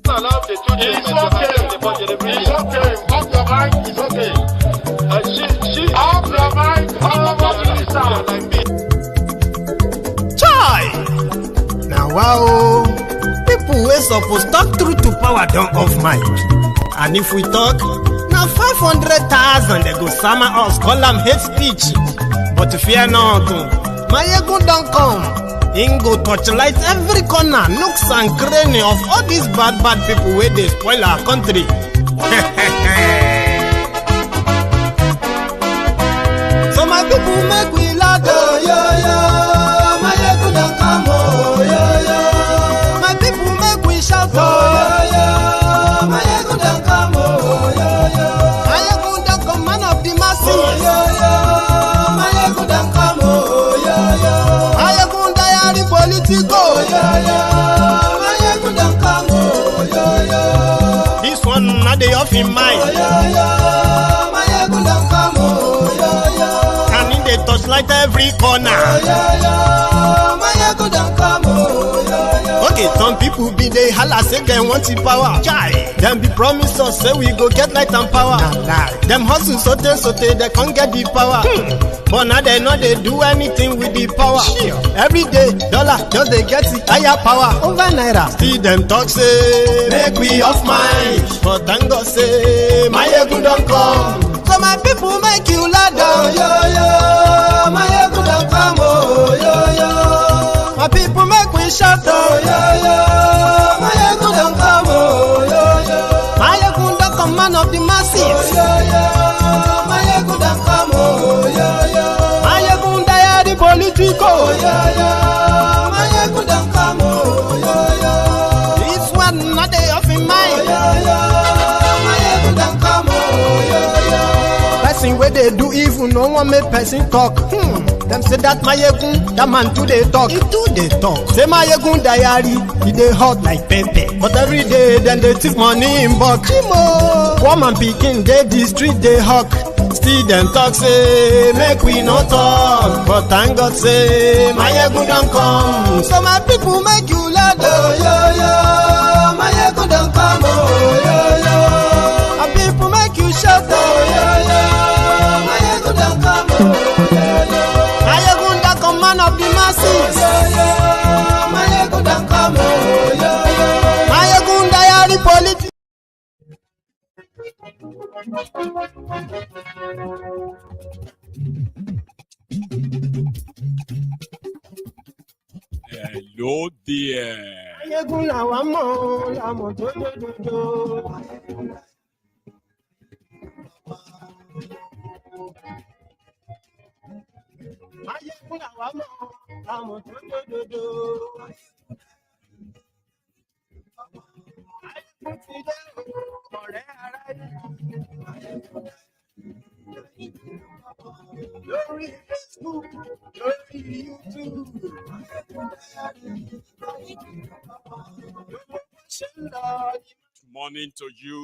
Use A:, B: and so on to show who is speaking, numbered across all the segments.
A: Allowed the two
B: It's okay. It's okay. Off your mind. It's okay. Off your mind.
C: Chai! Now wow, people wey suppose talk true to power don't off mic. And if we talk, now 500,000 they go summer us, call them hate speech. But fear not, Maiyegun don't come. Him go torchlight every corner, nooks and cranny of all these bad people where they spoil our country. So my people make we laugh, oh yo yo. Maiyegun don't come, oh yo yo. My people make we shout, oh yo yo. Maiyegun don't come, oh yo yo. Maiyegun don't come, man of the masses, oh yo yo. Maiyegun don't come, oh yo yo. Maiyegun diary politico, oh yo yo. Maiyegun don't come, oh yo yo. This one not the off in mind, oh yo yo. Maiyegun don't come, oh yo yo. And in the touchlight every corner, oh yo yo. Maiyegun don't come, oh yo yo. Okay, some people be they holla say they want the power. Chai, them be promise us say we go get light and power. Nah. Them hustle sote they can't get the power. But now they know they do anything with the power. Sure. Every day, dollar just they get the higher power over Naira. See them talk say make we off mind. But thank God say Maiyegun don't come. So my people make you loud, oh yo yo. Maiyegun don't come, oh yo yo. My people make we shout, oh yo yo. Maiyegun don't come, oh yo yo. Maiyegun don't come, man of the masses, oh yo yo. Maiyegun don't come, oh yo yo. Maiyegun diary politico, oh yo yo. Maiyegun don't come, oh yo yo. This one not they off in mind, oh yo yo. Maiyegun don't come, oh yo yo. Person where they do evil, no one make person talk. Them say that Maiyegun, that man too they talk. He too they talk. Say Maiyegun diary, he they hot like pepper. But every day then they take money in bulk. Woman picking, they the street they hawk. Still them talk say make we no talk. But thank God say Maiyegun don't come. So my people make you loud, oh yo yo. Maiyegun don't come, oh yo yo. My people make you shout, oh yo yo. Maiyegun don't come, oh yo yo. Maiyegun don't come, man of the masses, oh yo yo. Maiyegun don't come, oh yo yo. Maiyegun diary politics.
D: Hello there.
C: Maiyegun làwa mọ̀, làmọ̀ tó lódodo. Maiyegun làwa mọ̀, làmọ̀ tó lódodo. Maiyegun ti dé ọ̀rẹ́ aráyé. Lórí Facebook, lórí YouTube.
D: Good morning to you,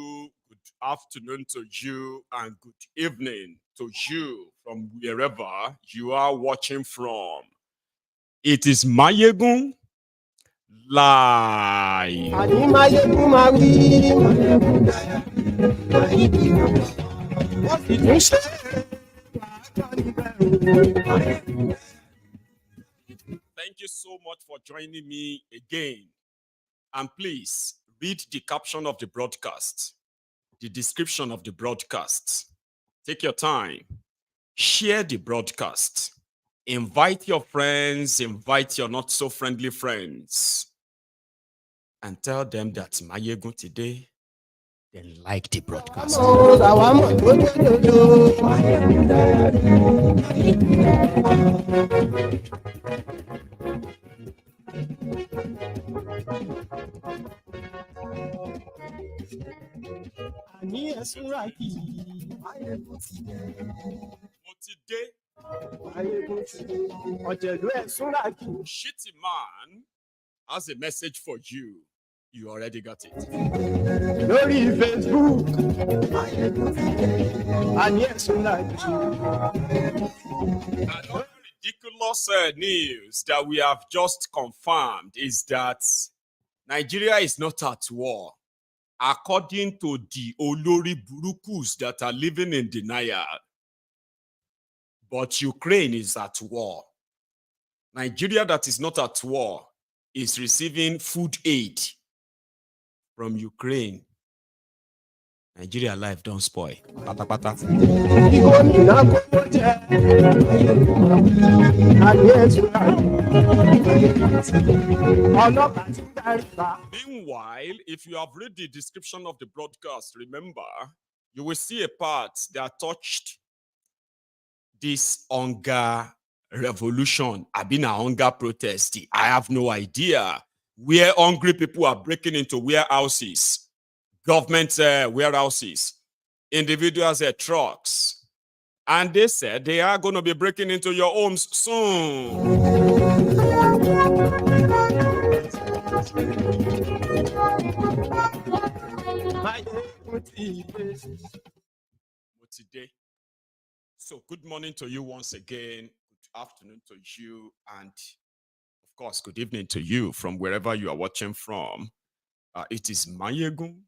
D: good afternoon to you, and good evening to you from wherever you are watching from. It is Maiyegun Live.
C: Ani Maiyegun máa wí. Wọ́n fi tún ṣe
D: Thank you so much for joining me again. And please read the caption of the broadcast, the description of the broadcast. Take your time. Share the broadcast. Invite your friends, invite your not so friendly friends. And tell them that Maiyegun today, they like the broadcast. Today, Shittyma has a message for you. You already got it.
C: Lórí Facebook.
D: Another ridiculous news that we have just confirmed is that Nigeria is not at war. according to the Olori Burukus that are living in denial. But Ukraine is at war. Nigeria that is not at war is receiving food aid from Ukraine. Nigeria life don't spoil. Pata pata. Meanwhile, if you have read the description of the broadcast, remember, you will see a part that touched this hunger revolution. I've been a hunger protest. I have no idea where hungry people are breaking into warehouses. Government warehouses, individuals trucks, and they said they are going to be breaking into your homes soon. So good morning to you once again, good afternoon to you, and of course good evening to you from wherever you are watching from. It is Maiyegun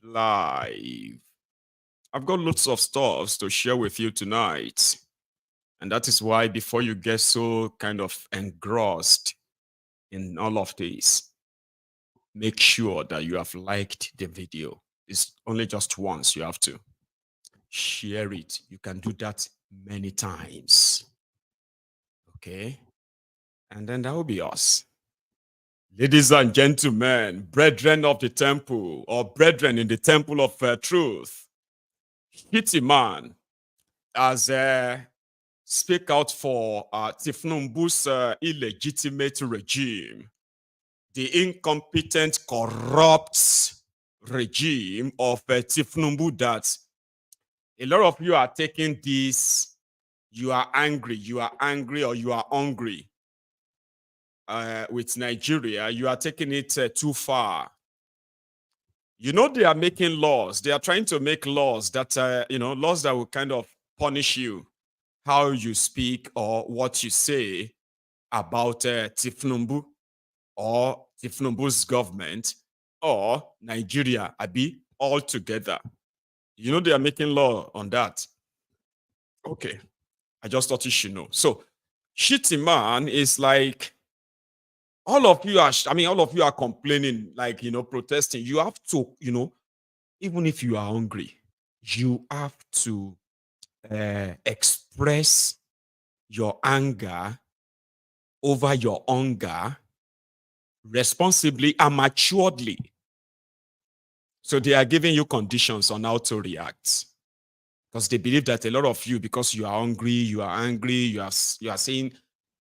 D: Live. I've got lots of stuff to share with you tonight. And that is why before you get so kind of engrossed in all of this, make sure that you have liked the video. It's only just once. You have to share it. You can do that many times. Okay? And then that will be us. Ladies and gentlemen, brethren of the temple, or brethren in the temple of truth, Shittyma as speak out for Tinubu's illegitimate regime, the incompetent, corrupt regime of Tinubu that a lot of you are taking this, you are angry or you are hungry. With Nigeria, you are taking it too far. You know, they are making laws. They are trying to make laws that, laws that will kind of punish you, how you speak or what you say about Tinubu or Tinubu's government or Nigeria, Abi, all together. You know, they are making law on that. Okay. I just thought you should know. So, Shittyma is like, all of you are complaining, like, protesting. You have to, even if you are hungry, you have to express your anger over your hunger responsibly and maturely. So they are giving you conditions on how to react. Because they believe that a lot of you, because you are hungry, you are angry, you are saying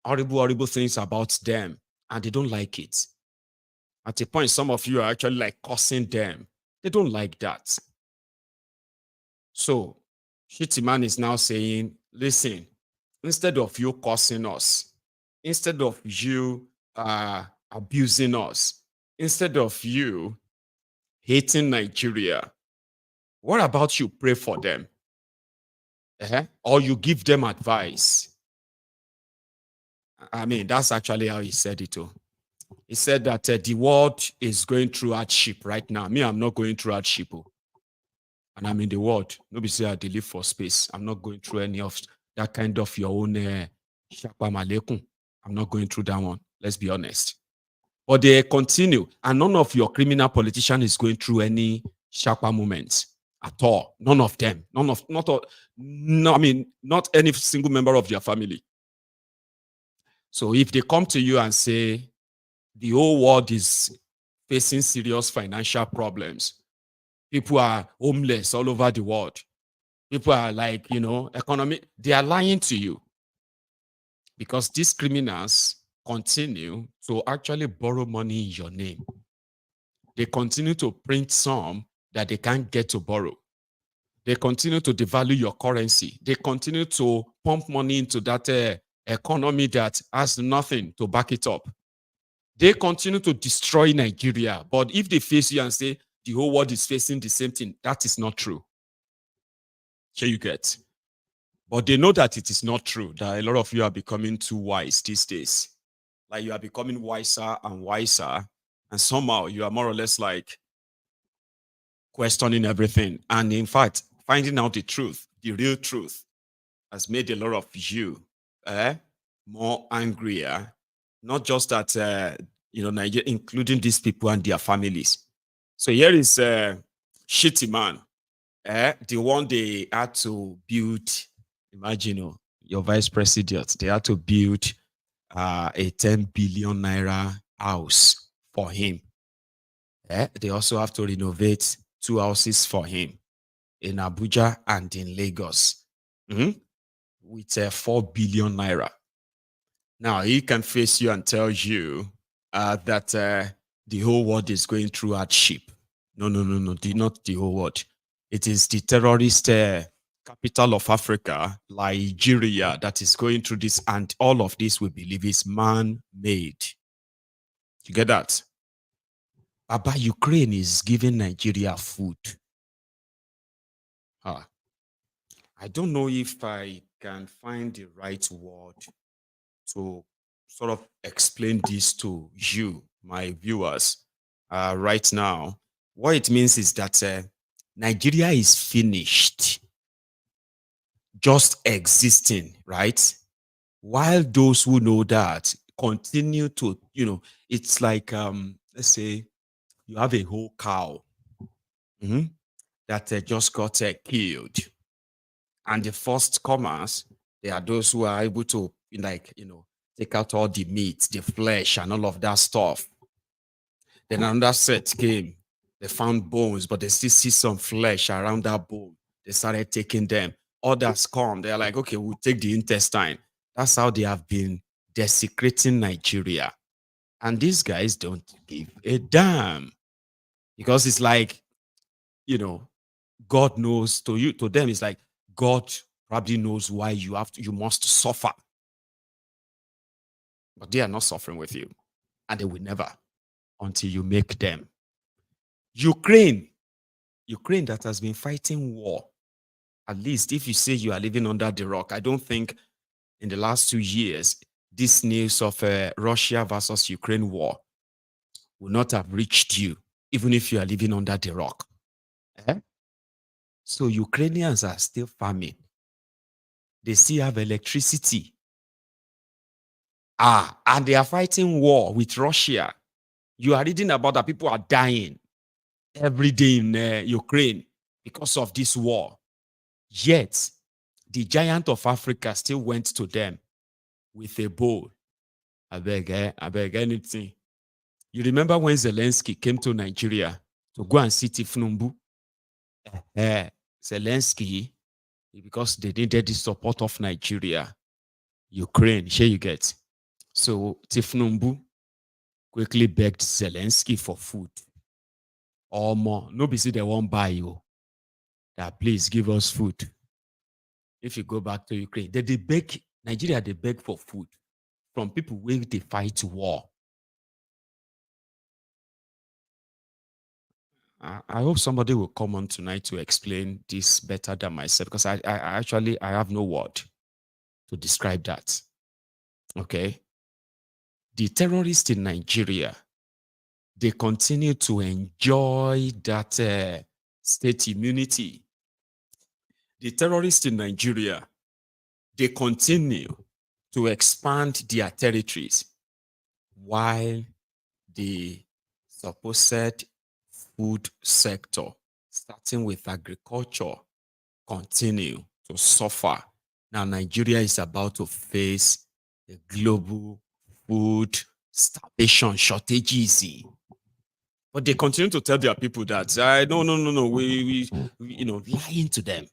D: horrible things about them, and they don't like it. At a point, some of you are actually like cursing them. They don't like that. So, Shittyma is now saying, listen, instead of you cursing us, instead of you abusing us, instead of you hating Nigeria, what about you pray for them? Or you give them advice? I mean, that's actually how he said it too. He said that the world is going through hardship right now. Me, I'm not going through hardship. And I'm in the world. Nobody say I live for space. I'm not going through any of that kind of your own Shapam Alaikum. I'm not going through that one. Let's be honest. But they continue. And none of your criminal politician is going through any Shapa moments at all. None of them. Not any single member of your family. So if they come to you and say, the whole world is facing serious financial problems. People are homeless all over the world. People are like, economy. They are lying to you. Because these criminals continue to actually borrow money in your name. They continue to print some that they can't get to borrow. They continue to devalue your currency. They continue to pump money into that economy that has nothing to back it up. They continue to destroy Nigeria. But if they face you and say the whole world is facing the same thing, that is not true. Here you get. But they know that it is not true, that a lot of you are becoming too wise these days. Like you are becoming wiser and wiser. And somehow you are more or less like, questioning everything. And in fact, finding out the truth, the real truth, has made a lot of you more angrier. Not just that, Nigeria, including these people and their families. So here is Shittyma, the one they had to build. Imagine, your vice president, they had to build a 10 billion naira house for him. They also have to renovate 2 houses for him in Abuja and in Lagos with 4 billion naira. Now, he can face you and tell you that the whole world is going through hardship. No, not the whole world. It is the terrorist capital of Africa, Nigeria, that is going through this, and all of this we believe is man-made. You get that? Baba, Ukraine is giving Nigeria food. I don't know if I can find the right word to sort of explain this to you, my viewers, right now. What it means is that Nigeria is finished just existing, right? While those who know that continue to, it's like, let's say you have a whole cow that just got killed. And the first comers, they are those who are able to, take out all the meat, the flesh, and all of that stuff. Then another set came. They found bones, but they still see some flesh around that bone. They started taking them. Others come. They're like, okay, we'll take the intestine. That's how they have been desecrating Nigeria. And these guys don't give a damn. Because it's like, God knows to them, it's like God probably knows why you must suffer. But they are not suffering with you. And they will never, until you make them. Ukraine that has been fighting war. At least if you say you are living under the rock, I don't think in the last 2 years, this news of Russia versus Ukraine war will not have reached you, even if you are living under the rock. So Ukrainians are still farming. They still have electricity. And they are fighting war with Russia. You are reading about that people are dying every day in Ukraine because of this war. Yet, the giant of Africa still went to them with a bowl. I beg anything. You remember when Zelensky came to Nigeria to go and see Tinubu? Zelensky, because they needed the support of Nigeria, Ukraine, here you get. So Tinubu quickly begged Zelensky for food. Or more. Nobody say they won't buy you. That please give us food. If you go back to Ukraine, they beg Nigeria, they beg for food from people where they fight war. I hope somebody will come on tonight to explain this better than myself, because I actually have no word to describe that. Okay. The terrorists in Nigeria, they continue to enjoy that state immunity. The terrorists in Nigeria, they continue to expand their territories while the supposed food sector, starting with agriculture, continue to suffer. Now, Nigeria is about to face a global food starvation shortages. But they continue to tell their people that, no, we lying to them.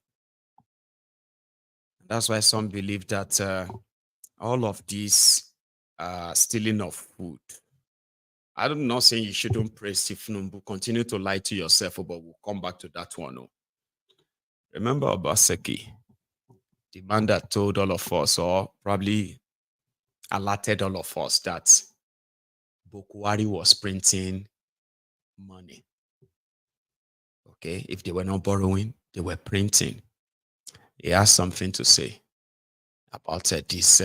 D: That's why some believe that all of this stealing of food. I'm not saying you shouldn't praise Tinubu, continue to lie to yourself, but we'll come back to that one. Remember Obaseki, the man that told all of us, or probably alerted all of us, that Bokwari was printing money. Okay, if they were not borrowing, they were printing. He has something to say about this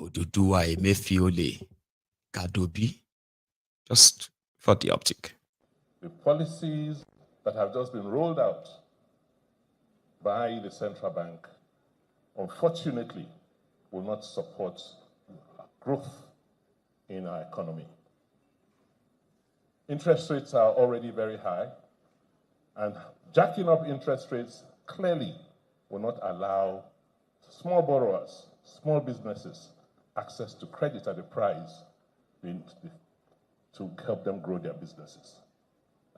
D: Oduduwa Emefiole Kadobi, just for the optic.
A: The policies that have just been rolled out by the central bank, unfortunately, will not support growth in our economy. Interest rates are already very high, and jacking up interest rates clearly will not allow small borrowers, small businesses, access to credit at a price to help them grow their businesses.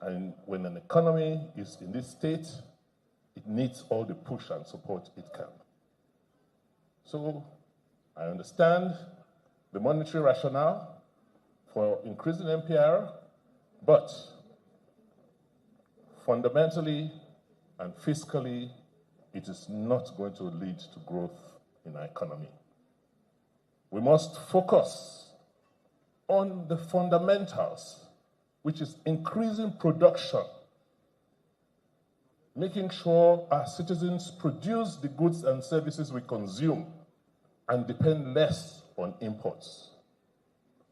A: And when an economy is in this state, it needs all the push and support it can. So I understand the monetary rationale for increasing MPR, but fundamentally and fiscally, it is not going to lead to growth in our economy. We must focus on the fundamentals, which is increasing production, making sure our citizens produce the goods and services we consume and depend less on imports.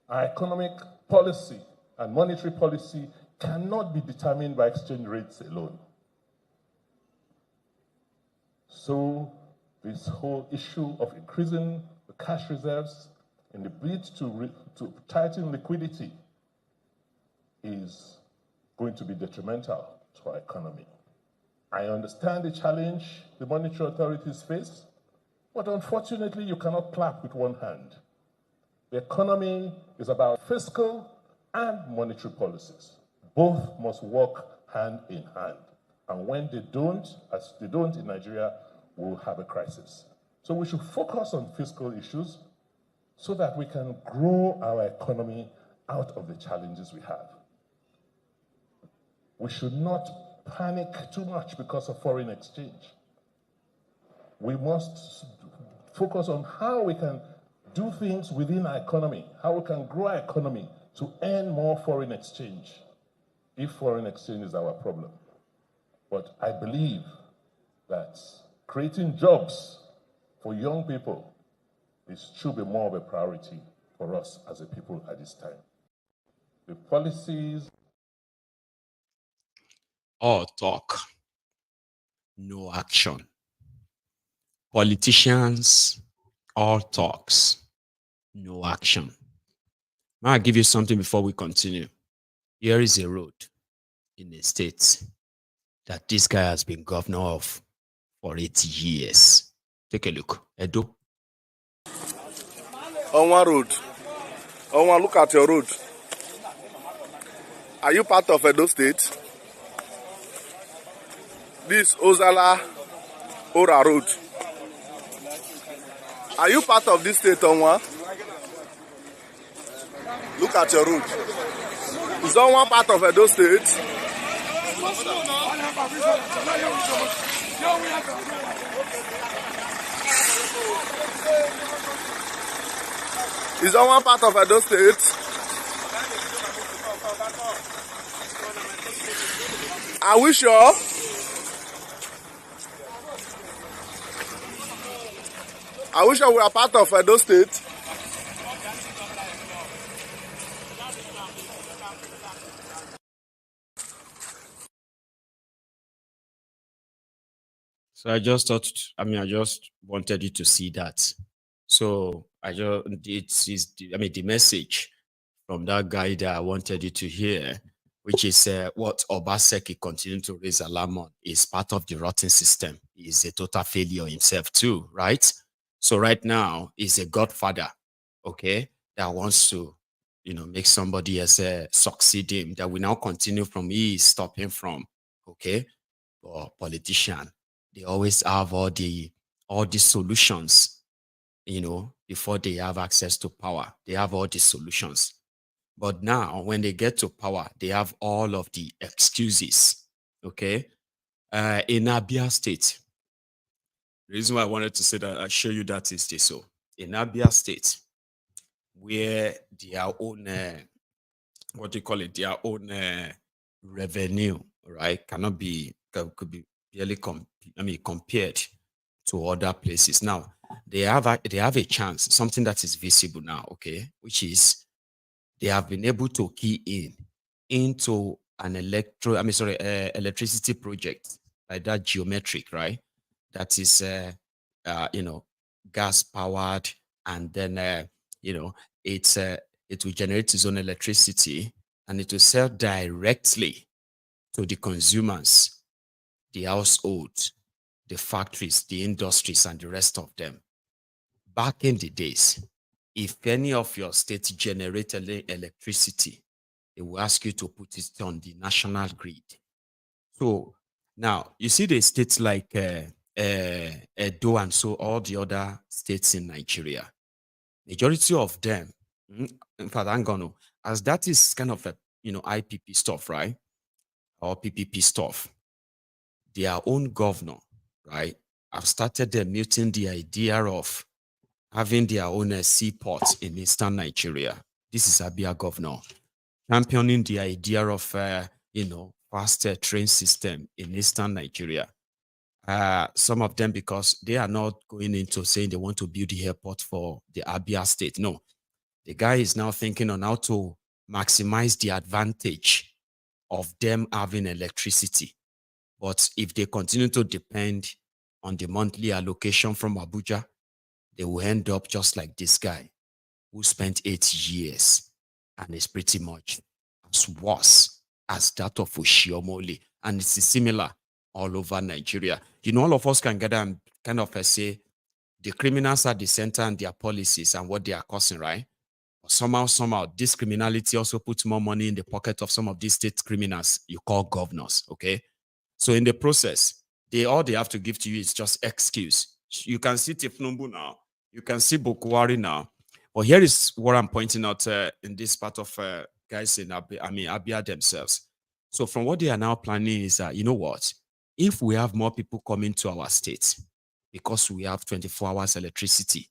A: Our economic policy and monetary policy cannot be determined by exchange rates alone. So this whole issue of increasing the cash reserves in the bid to tighten liquidity is going to be detrimental to our economy. I understand the challenge the monetary authorities face, but unfortunately you cannot clap with one hand. The economy is about fiscal and monetary policies. Both must work hand in hand. And when they don't, as they don't in Nigeria, we'll have a crisis. So we should focus on fiscal issues so that we can grow our economy out of the challenges we have. We should not panic too much because of foreign exchange. We must focus on how we can do things within our economy, how we can grow our economy to earn more foreign exchange, if foreign exchange is our problem. But I believe that creating jobs for young people should be more of a priority for us as a people at this time. The policies...
D: All talk, no action. Politicians, all talks, no action. Now I'll give you something before we continue. Here is a road in a state that this guy has been governor of for 80 years. Take a look. Edo.
E: On one road. On one, look at your road. Are you part of Edo State? This Ozala Ora Road. Are you part of this state, on one? Look at your road. Is on one part of Edo State? Is on one part of Edo State? Are we sure? Are we sure we are part of Edo State?
D: So I just thought, I just wanted you to see that. So the message from that guy that I wanted you to hear, which is what Obaseki continued to raise alarm on, is part of the rotten system. He's a total failure himself too, right? So right now, he's a godfather, okay, that wants to, make somebody else succeed him, that we now continue from he is stopping from, okay? Or politician, they always have all the solutions, before they have access to power. They have all the solutions. But now, when they get to power, they have all of the excuses, okay? In Abia State, the reason why I wanted to say that, I show you that is this. So, in Abia State, where their own, their own revenue, right, could be really compared to other places. Now, they have a chance, something that is visible now, okay, which is they have been able to key into an electricity project like that geometric, right? That is, gas powered, and then, it will generate its own electricity, and it will sell directly to the consumers, the households, the factories, the industries, and the rest of them. Back in the days, if any of your states generated electricity, they will ask you to put it on the national grid. So now you see the states like Edo and so all the other states in Nigeria. Majority of them, in fact, I'm gonna, as that is kind of a IPP stuff, right? Or PPP stuff. Their own governor, right, have started muting the idea of having their own seaport in eastern Nigeria. This is Abia governor championing the idea of faster train system in eastern Nigeria. Some of them because they are not going into saying they want to build the airport for the Abia state. No, the guy is now thinking on how to maximize the advantage of them having electricity. But if they continue to depend on the monthly allocation from Abuja, they will end up just like this guy who spent 8 years and is pretty much as worse as that of Oshiomole. And it's similar all over Nigeria. All of us can gather and kind of say the criminals are the center and their policies and what they are causing, right? But somehow, this criminality also puts more money in the pocket of some of these state criminals you call governors, okay? So in the process, all they have to give to you is just excuse. You can see Tinubu now. You can see Bukwari now. But here is what I'm pointing out in this part of guys in Abia themselves. So from what they are now planning is that, you know what? If we have more people coming to our state, because we have 24 hours electricity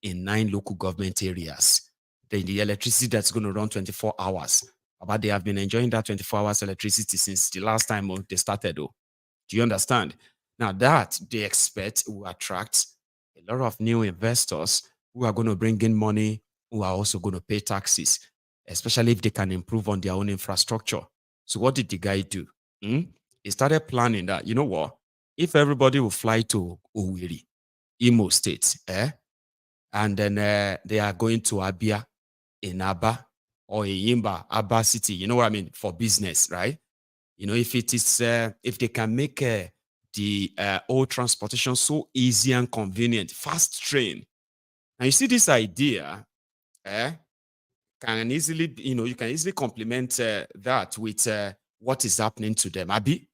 D: in 9 local government areas, then the electricity that's going to run 24 hours, but they have been enjoying that 24 hours electricity since the last time they started. Do you understand? Now that they expect will attract a lot of new investors who are going to bring in money, who are also going to pay taxes, especially if they can improve on their own infrastructure. So what did the guy do? He started planning that, you know what? If everybody will fly to Owerri, Imo State, and then they are going to Abia in Aba or Yimba, Aba City, you know what I mean, for business, right? If it is, if they can make the old transportation so easy and convenient, fast train. And you see this idea, can easily, you can easily complement that with what is happening to them. Abi,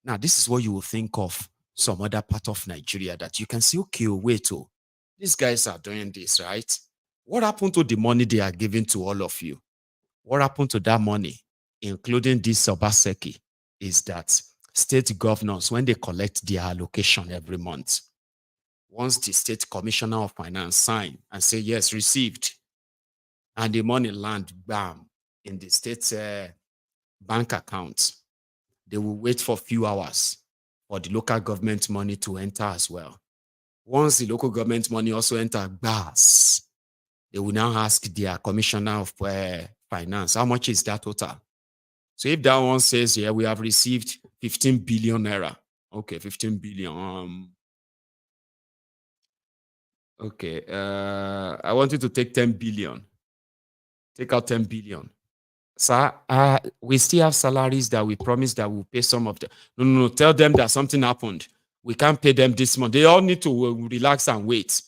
D: now this is what you will think of some other part of Nigeria that you can see, okay, wait, these guys are doing this, right? What happened to the money they are giving to all of you? What happened to that money, including this Obaseki, is that state governors, when they collect their allocation every month, once the state commissioner of finance sign and say, yes, received, and the money land, bam, in the state bank account, they will wait for a few hours for the local government money to enter as well. Once the local government money also enter, bas, they will now ask their commissioner of finance, how much is that total? So if that one says, yeah, we have received 15 billion naira. Okay, 15 billion. Okay, I want you to take 10 billion. Take out 10 billion. Sir, we still have salaries that we promised that we'll pay some of them. No, tell them that something happened. We can't pay them this month. They all need to relax and wait.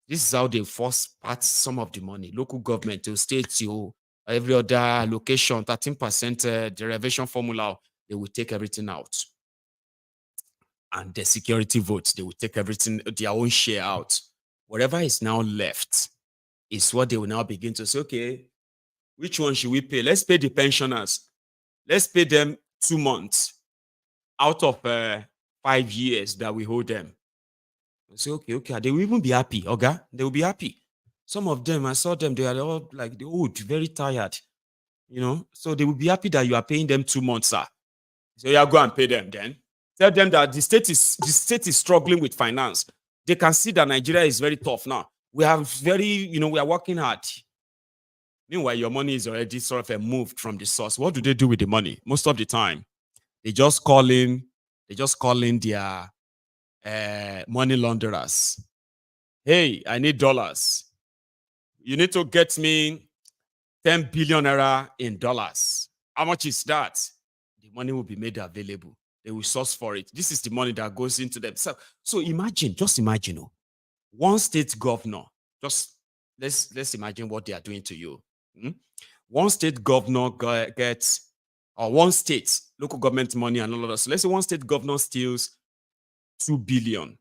D: This is how they force part some of the money. Local government, to state, every other location, 13% derivation formula, they will take everything out. And the security votes, they will take everything, their own share out. Whatever is now left is what they will now begin to say, okay, which one should we pay? Let's pay the pensioners. Let's pay them 2 months out of 5 years that we hold them. I say, okay. They will even be happy, okay? They will be happy. Some of them, I saw them, they are all like the old, very tired, So they will be happy that you are paying them 2 months, sir. So yeah, go and pay them then. Tell them that the state is struggling with finance. They can see that Nigeria is very tough now. We are we are working hard. Meanwhile, your money is already sort of moved from the source. What do they do with the money? Most of the time, they just call in their money launderers. Hey, I need dollars. You need to get me 10 billion naira in dollars. How much is that? The money will be made available. They will source for it. This is the money that goes into them. So imagine, just imagine, one state governor, just let's imagine what they are doing to you. One state governor gets, or one state, local government money and all of that. So let's say one state governor steals 2 billion.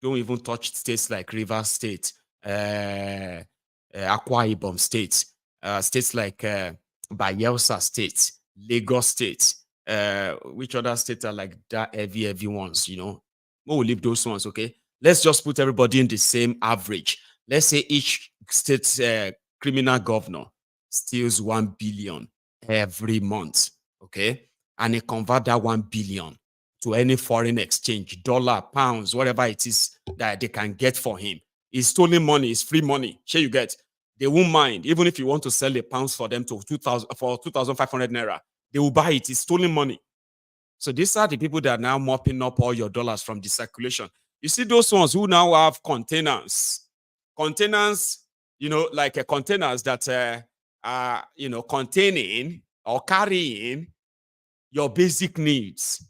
D: Don't even touch states like Rivers State, Akwa Ibom State, states like Bayelsa State, Lagos State, which other states are like that heavy ones, We'll leave those ones, okay? Let's just put everybody in the same average. Let's say each state's criminal governor steals 1 billion every month, okay? And they convert that 1 billion to any foreign exchange, dollar, pounds, whatever it is that they can get for him. It's stolen money, it's free money. Sure, you get. They won't mind. Even if you want to sell the pounds for them to 2,500 naira, they will buy it. It's stolen money. So these are the people that are now mopping up all your dollars from the circulation. You see those ones who now have containers. Containers, like containers that are, containing or carrying your basic needs,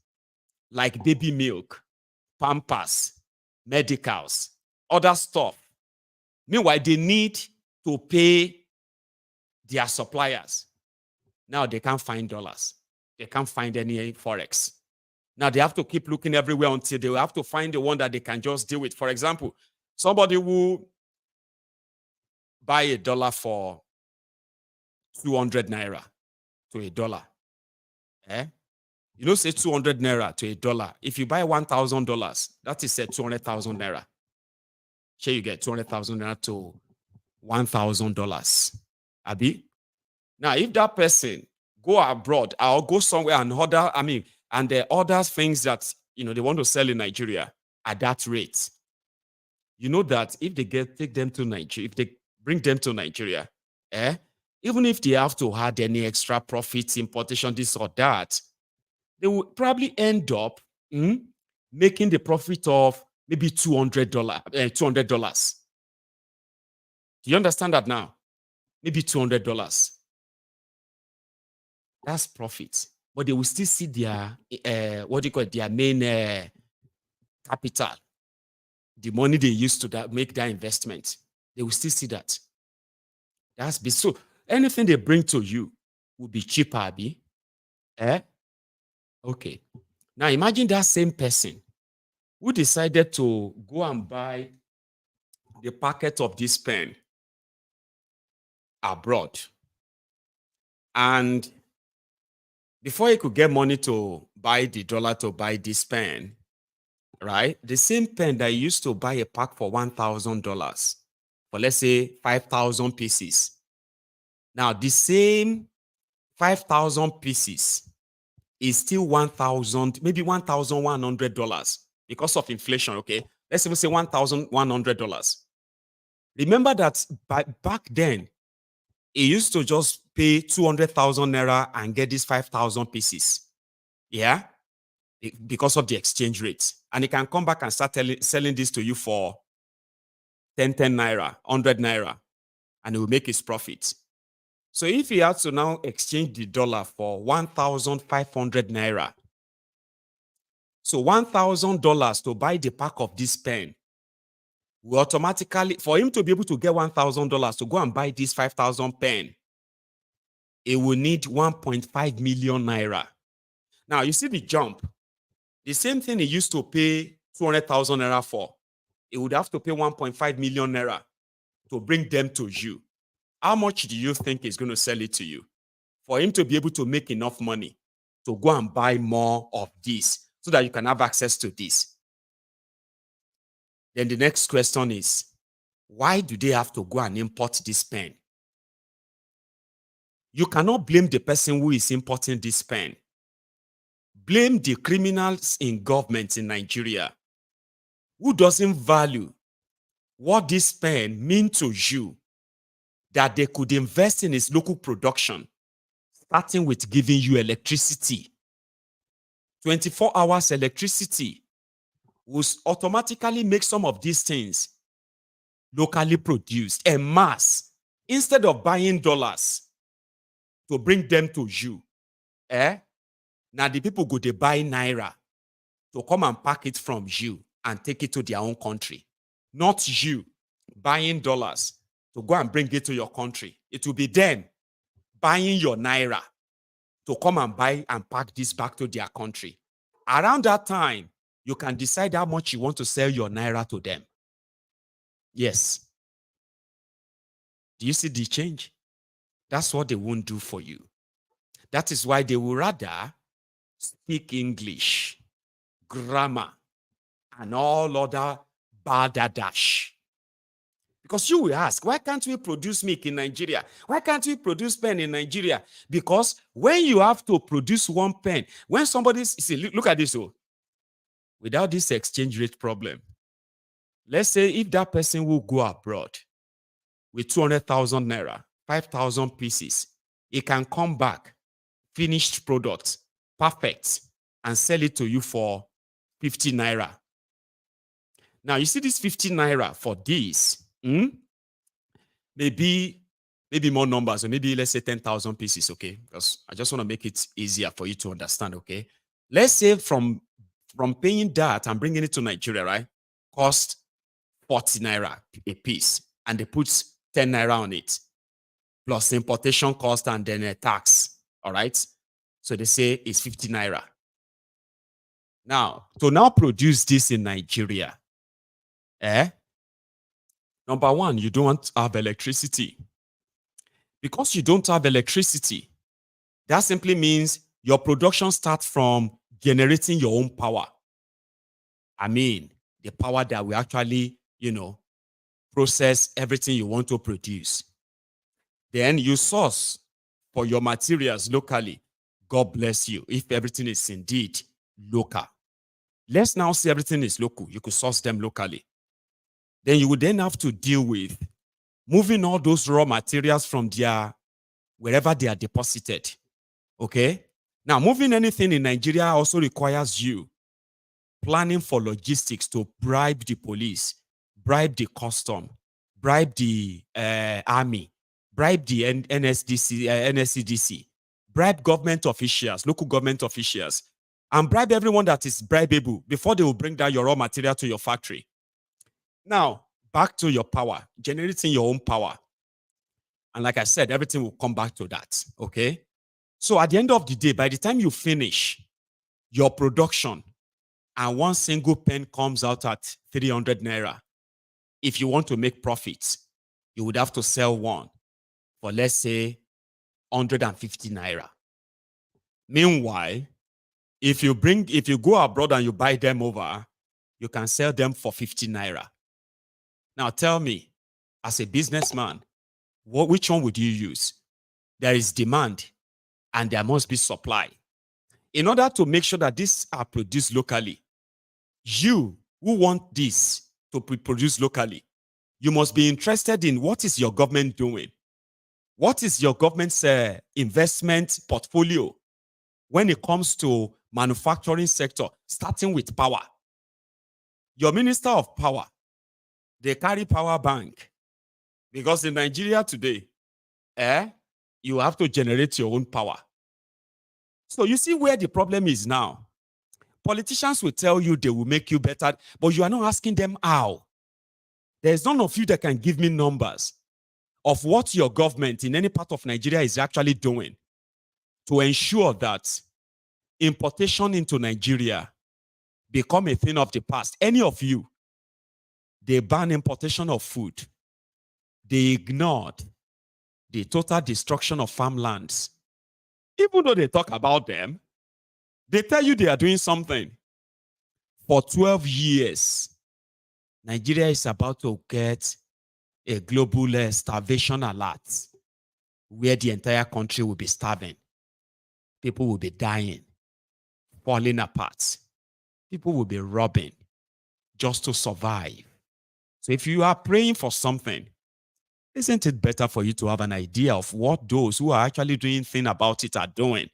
D: like baby milk, pampers, medicals, other stuff. Meanwhile, they need to pay their suppliers. Now they can't find dollars. They can't find any forex. Now they have to keep looking everywhere until they have to find the one that they can just deal with. For example, somebody who buy $1 for 200 naira to $1. Say 200 naira to $1. If you buy $1,000, that is 200,000 naira. Sure, you get 200,000 naira to $1,000. Abi? Now, if that person go abroad or go somewhere and order, and they order things that they want to sell in Nigeria at that rate, that if they take them to Nigeria, if they bring them to Nigeria, even if they have to add any extra profits, importation, this or that, they will probably end up making the profit of maybe $200. Do you understand that now? Maybe $200. That's profit. But they will still see their, their main capital, the money they used to make that investment. They will still see that. So anything they bring to you will be cheaper, Abi. Okay. Now imagine that same person who decided to go and buy the packet of this pen abroad. And before he could get money to buy the dollar to buy this pen, right? The same pen that he used to buy a pack for $1,000 for, let's say, 5,000 pieces. Now, the same 5,000 pieces is still $1,000, maybe $1,100 because of inflation, okay? Let's even say $1,100. Remember that back then, he used to just pay 200,000 naira and get these 5,000 pieces. Yeah? Because of the exchange rate. And he can come back and start selling this to you for 10 naira, 100 naira, and he will make his profit. So if he had to now exchange the dollar for 1,500 naira, so $1,000 to buy the pack of this pen will automatically, for him to be able to get $1,000 to go and buy this 5,000 pen, it will need 1.5 million naira. Now, you see the jump. The same thing he used to pay 200,000 naira for, he would have to pay 1.5 million naira to bring them to you. How much do you think he's going to sell it to you? For him to be able to make enough money to go and buy more of this so that you can have access to this. Then the next question is, why do they have to go and import this pen? You cannot blame the person who is importing this pen. Blame the criminals in government in Nigeria who doesn't value what this pen means to you that they could invest in its local production, starting with giving you electricity. 24 hours electricity will automatically make some of these things locally produced en masse, instead of buying dollars to bring them to you. Now the people go to buy Naira to come and pack it from you and take it to their own country. Not you buying dollars to go and bring it to your country. It will be them buying your Naira to come and buy and pack this back to their country. Around that time, you can decide how much you want to sell your Naira to them. Yes. Do you see the change? That's what they won't do for you. That is why they will rather speak English, grammar, and all other badadash. Because you will ask, why can't we produce milk in Nigeria? Why can't we produce pen in Nigeria? Because when you have to produce one pen, when somebody, see, look at this, oh, without this exchange rate problem, let's say if that person will go abroad with 200,000 Naira, 5,000 pieces, he can come back, finished product, perfect, and sell it to you for 50 Naira. Now, you see this 50 Naira for this, maybe more numbers, or maybe let's say 10,000 pieces, okay? Because I just want to make it easier for you to understand, okay? Let's say from paying that and bringing it to Nigeria, right, cost 40 Naira a piece, and they put 10 Naira on it, plus importation cost and then a tax, all right? So they say it's 50 Naira. Now, to now produce this in Nigeria, number one, you don't have electricity. Because you don't have electricity, that simply means your production starts from generating your own power. I mean, the power that will actually, process everything you want to produce. Then you source for your materials locally. God bless you if everything is indeed local. Let's now say everything is local. You could source them locally. Then you would then have to deal with moving all those raw materials from wherever they are deposited. Okay? Now, moving anything in Nigeria also requires you planning for logistics to bribe the police, bribe the custom, bribe the army, bribe the NSCDC, bribe government officials, local government officials, and bribe everyone that is bribable before they will bring down your raw material to your factory. Now, back to your power, generating your own power. And like I said, everything will come back to that, okay? So at the end of the day, by the time you finish your production and one single pen comes out at 300 Naira, if you want to make profits, you would have to sell one for, let's say, 150 Naira. Meanwhile, if you go abroad and you buy them over, you can sell them for 50 Naira. Now tell me, as a businessman, which one would you use? There is demand and there must be supply. In order to make sure that these are produced locally, you who want this to be produced locally, you must be interested in what is your government doing? What is your government's investment portfolio when it comes to manufacturing sector, starting with power? Your minister of power, they carry power bank, because in Nigeria today, you have to generate your own power. So you see where the problem is now. Politicians will tell you they will make you better, but you are not asking them how. There's none of you that can give me numbers of what your government in any part of Nigeria is actually doing to ensure that importation into Nigeria become a thing of the past. Any of you, they ban importation of food. They ignored the total destruction of farmlands. Even though they talk about them, they tell you they are doing something. For 12 years, Nigeria is about to get a global starvation alert where the entire country will be starving. People will be dying, falling apart. People will be robbing just to survive. So if you are praying for something, Isn't it better for you to have an idea of what those who are actually doing things about it are doing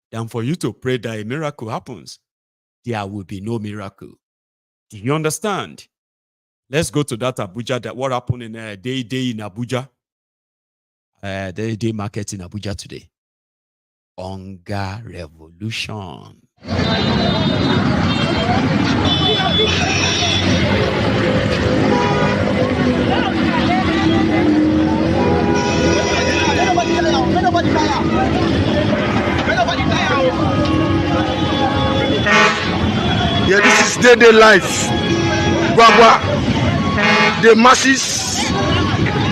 D: than for you to pray that a miracle happens? There will be no miracle. Do you understand? Let's go to that Abuja, that what happened in day in Abuja. Day market in Abuja today. Hunger revolution.
E: Yeah, this is day life. Guagua. The masses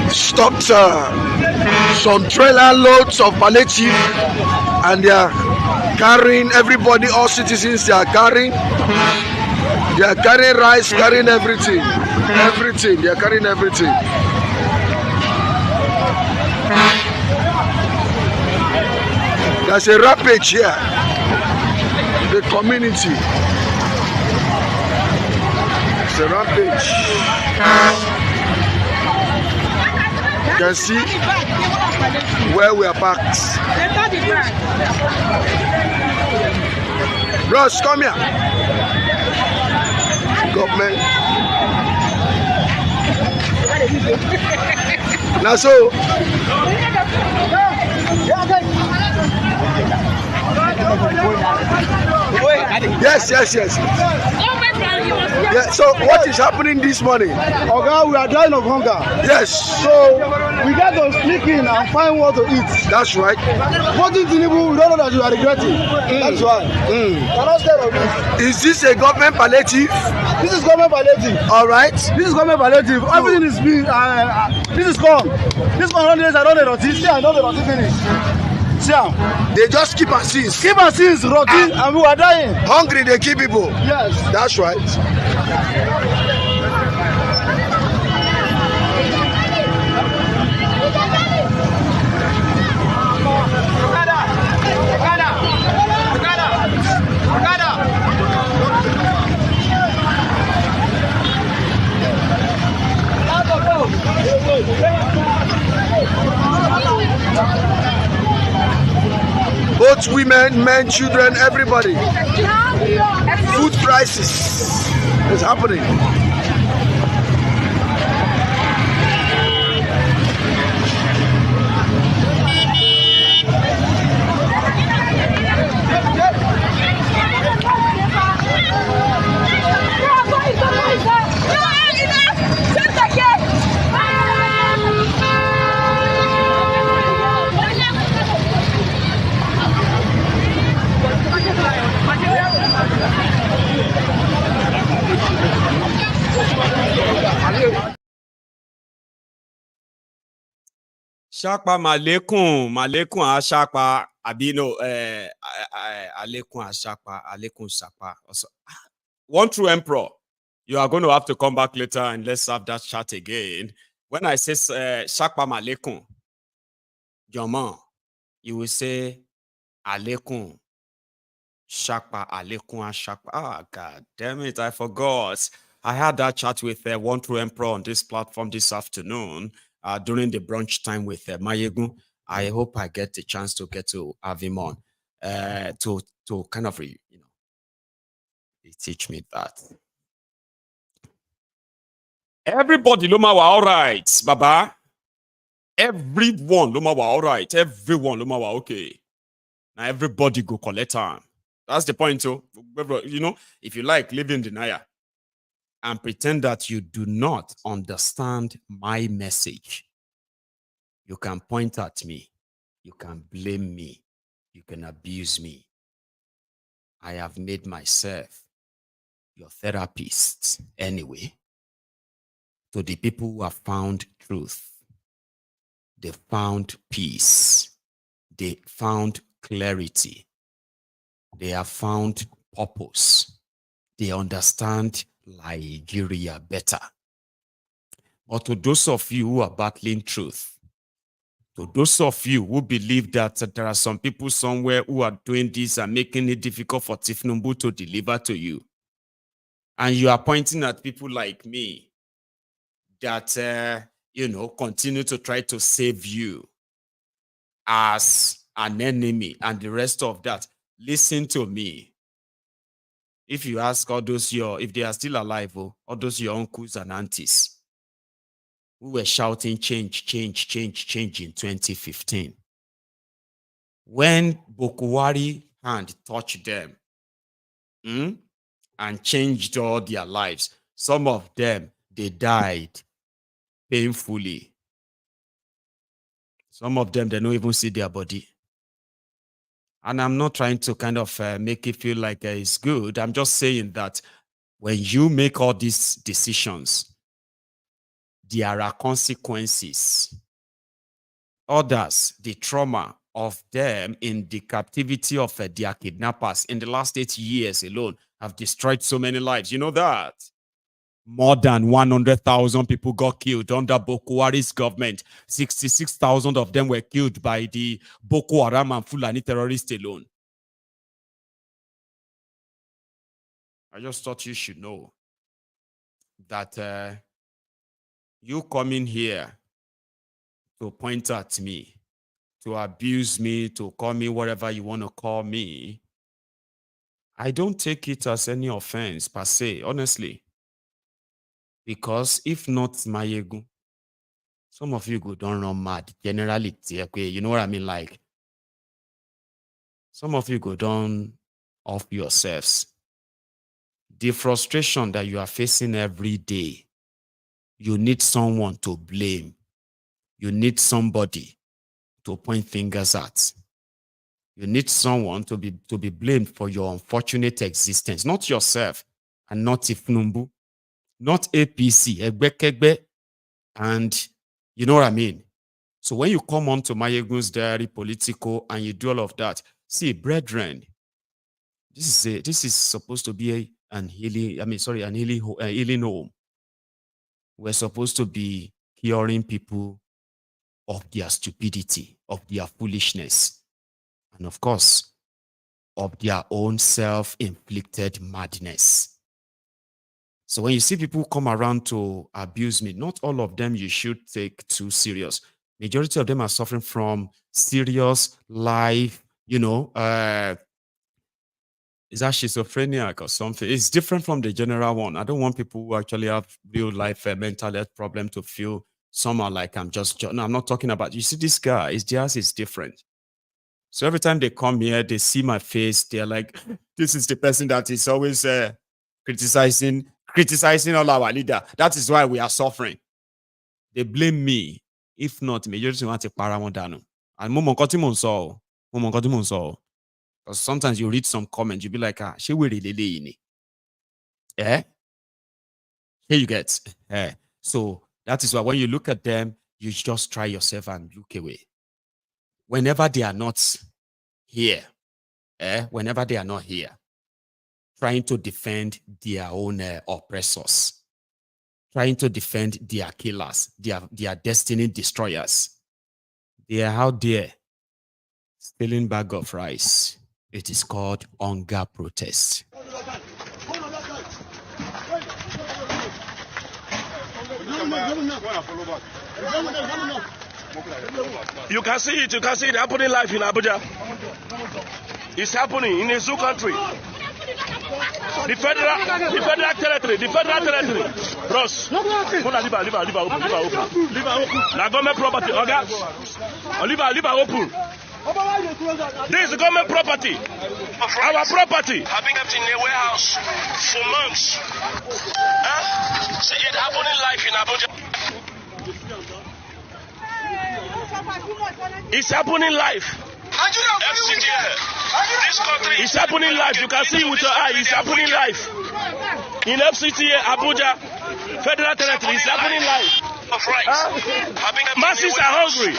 E: stopped some trailer loads of palliative, and they are carrying everybody, all citizens. They are carrying rice, carrying everything. They are carrying everything. There's a rampage here. The community. It's a rampage. You can see where we are parked. Bros, come here. Government. Now so. Yes. Yeah, so what is happening this morning?
F: Okay, we are dying of hunger.
E: Yes.
F: So we got to sneak in and find what to eat.
E: That's right.
F: Voting Tinubu, we don't know that you are regretting. That's why. Cannot stand on this.
E: Is this a government palliative?
F: This is government palliative.
E: All right.
F: This is government palliative. Everything is being. This is gone. This one on this. I don't know the See, I know the roti finish. See,
E: they just keep and seize.
F: Keep and seize roti, and we are dying.
E: Hungry, they kill people.
F: Yes.
E: That's right. Both women, men, children, everybody. Food crisis is happening.
D: Shakpa malekun ashakpa abino alekun ashakpa alekun shakpa. One true emperor. You are going to have to come back later and let's have that chat again. When I say shakpa malekun, Joma, you will say alekun shakpa alekun ashakpa. Ah, God damn it, I forgot. I had that chat with one true emperor on this platform this afternoon. During the brunch time with Maiyegun. I hope I get the chance to get to have him on to kind of, teach me that. Everybody, Loma, were all right, Baba. Everyone, Loma, were all right. Everyone, Loma, were okay. Now everybody go collect time. That's the point, too. If you like, live in denial and pretend that you do not understand my message. You can point at me. You can blame me. You can abuse me. I have made myself your therapist anyway. To the people who have found truth, they found peace. They found clarity. They have found purpose. They understand Nigeria better. But to those of you who are battling truth, to those of you who believe that there are some people somewhere who are doing this and making it difficult for Tinubu to deliver to you, and you are pointing at people like me that, continue to try to save you as an enemy and the rest of that. Listen to me. If you ask all those if they are still alive, all those your uncles and aunties who were shouting change, change, change, change in 2015, when Bokuwari hand touched them and changed all their lives, some of them, they died painfully. Some of them, they don't even see their body. And I'm not trying to kind of make it feel like it's good. I'm just saying that when you make all these decisions, there are consequences. Others, the trauma of them in the captivity of their kidnappers in the last 8 years alone have destroyed so many lives. You know that? More than 100,000 people got killed under Boko Haram's government. 66,000 of them were killed by the Boko Haram and Fulani terrorists alone. I just thought you should know that you coming here to point at me, to abuse me, to call me whatever you want to call me, I don't take it as any offense per se, honestly. Because if not Maiyegun, some of you go don't run mad. Generally, you know what I mean? Like, some of you go down off yourselves. The frustration that you are facing every day, you need someone to blame. You need somebody to point fingers at. You need someone to be blamed for your unfortunate existence, not yourself, and not Tinubu. Not APC, Egbekegbe, and you know what I mean? So when you come on to Maiyegun's diary, political, and you do all of that, see, brethren, this is supposed to be an healing home. We're supposed to be curing people of their stupidity, of their foolishness, and of course, of their own self-inflicted madness. So when you see people come around to abuse me, not all of them you should take too serious. Majority of them are suffering from serious life, is that schizophrenia or something? It's different from the general one. I don't want people who actually have real life mental health problem to feel somehow like I'm not talking about, you see this guy, theirs is different. So every time they come here, they see my face, they're like, this is the person that is always criticizing all our leader. That is why we are suffering. They blame me. If not, majority want to para one down. And because sometimes you read some comments, you be like, she will really here you get. So that is why when you look at them, you just try yourself and look away. Whenever they are not here, trying to defend their own oppressors, trying to defend their killers, their destiny destroyers. They are out there stealing bag of rice. It is called hunger protest.
E: You can see it happening live in Abuja. It's happening in a zoo country. The federal territory. Bros. Leave na government property. Okay? Leave open. This is government property. Our property. Having kept in a warehouse for months. See it happening live in Abuja. It's happening live. This country is happening live. You can see with your eye. It's happening live. In FCTA, Abuja, Federal Territory, it's happening live. Masses are hungry.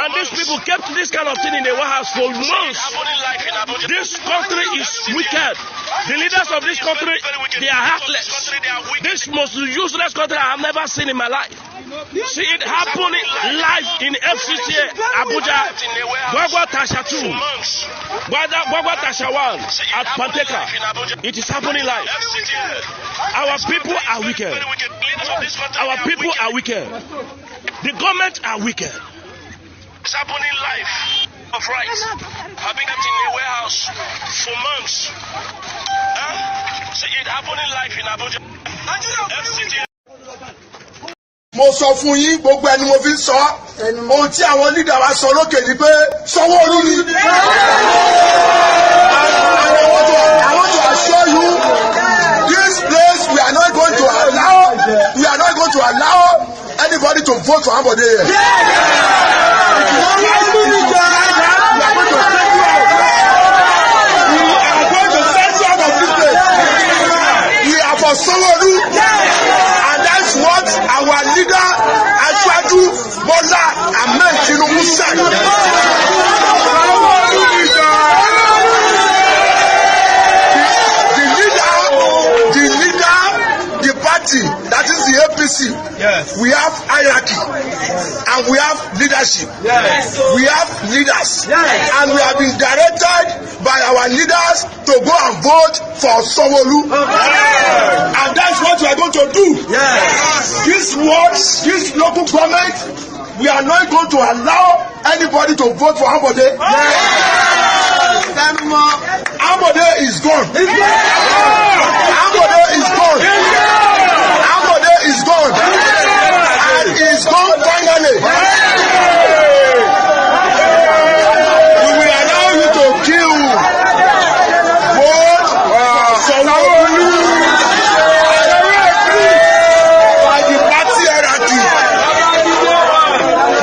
E: And these people kept this kind of thing in the warehouse for months. This country is wicked.
G: The leaders of this country, they are heartless. This most useless country I have never seen in my life. See it happening live in FCC Abuja, Gwagwa Tasha 2, Gwagwa Tasha 1 at Panteka. It is happening live. Our people are wicked. Our people are wicked. The government are wicked. It's happening live. Of rights have been kept in a warehouse for months. See it happening live in Abuja. FCT.
E: Mo sọ fún yín gbogbo ẹni mo fi sọ ohun tí àwọn leader wa sọ lókè ni pé Sanwó-Olú ni. I want to assure you this place we are not going to allow anybody to vote for Ambode here. For Sanwó-Olú, and that's what our leader Asiwaju Bola Ahmed Tinubu said. The party, that is the APC. Yes. We have hierarchy and we have leadership. Yes. We have leaders. Yes. And we have been directed by our leaders to go and vote for Sanwó-Olú. Yes. And that's what we are going to do. Yes. This local government, we are not going to allow anybody to vote for Ambode. Yes. Ambode is gone. Ambode is gone. Ambode is gone. And is gone finally. We will allow you to kill both Sanwó-Olú by the party hierarchy.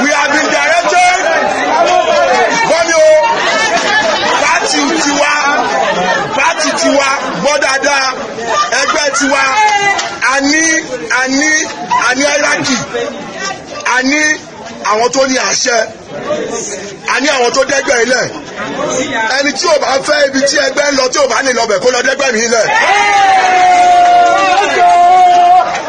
E: We have been directed party tiwa gbọ́dada ẹgbẹ́ tiwa àní hierarchy àní àwọn tó ní àṣẹ àní àwọn tó dẹ́gbẹ́ ilẹ̀ ẹni tí ò bá fẹ́ ibi tí ẹgbẹ́ ń lọ tí ò bá lè lọ bẹ̀ kó lọ dẹ́gbẹ́ mi ilẹ̀.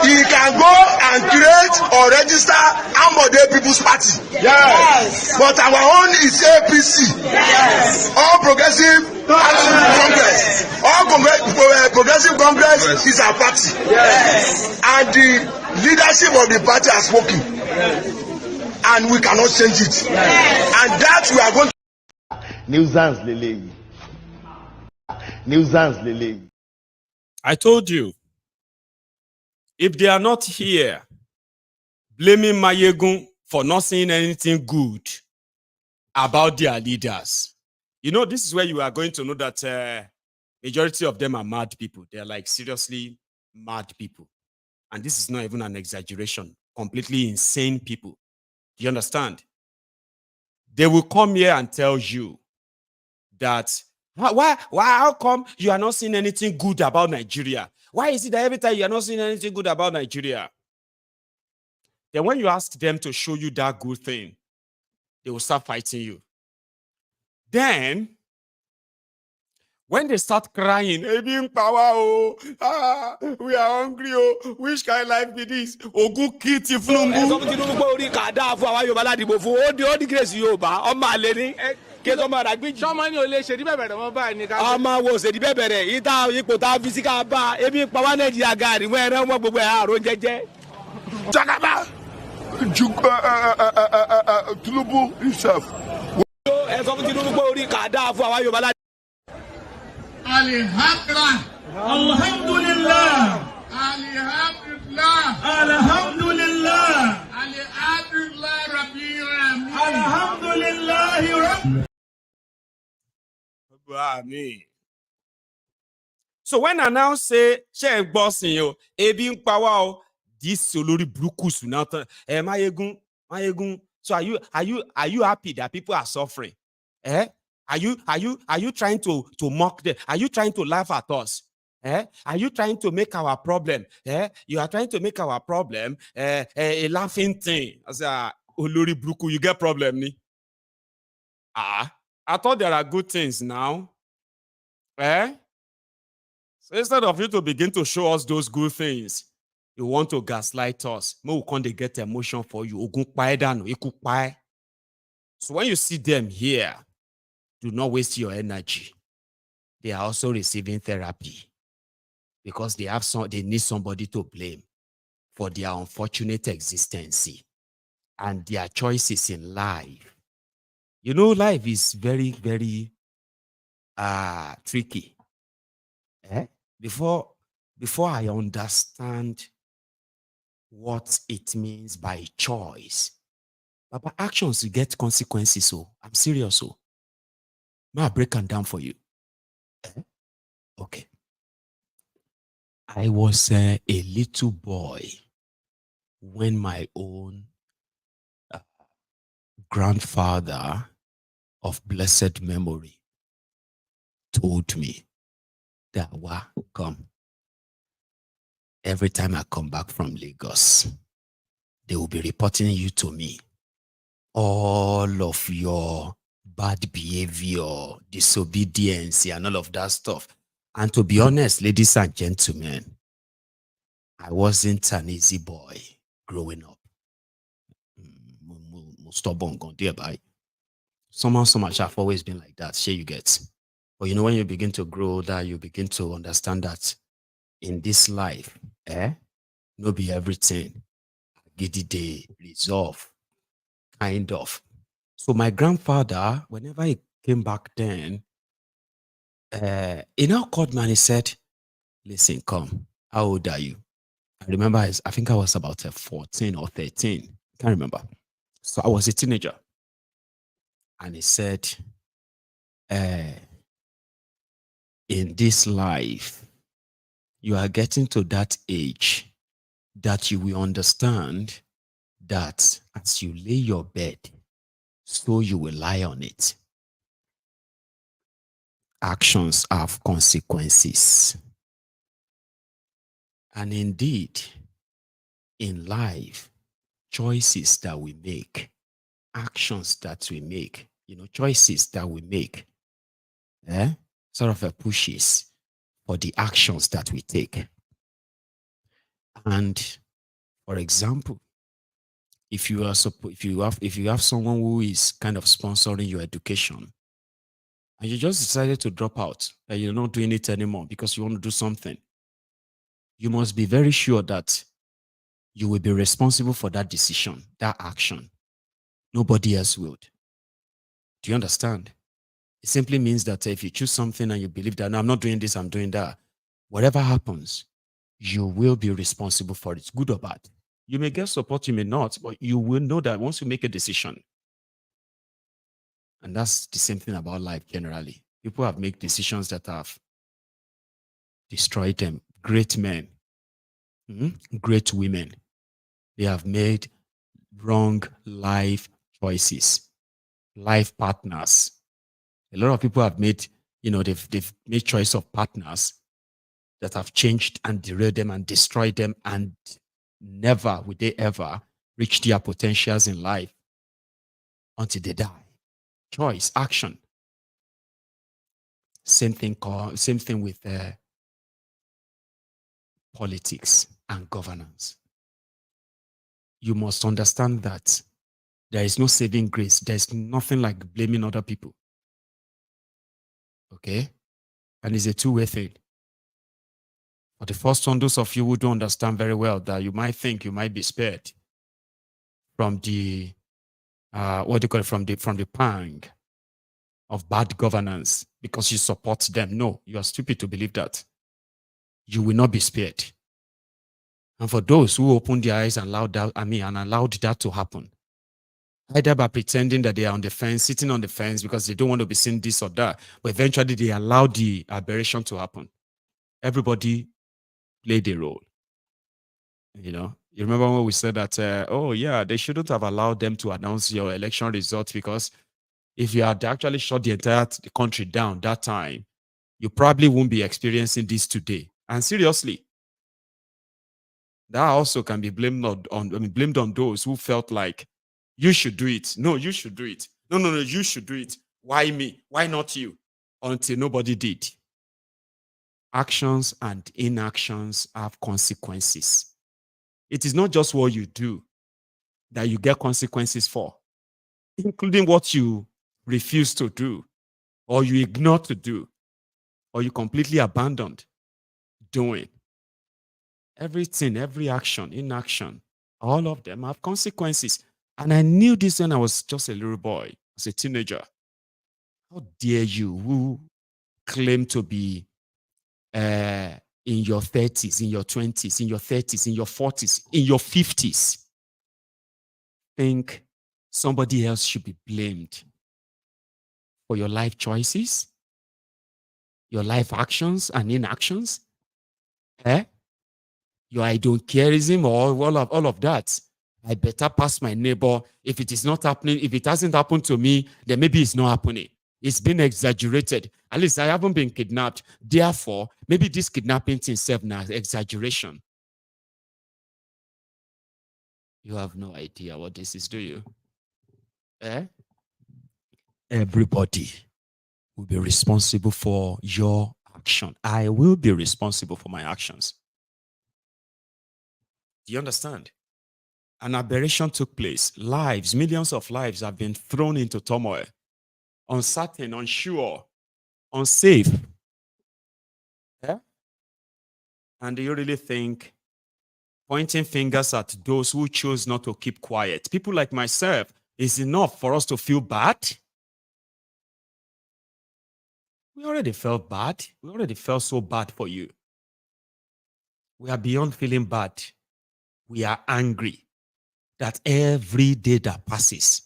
E: He can go and create or register Ambode People's Party. Yes. But our own is APC. Yes. All Progressive Congress. All Progressive Congress is our party. Yes. And the leadership of the party has spoken. And we cannot change it. Yes. And that we are going to
H: Nuisance Lele.
D: I told you. If they are not here blaming Maiyegun for not saying anything good about their leaders, you know, this is where you are going to know that majority of them are mad people. They're like seriously mad people. And this is not even an exaggeration. Completely insane people. Do you understand? They will come here and tell you that, how come you are not seeing anything good about Nigeria? Why is it that every time you are not seeing anything good about Nigeria? Then when you ask them to show you that good thing, they will start fighting you. Then, when they start crying, we are hungry, which kind of life be this? Ogun kiti flumbu.
I: Ọmọ wo ṣe di bẹ̀bẹ̀rẹ̀ ìta ipò tá a fi sí ká bá ebi pa wá Nàìjíríà gàrí wọ́n ẹran wọn gbogbo ẹ̀ àrùn jẹjẹ.
E: Jagaba Tinubu himself.
I: Ẹ sọ fún Tinubu pé orí kà dáa fún àwa Yorùbá láti.
B: Alhamdulillah. Alhamdulillah. Alhamdulillah. Alhamdulillah. Alhamdulillah Rabbil Alamin. Alhamdulillah.
D: So when I now say, "Check bossing you, ebi npawa this olori brukus now." Maiyegun. So are you happy that people are suffering? Are you trying to mock them? Are you trying to laugh at us? Are you trying to make our problem? You are trying to make our problem a laughing thing. As olori bruku, you get problem ni? I thought there are good things now. So instead of you to begin to show us those good things, you want to gaslight us. No, can't they get emotion for you? So when you see them here, do not waste your energy. They are also receiving therapy because they need somebody to blame for their unfortunate existence and their choices in life. You know, life is very, very tricky. Before I understand what it means by choice, but actions you get consequences. So I'm serious. So may I break them down for you? Okay. I was a little boy when my own grandfather of blessed memory told me that, come. Every time I come back from Lagos, they will be reporting you to me. All of your bad behavior, disobedience, and all of that stuff. And to be honest, ladies and gentlemen, I wasn't an easy boy growing up. Stubborn, thereby. Somehow, so much I've always been like that. Sure, you get. But you know, when you begin to grow older, you begin to understand that in this life, no be everything. Giddy day, resolve, kind of. So my grandfather, whenever he came back then, he now called me and he said, listen, come, how old are you? I remember, I think I was about 14 or 13. Can't remember. So I was a teenager. And he said, in this life, you are getting to that age that you will understand that as you lay your bed, so you will lie on it. Actions have consequences. And indeed, in life, choices that we make, actions that we make, choices that we make, sort of a pushes for the actions that we take. And for example, if you have someone who is kind of sponsoring your education, and you just decided to drop out, and you're not doing it anymore because you want to do something, you must be very sure that you will be responsible for that decision, that action. Nobody else will. Do you understand? It simply means that if you choose something and you believe that, no, I'm not doing this, I'm doing that, whatever happens, you will be responsible for it, good or bad. You may get support, you may not, but you will know that once you make a decision. And that's the same thing about life generally. People have made decisions that have destroyed them. Great men, great women, they have made wrong life choices, life partners. A lot of people have made, they've made choice of partners that have changed and derailed them and destroyed them, and never would they ever reach their potentials in life until they die. Choice, action. Same thing with politics and governance. You must understand that there is no saving grace. There's nothing like blaming other people. Okay? And it's a two-way thing. But the first one, those of you who don't understand very well that you might think you might be spared from the from the pang of bad governance because you support them. No, you are stupid to believe that. You will not be spared. And for those who opened their eyes and allowed that to happen, either by pretending that they are on the fence, sitting on the fence because they don't want to be seen this or that, but eventually they allow the aberration to happen. Everybody played a role. You remember when we said that, they shouldn't have allowed them to announce your election results, because if you had actually shut the entire country down that time, you probably won't be experiencing this today. And seriously, that also can be blamed on those who felt like you should do it. No, you should do it. No, you should do it. Why me? Why not you? Until nobody did. actions and inactions have consequences. It is not just what you do that you get consequences for, including what you refuse to do, or you ignore to do, or you completely abandoned doing. Everything, every action, inaction, all of them have consequences. And I knew this when I was just a little boy, as a teenager. How dare you, who claim to be in your 30s, in your 20s, in your 30s, in your 40s, in your 50s, think somebody else should be blamed for your life choices, your life actions and inactions, your I don't careism, or all of that. I better pass my neighbor. If it is not happening, if it hasn't happened to me, then maybe it's not happening. It's been exaggerated. At least I haven't been kidnapped. Therefore, maybe this kidnapping thing itself now is exaggeration. You have no idea what this is, do you? Everybody will be responsible for your action. I will be responsible for my actions. Do you understand? An aberration took place. Lives, millions of lives have been thrown into turmoil. Uncertain, unsure, unsafe. And do you really think pointing fingers at those who chose not to keep quiet, people like myself, is enough for us to feel bad? We already felt bad. We already felt so bad for you. We are beyond feeling bad. We are angry that every day that passes,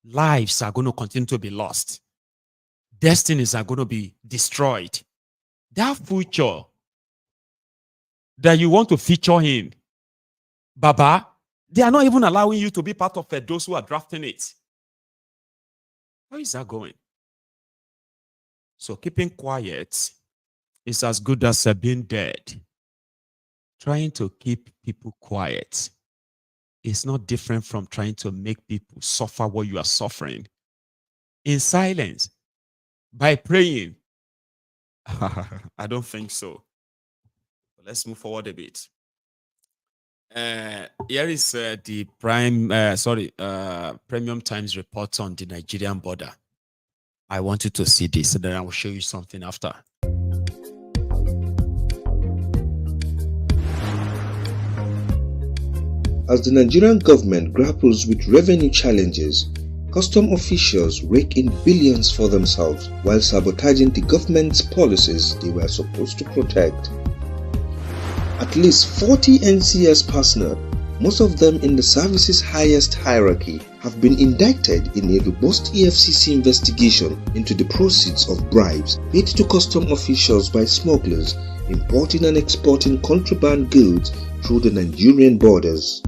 D: lives are going to continue to be lost. Destinies are going to be destroyed. That future that you want to feature in, Baba, they are not even allowing you to be part of those who are drafting it. How is that going? So keeping quiet is as good as being dead. Trying to keep people quiet is not different from trying to make people suffer what you are suffering in silence by praying. I don't think so. But let's move forward a bit. Here is the Premium Times report on the Nigerian border. I want you to see this, and then I will show you something after.
H: As the Nigerian government grapples with revenue challenges, custom officials rake in billions for themselves while sabotaging the government's policies they were supposed to protect. At least 40 NCS personnel, most of them in the service's highest hierarchy, have been indicted in a robust EFCC investigation into the proceeds of bribes paid to custom officials by smugglers importing and exporting contraband goods through the Nigerian borders.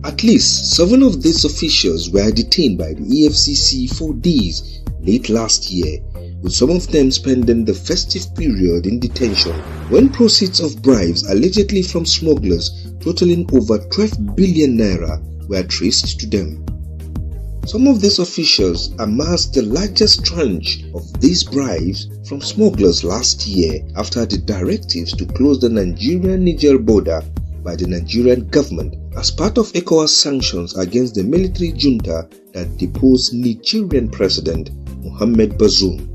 H: At least 7 of these officials were detained by the EFCC for days late last year, with some of them spending the festive period in detention when proceeds of bribes allegedly from smugglers totaling over 12 billion naira were traced to them. Some of these officials amassed the largest tranche of these bribes from smugglers last year after the directives to close the Nigerian-Niger border by the Nigerian government as part of ECOWAS sanctions against the military junta that deposed Nigerian President Mohamed Bazoum.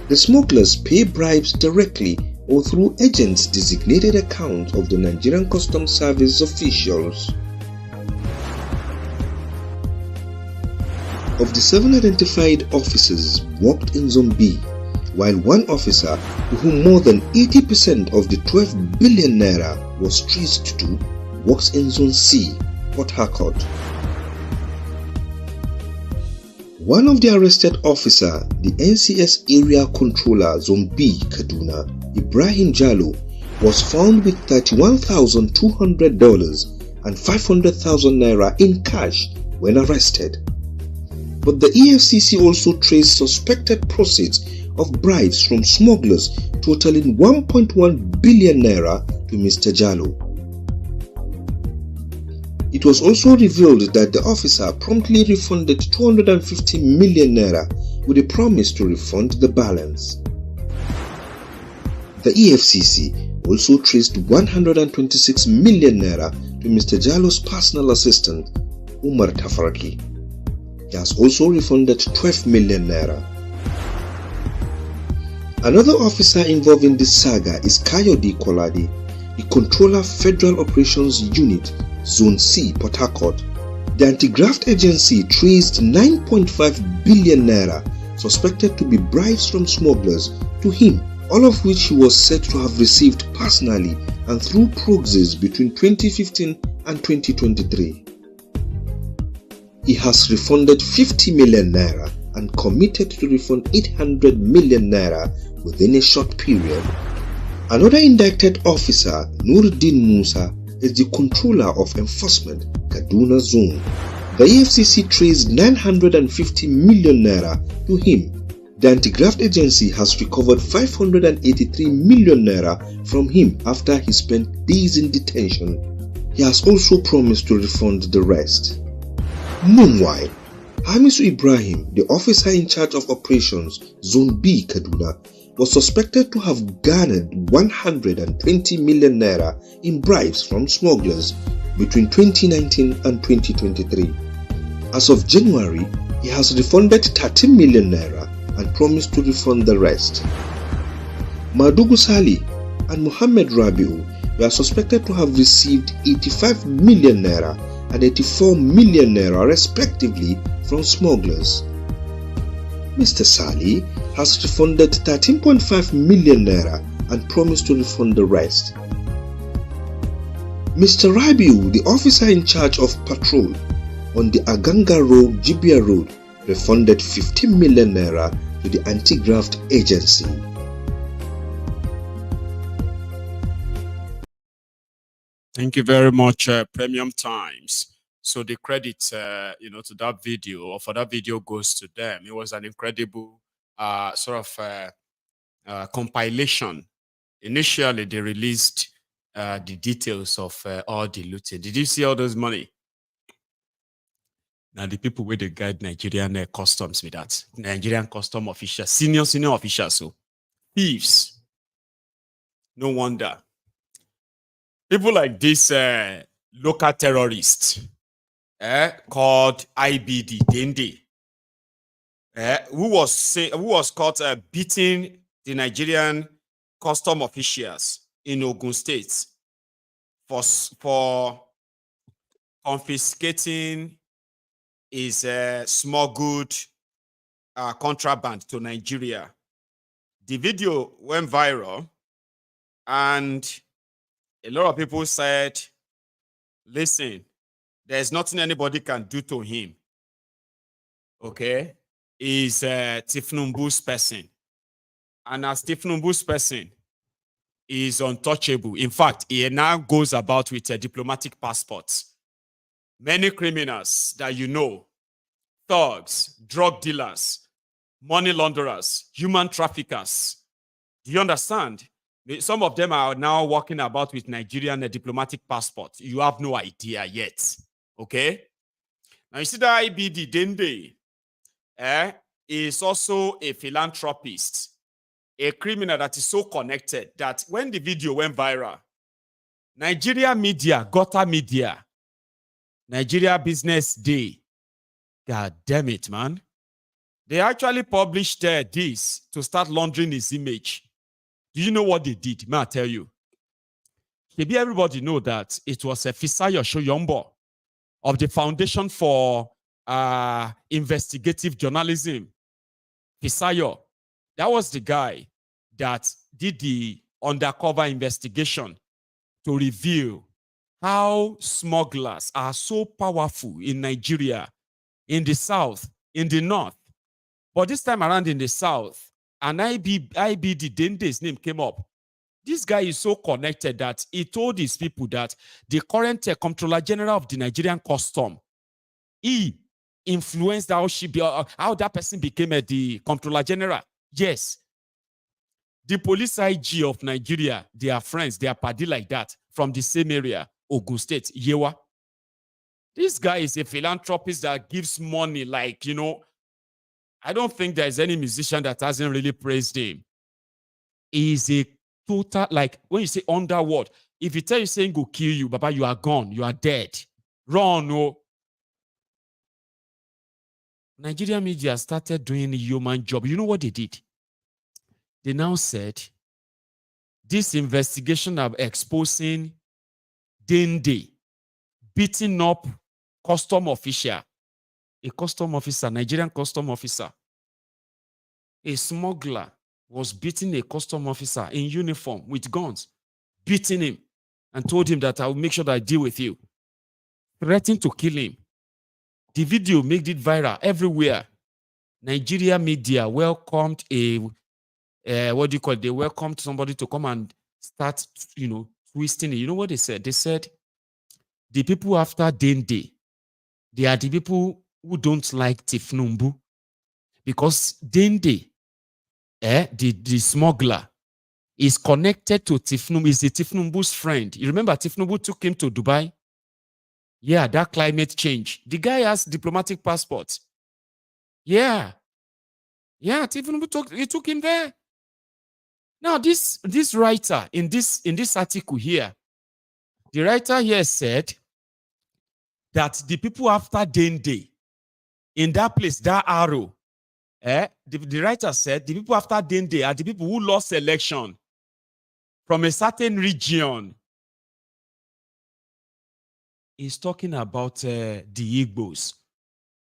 H: The smugglers pay bribes directly or through agents' designated accounts of the Nigerian Customs Service officials. Of the 7 identified officers worked in Zone B, while one officer to whom more than 80% of the 12 billion naira was traced to works in Zone C, Port Harcourt. One of the arrested officer, the NCS Area Controller Zone B, Kaduna, Ibrahim Jallo, was found with $31,200 and 500,000 naira in cash when arrested. But the EFCC also traced suspected proceeds of bribes from smugglers totaling 1.1 billion naira to Mr. Jallo. It was also revealed that the officer promptly refunded 250 million naira with a promise to refund the balance. The EFCC also traced 126 million naira to Mr. Jallo's personal assistant, Umar Tafaraki. He has also refunded 12 million naira. Another officer involved in this saga is Kayode Kolade, the Controller Federal Operations Unit, Zone C, Port Harcourt. The anti-graft agency traced 9.5 billion naira suspected to be bribes from smugglers to him, all of which he was said to have received personally and through proxies between 2015 and 2023. He has refunded 50 million naira and committed to refund 800 million naira within a short period. Another indicted officer, Nuruddin Musa, is the Controller of Enforcement, Kaduna Zone. The EFCC traced 950 million naira to him. The anti-graft agency has recovered 583 million naira from him after he spent days in detention. He has also promised to refund the rest. Meanwhile, Hamisu Ibrahim, the officer in charge of operations, Zone B, Kaduna, was suspected to have garnered 120 million naira in bribes from smugglers between 2019 and 2023. As of January, he has refunded 13 million naira and promised to refund the rest. Madugu Sali and Muhammad Rabiu were suspected to have received 85 million naira and 84 million naira respectively from smugglers. Mr. Sali has refunded 13.5 million naira and promised to refund the rest. Mr. Rabiu, the officer in charge of patrol on the Aganga Road, Jibia Road, refunded 15 million naira to the anti-graft agency.
D: Thank you very much, Premium Times. So the credit, to that video or for that video goes to them. It was an incredible compilation. Initially, they released the details of all the looting. Did you see all those money? Now the people with the guide Nigerian customs with that Nigerian custom officials, senior officials, so thieves. No wonder people like this local terrorist called IBD Dende, who was caught beating the Nigerian custom officials in Ogun State for confiscating his smuggled contraband to Nigeria. The video went viral, and a lot of people said, listen, there's nothing anybody can do to him. Okay? He's Tinubu's person. And as Tinubu's person, is untouchable. In fact, he now goes about with diplomatic passports. Many criminals that you know, thugs, drug dealers, money launderers, human traffickers. Do you understand? Some of them are now walking about with Nigerian diplomatic passports. You have no idea yet. Okay? Now you see that IBD Dende is also a philanthropist, a criminal that is so connected that when the video went viral, Nigeria media, Gota Media, Nigeria Business Day, God damn it, man. They actually published this to start laundering his image. Do you know what they did? May I tell you? Maybe everybody know that it was a Fisayo Shoyombo of the Foundation for Investigative Journalism. Fisayo. That was the guy that did the undercover investigation to reveal how smugglers are so powerful in Nigeria, in the south, in the north. But this time around in the south, an IBD Dende's name came up. This guy is so connected that he told his people that the current Comptroller General of the Nigerian Custom, he influenced how that person became the Comptroller General. Yes. The police IG of Nigeria, they are friends, they are party like that from the same area, Ogun State, Yewa. This guy is a philanthropist that gives money like, I don't think there's any musician that hasn't really praised him. He's a total, like when you say underworld, if you tell you saying go kill you, Baba, you are gone, you are dead. Run, no. Nigerian media started doing a human job. You know what they did? They now said, this investigation of exposing Dende beating up custom official, a custom officer, Nigerian custom officer, a smuggler was beating a custom officer in uniform with guns, beating him and told him that I will make sure that I deal with you, threatening to kill him. The video made it viral everywhere. Nigeria media welcomed what do you call it? They welcomed somebody to come and start, twisting it. You know what they said? They said, the people after Dende, they are the people who don't like Tinubu. Because Dende, the smuggler, is connected to Tinubu, is the Tinubu's friend. You remember Tinubu took him to Dubai? Yeah, that climate change. The guy has diplomatic passports. Yeah. Yeah, Tinubu took him there. Now, this writer in this article here, the writer here said that the people after Dende, in that place, that arrow, the writer said the people after Dende are the people who lost election from a certain region. He's talking about the Igbos.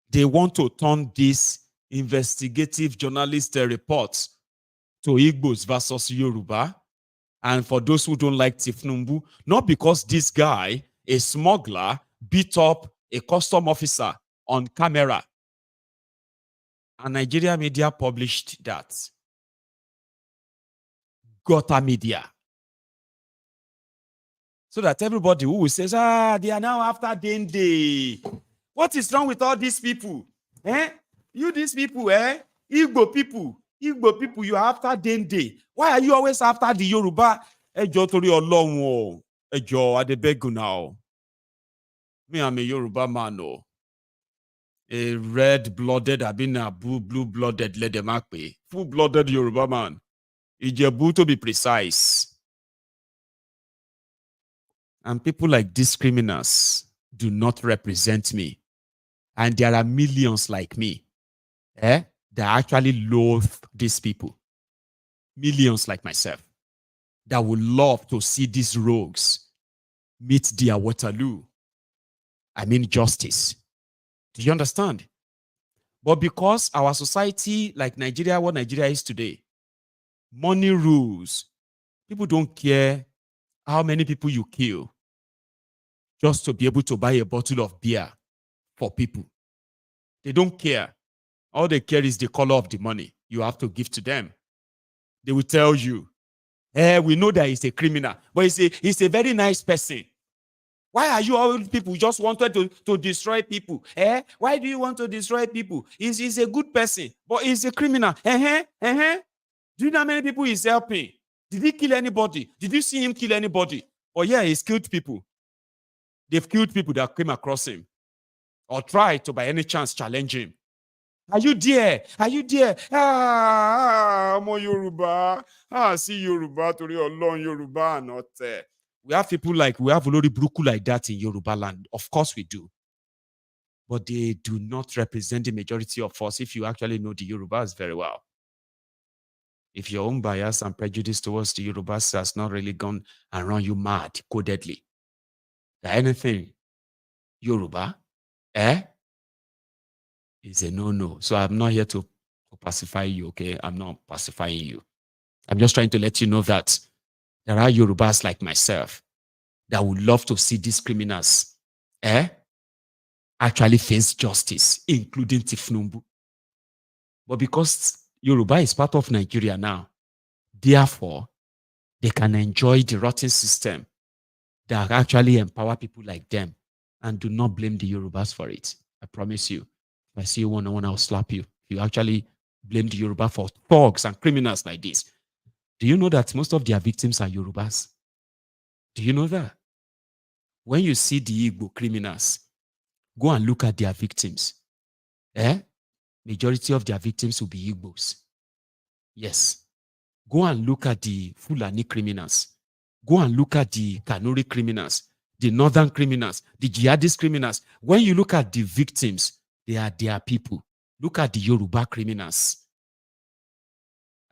D: They want to turn this investigative journalist reports to Igbos versus Yoruba. And for those who don't like Tinubu, not because this guy, a smuggler, beat up a custom officer on camera. And Nigeria media published that. Gota media. So that everybody who says, they are now after Dende. What is wrong with all these people? You these people, Igbo people, you are after Dende. Why are you always after the Yoruba? Ejo tori Olorun o. Ejo adebegu now. Me, I'm a Yoruba man, no. A red-blooded, I've been a blue-blooded, Ledemakpe. Full-blooded Yoruba man. Ijebu to be precise. And people like these criminals do not represent me. And there are millions like me that actually loathe these people. Millions like myself that would love to see these rogues meet their Waterloo. I mean justice. Do you understand? But because our society, like Nigeria, what Nigeria is today, money rules. People don't care how many people you kill just to be able to buy a bottle of beer for people. They don't care. All they care is the color of the money you have to give to them. They will tell you, we know that he's a criminal, but he's a very nice person. Why are you all people just wanted to destroy people? Why do you want to destroy people? He's a good person, but he's a criminal. Do you know how many people he's helping? Did he kill anybody? Did you see him kill anybody? Oh yeah, he's killed people. They've killed people that came across him or tried to by any chance challenge him. Are you there? Are you there? I'm a Yoruba. See Yoruba, Tori Olorun Yoruba, not there. We have people like, we have Olori Bruku like that in Yoruba land. Of course we do. But they do not represent the majority of us if you actually know the Yorubas very well. If your own bias and prejudice towards the Yorubas has not really gone and run you mad, codedly. Anything Yoruba, is a no-no. So I'm not here to pacify you, okay? I'm not pacifying you. I'm just trying to let you know that there are Yorubas like myself that would love to see these criminals actually face justice, including Tinubu. But because Yoruba is part of Nigeria now, therefore, they can enjoy the rotten system that actually empower people like them and do not blame the Yorubas for it. I promise you. If I see you one-on-one, I'll slap you. You actually blame the Yoruba for thugs and criminals like this. Do you know that most of their victims are Yorubas? Do you know that? When you see the Igbo criminals, go and look at their victims. majority of their victims will be Igbos. Yes. Go and look at the Fulani criminals. Go and look at the Kanuri criminals, the northern criminals, the jihadist criminals. When you look at the victims, they are their people. Look at the Yoruba criminals.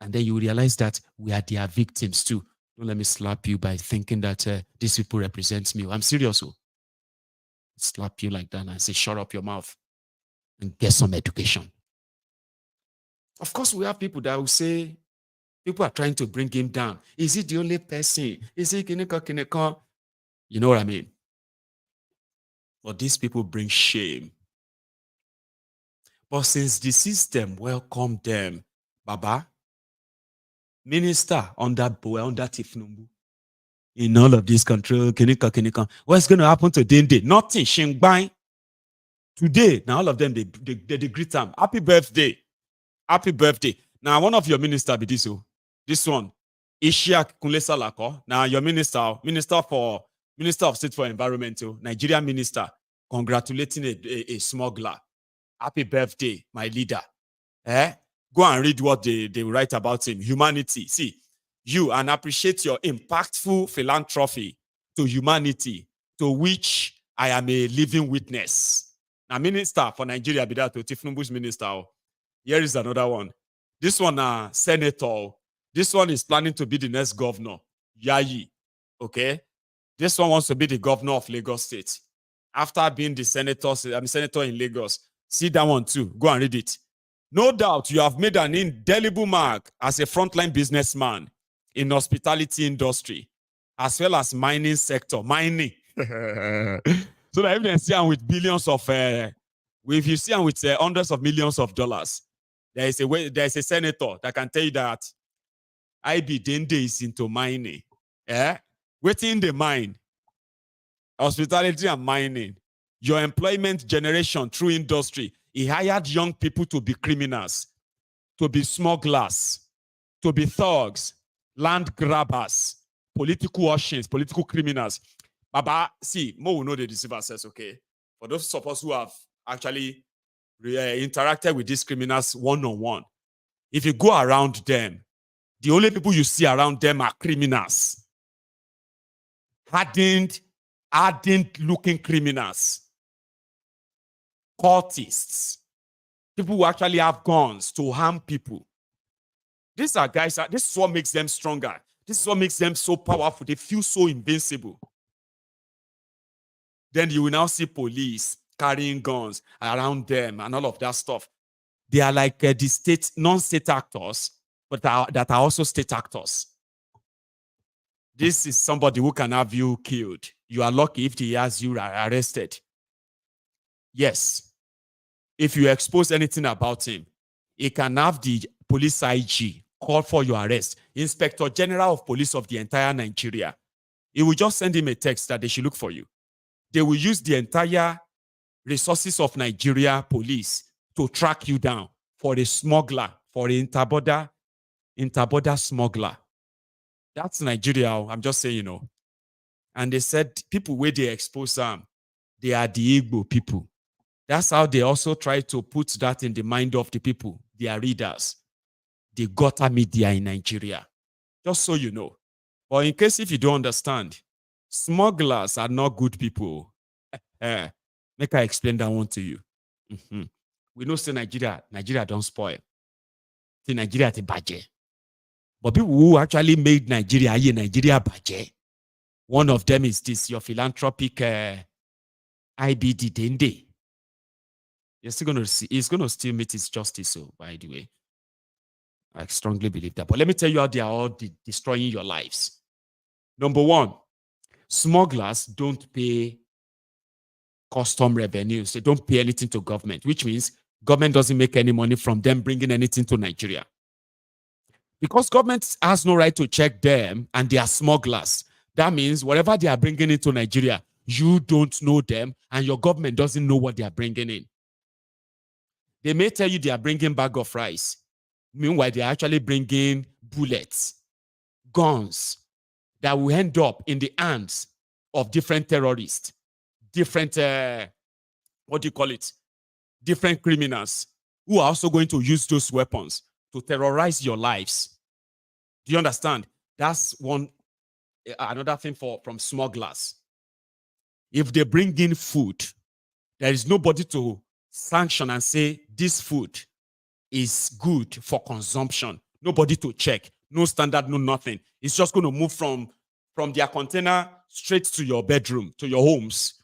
D: And then you realize that we are their victims too. Don't let me slap you by thinking that these people represent me. I'm serious. Slap you like that and say, shut up your mouth and get some education. Of course, we have people that will say, people are trying to bring him down. Is he the only person? Is he kineko? You know what I mean? But these people bring shame. But since the system welcomed them, Baba, minister under Tinubu, in all of this control, kineko. What's going to happen to Dende? Nothing. Shingbang. Today, now all of them, they greet them. Happy birthday. Happy birthday. Now, one of your minister be this one, Ishia Kunle Salako. Now, your minister of State for Environment, Nigerian minister, congratulating a smuggler. Happy birthday, my leader. Go and read what they write about him. Humanity. See, you and appreciate your impactful philanthropy to humanity, to which I am a living witness. Now, minister for Nigeria, be that Tinubu's minister. Here is another one. This one, senator. This one is planning to be the next governor. Yayi. Okay? This one wants to be the governor of Lagos State. After being the senator in Lagos. See that one too. Go and read it. No doubt you have made an indelible mark as a frontline businessman in hospitality industry, as well as mining sector. Mining. So that if they see them with billions of, if you see them with hundreds of millions of dollars, there is a senator that can tell you that IB Dende is into mining. Waiting in the mine, hospitality and mining, your employment generation through industry. He hired young people to be criminals, to be smugglers, to be thugs, land grabbers, political Russians, political criminals. Baba, see, Mo will know the deceiver says, okay? For those of us who have actually interacted with these criminals one-on-one, if you go around them, the only people you see around them are criminals. Hardened looking criminals. Cultists. People who actually have guns to harm people. These are guys, this is what makes them stronger. This is what makes them so powerful. They feel so invincible. Then you will now see police carrying guns around them and all of that stuff. They are like the non-state actors, but that are also state actors. This is somebody who can have you killed. You are lucky if he has you arrested. Yes. If you expose anything about him, he can have the police IG call for your arrest. Inspector General of Police of the entire Nigeria. He will just send him a text that they should look for you. They will use the entire resources of Nigeria police to track you down for a smuggler, for an interborder smuggler. That's Nigeria. I'm just saying, And they said people where they expose them, they are the Igbo people. That's how they also try to put that in the mind of the people, their readers, the gutter media in Nigeria. Just so you know. But in case if you don't understand, smugglers are not good people. Make I explain that one to you. We know say Nigeria don't spoil. See Nigeria is budget. But people who actually made Nigeria budget. One of them is this, your philanthropic IBD Dende. You're still going to see, it's going to still meet its justice, so by the way. I strongly believe that. But let me tell you how they are all destroying your lives. Number one, smugglers don't pay custom revenues. They don't pay anything to government, which means government doesn't make any money from them bringing anything to Nigeria. Because government has no right to check them and they are smugglers. That means whatever they are bringing into Nigeria, you don't know them and your government doesn't know what they are bringing in. They may tell you they are bringing bag of rice. Meanwhile, they are actually bringing bullets, guns that will end up in the hands of different terrorists, different, different criminals. who are also going to use those weapons to terrorize your lives. Do you understand? That's another thing from smugglers. If they bring in food, there is nobody to sanction and say this food is good for consumption. Nobody to check. No standard, no nothing. It's just going to move from their container straight to your bedroom, to your homes,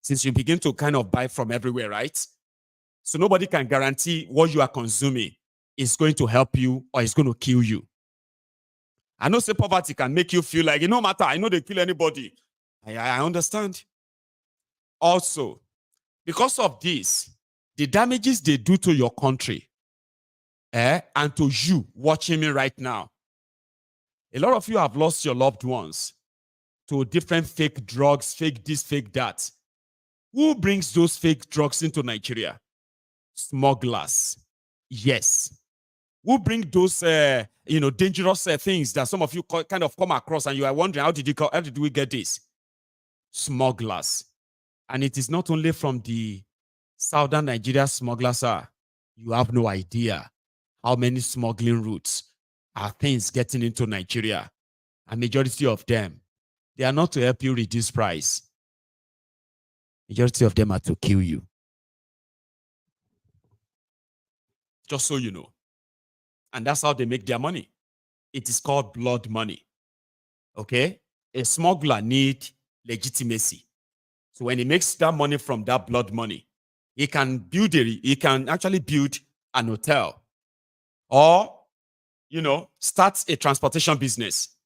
D: since you begin to kind of buy from everywhere, right? So nobody can guarantee what you are consuming is going to help you or is going to kill you. I know say poverty can make you feel like, no matter, I know they kill anybody. I understand. Also, because of this, the damages they do to your country, and to you watching me right now, a lot of you have lost your loved ones to different fake drugs, fake this, fake that. Who brings those fake drugs into Nigeria? Smugglers. Yes. Who bring those dangerous things that some of you kind of come across and you are wondering, how did we get this? Smugglers. And it is not only from the southern Nigeria smugglers. You have no idea how many smuggling routes are things getting into Nigeria. A majority of them, they are not to help you reduce price. Majority of them are to kill you. Just so you know. And that's how they make their money. It is called blood money. Okay? A smuggler needs legitimacy. So when he makes that money from that blood money, he can actually build an hotel or, start a transportation business.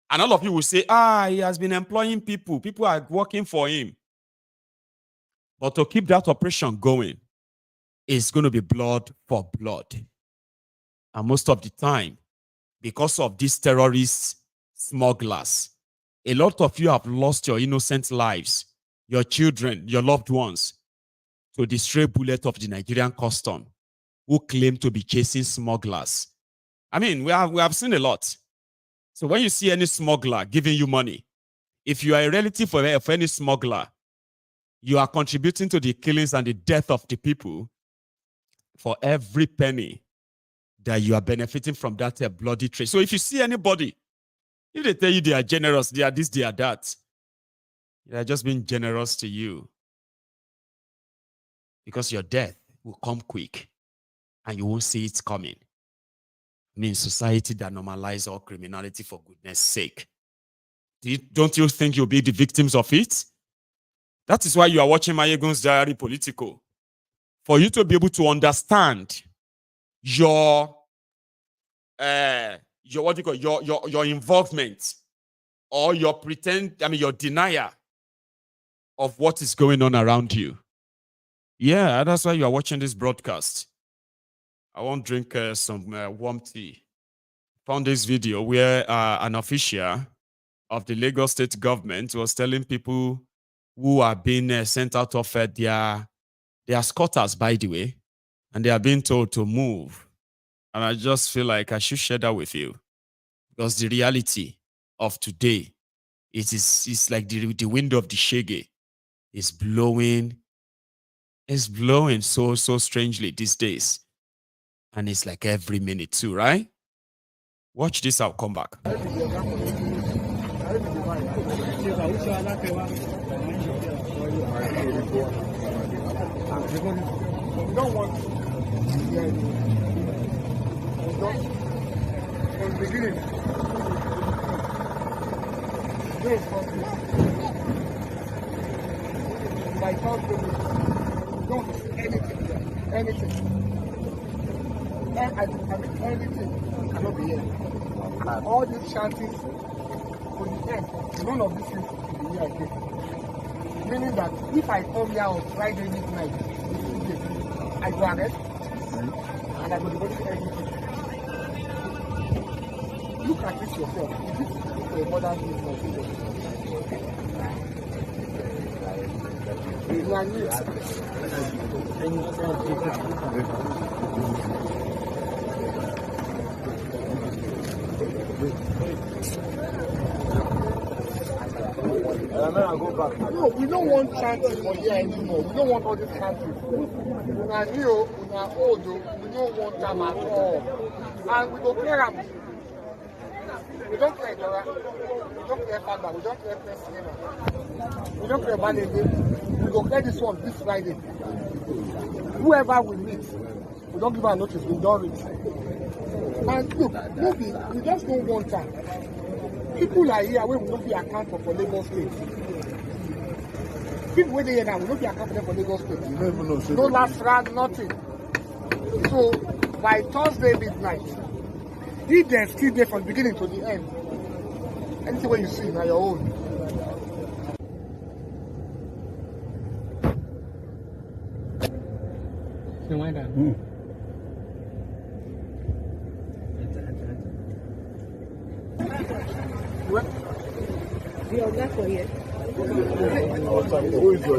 D: And all of you will say, he has been employing people. People are working for him. But to keep that operation going, it's going to be blood for blood. And most of the time, because of these terrorist smugglers, a lot of you have lost your innocent lives, your children, your loved ones, to the stray bullet of the Nigerian custom, who claim to be chasing smugglers. I mean, we have seen a lot. So when you see any smuggler giving you money, if you are a relative of any smuggler, you are contributing to the killings and the death of the people for every penny that you are benefiting from that bloody trade. So if you see anybody, if they tell you they are generous, they are this, they are that, they are just being generous to you. Because your death will come quick and you won't see it coming. I mean, society that normalizes all criminality for goodness sake. Don't you think you'll be the victims of it? That is why you are watching Maiyegun's Diary Politico. For you to be able to understand your involvement or your denial of what is going on around you. Yeah, that's why you are watching this broadcast. I won't drink some warm tea. Found this video where an official of the Lagos state government was telling people who are being sent out of they are squatters, by the way, and they are being told to move. And I just feel like I should share that with you, because the reality of today, it's like the wind of the shege is blowing. It's blowing so strangely these days, and it's like every minute too, right? Watch this. I'll come back.
F: We don't want from the beginning. My we don't do anything there. Anything. Anything cannot be here. All these chances for the end, none of these things will be here again. Meaning that if I come here on Friday midnight, I go arrest and I go devote everything. Look at this yourself. Is this a modern business? No, we don't want chanting for here anymore. We don't want all this chanting. Una new, una old, we don't want them at all. And we go clear them. We don't clear Dora. We don't clear Fagba. We don't clear President. We don't clear Balende. We go clear this one this Friday. Whoever we meet, we don't give our notice. We don't reach. And look, maybe we just don't want time. People are here where we don't be accountable for Lagos State. People where they here now, we don't be accountable for Lagos State. You don't even know. No last round, nothing. So by Thursday midnight, if they're still there from the beginning to the end, anything what you see now your own.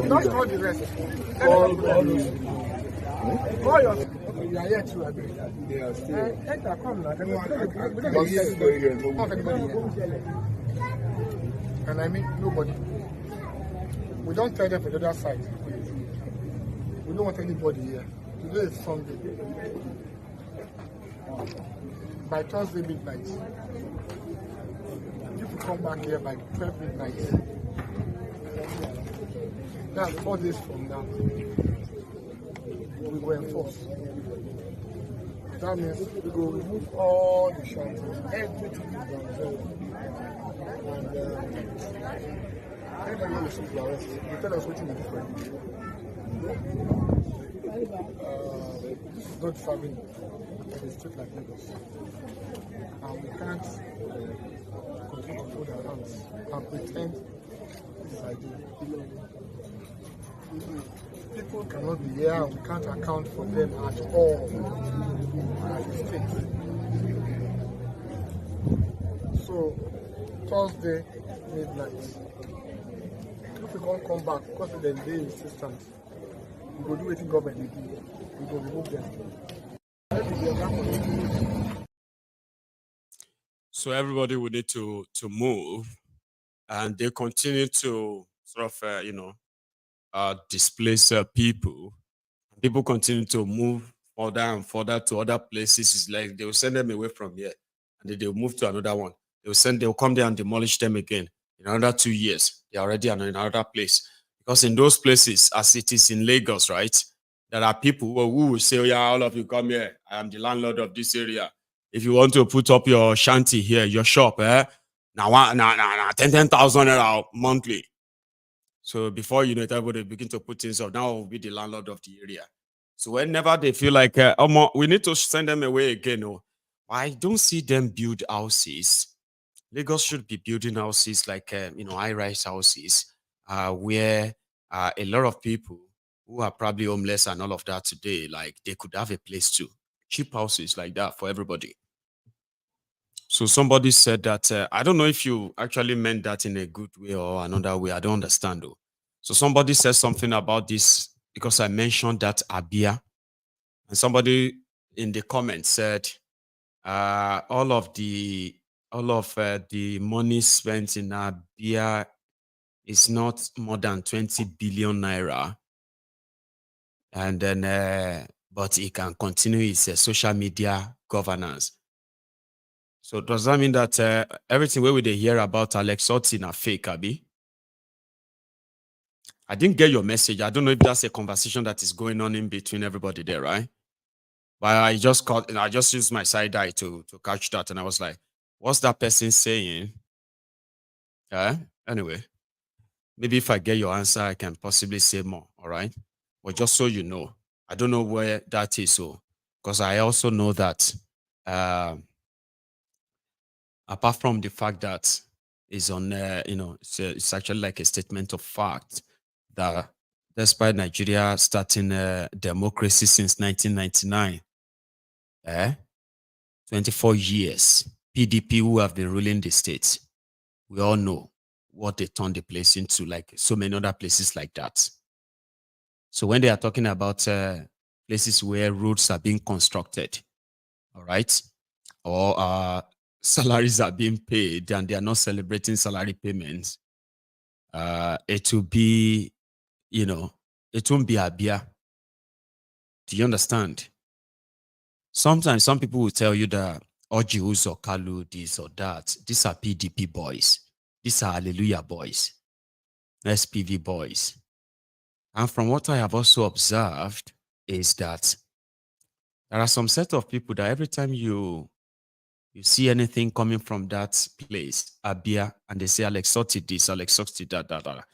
F: Not all the rest. All your you are here too, I believe. They are still. Enter, come now. And I mean nobody. We don't tell them for the other side. We don't want anybody here. Today is Sunday. By Thursday midnight. People come back here by 12 midnight. That's 4 days from now. We will enforce. That means we will remove all the shanties, everything is done. And anybody who receives the arrest, they tell us what we do. This is not serving a state like Lagos. And we can't continue to fold our hands and pretend this is ideal. People cannot be here and we can't account for them at all as a state. So, Thursday, midnight. If we can't come back, because of the day insistent, we will do what the government do. We will remove them.
D: So everybody will need to move, and they continue to sort of, displace people. People continue to move further and further to other places. It's like they will send them away from here, and then they will move to another one. They will come there and demolish them again. In another 2 years, they are already in another place. Because in those places, as it is in Lagos, right, there are people who will say, oh, yeah, all of you come here. I am the landlord of this area. If you want to put up your shanty here, your shop, now 10,000 monthly. So before you know it, everybody begin to put things up. Now will be the landlord of the area. So whenever they feel like, we need to send them away again. Oh, I don't see them build houses. Lagos should be building houses like, high-rise houses, where a lot of people who are probably homeless and all of that today, like they could have a place to. Cheap houses like that for everybody. So somebody said that, I don't know if you actually meant that in a good way or another way. I don't understand though. So somebody said something about this because I mentioned that Abia. And somebody in the comments said, all of the money spent in Abia is not more than 20 billion naira. And then, but it can continue its social media governance. So does that mean that everything we hear about Alex Otin are fake, Abi? I didn't get your message. I don't know if that's a conversation that is going on in between everybody there, right? But I just used my side eye to catch that, and I was like, what's that person saying? Anyway, maybe if I get your answer, I can possibly say more, all right? But just so you know, I don't know where that is, so because I also know that apart from the fact that it's on, it's actually like a statement of fact that despite Nigeria starting democracy since 1999, 24 years, PDP who have been ruling the states, we all know what they turned the place into, like so many other places like that. So when they are talking about places where roads are being constructed, all right, or salaries are being paid and they are not celebrating salary payments, it will be, it won't be Abia. Do you understand? Sometimes some people will tell you that Ojius or Kalu, this or that. These are PDP boys. These are Hallelujah boys. SPV boys. And from what I have also observed is that there are some set of people that every time you see anything coming from that place, Abia, and they say, Alex Sotti this, Alex Sotti that.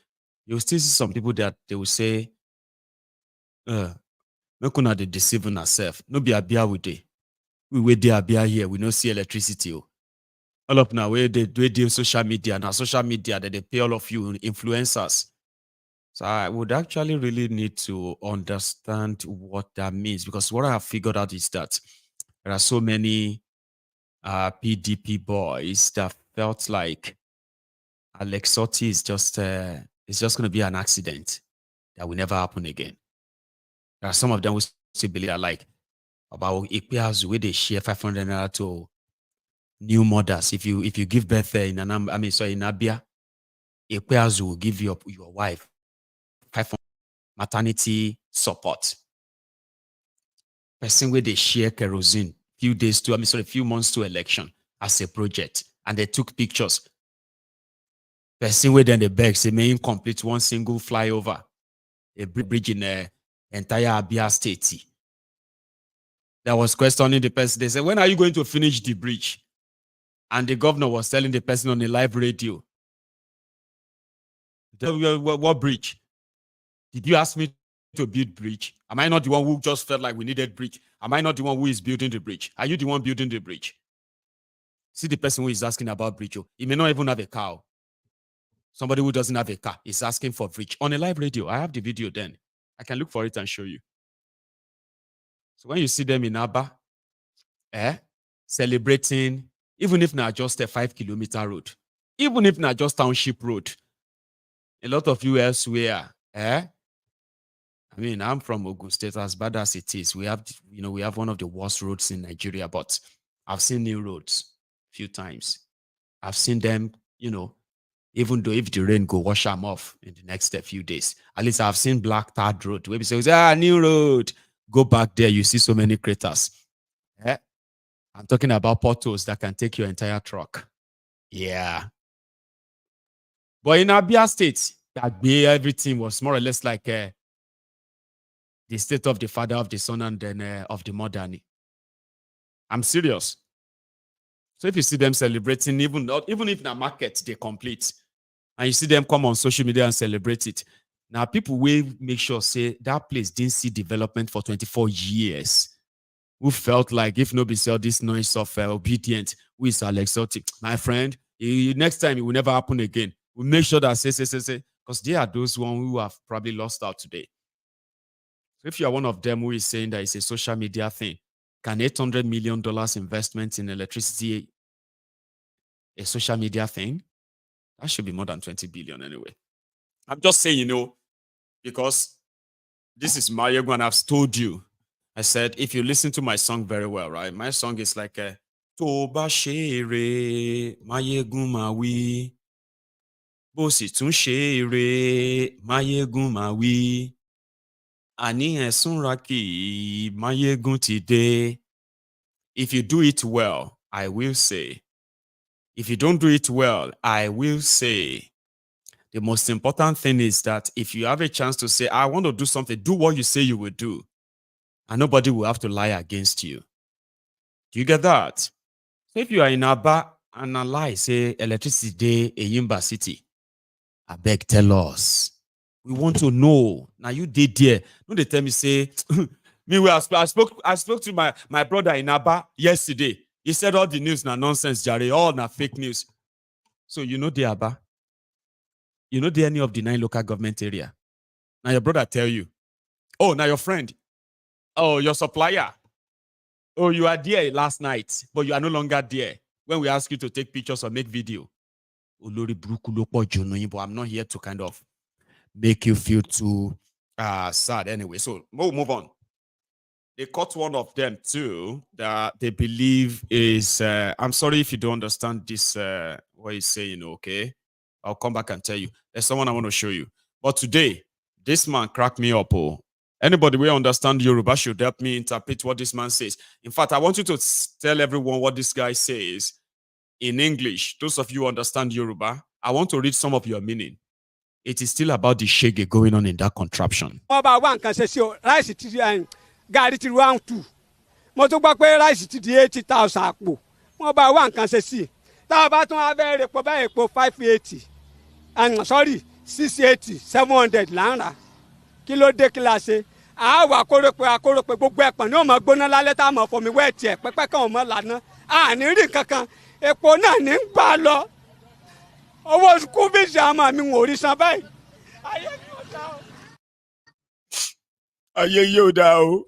D: You'll still see some people that they will say, no kuna dey deceive ourselves. No be Abia with it. We wait there Abia here. We no see electricity. All of now where they do social media. Now social media that they pay all of you influencers. So I would actually really need to understand what that means, because what I have figured out is that there are so many PDP boys that felt like Alex Sotti is just going to be an accident that will never happen again. There are some of them who still believe that, like, about Ikpeazu, where they share 500 naira to new mothers. If you give birth in in Abia, Ikpeazu will give your wife 500 maternity support. Person where they share kerosene few months to election as a project, and they took pictures. Person where then the beg say may complete one single flyover, a bridge in the entire Abia state. That was questioning the person. They said, when are you going to finish the bridge? And the governor was telling the person on the live radio, what bridge? Did you ask me to build bridge? Am I not the one who just felt like we needed bridge? Am I not the one who is building the bridge? Are you the one building the bridge? See the person who is asking about bridge. He may not even have a car. Somebody who doesn't have a car is asking for bridge on a live radio. I have the video then. I can look for it and show you. So when you see them in Aba, celebrating, even if not just a 5-kilometer road, even if not just township road, a lot of you elsewhere, I mean, I'm from Ogun State, as bad as it is. We have one of the worst roads in Nigeria, but I've seen new roads a few times. I've seen them, even though if the rain go wash them off in the next few days, at least I've seen black tarred road where we say, new road. Go back there, you see so many craters. I'm talking about potholes that can take your entire truck. Yeah. But in Abia State, everything was more or less like the state of the father, of the son, and then of the mother. I'm serious. So if you see them celebrating, even if the market they complete, and you see them come on social media and celebrate it, now people will make sure say that place didn't see development for 24 years. Who felt like if nobody sell this noise of obedient, who is Alex Sotti, my friend, next time it will never happen again. We'll make sure that say, because they are those one who have probably lost out today. So if you are one of them who is saying that it's a social media thing, can $800 million investment in electricity a social media thing? That should be more than 20 billion anyway. I'm just saying, because this is Maiyegun, and I've told you. I said, if you listen to my song very well, right? My song is like a Toba Shere Maiyegun Mawi. Bosi tun Shere Maiyegun Mawi. Ani Esunraki Maiyegun Tide. If you do it well, I will say. If you don't do it well, I will say. The most important thing is that if you have a chance to say, I want to do something, do what you say you will do. And nobody will have to lie against you. Do you get that? So if you are in Aba and a lie, say electricity day in Yimba City, I beg tell us. We want to know. Now you did there. No, they tell me say, I spoke to my brother in Aba yesterday. He said all the news na nonsense, Jare, all na fake news. So you know the Aba? You know the any of the 9 local government area? Now your brother tell you. Oh, now your friend. Oh, your supplier. Oh, you are there last night, but you are no longer there when we ask you to take pictures or make video. But I'm not here to kind of make you feel too sad anyway. So we'll move on. They caught one of them too that they believe is, I'm sorry if you don't understand this, what he's saying, okay? I'll come back and tell you. There's someone I want to show you. But today, this man cracked me up. Oh. Anybody who understand Yoruba should help me interpret what this man says. In fact, I want you to tell everyone what this guy says in English. Those of you who understand Yoruba, I want to read some of your meaning. It is still about the shege going on in that contraption.
J: Mo tún gbọ́ pé ráìsì ti di 80,000 àpò wọ́n bá wá nǹkan ṣe sí i tá a bá tún wá fẹ́ repo báyìí epo 580 sorry 680 700 là ń rà kí ló dé kí la ṣe àáwọ̀ akórópè gbogbo ẹ̀pọ̀n ní òmò gbóná lálẹ́ tá a mọ̀ fọmi wẹ́ẹ̀tì ẹ̀ pẹ́pẹ́ kan òmò lànà àní rí kankan epo náà ní ń gbà lọ owó sukùl fíìsì àmọ́ mi ò rí san báyìí ayé yóò dá o.
D: Ayé yóò dá o.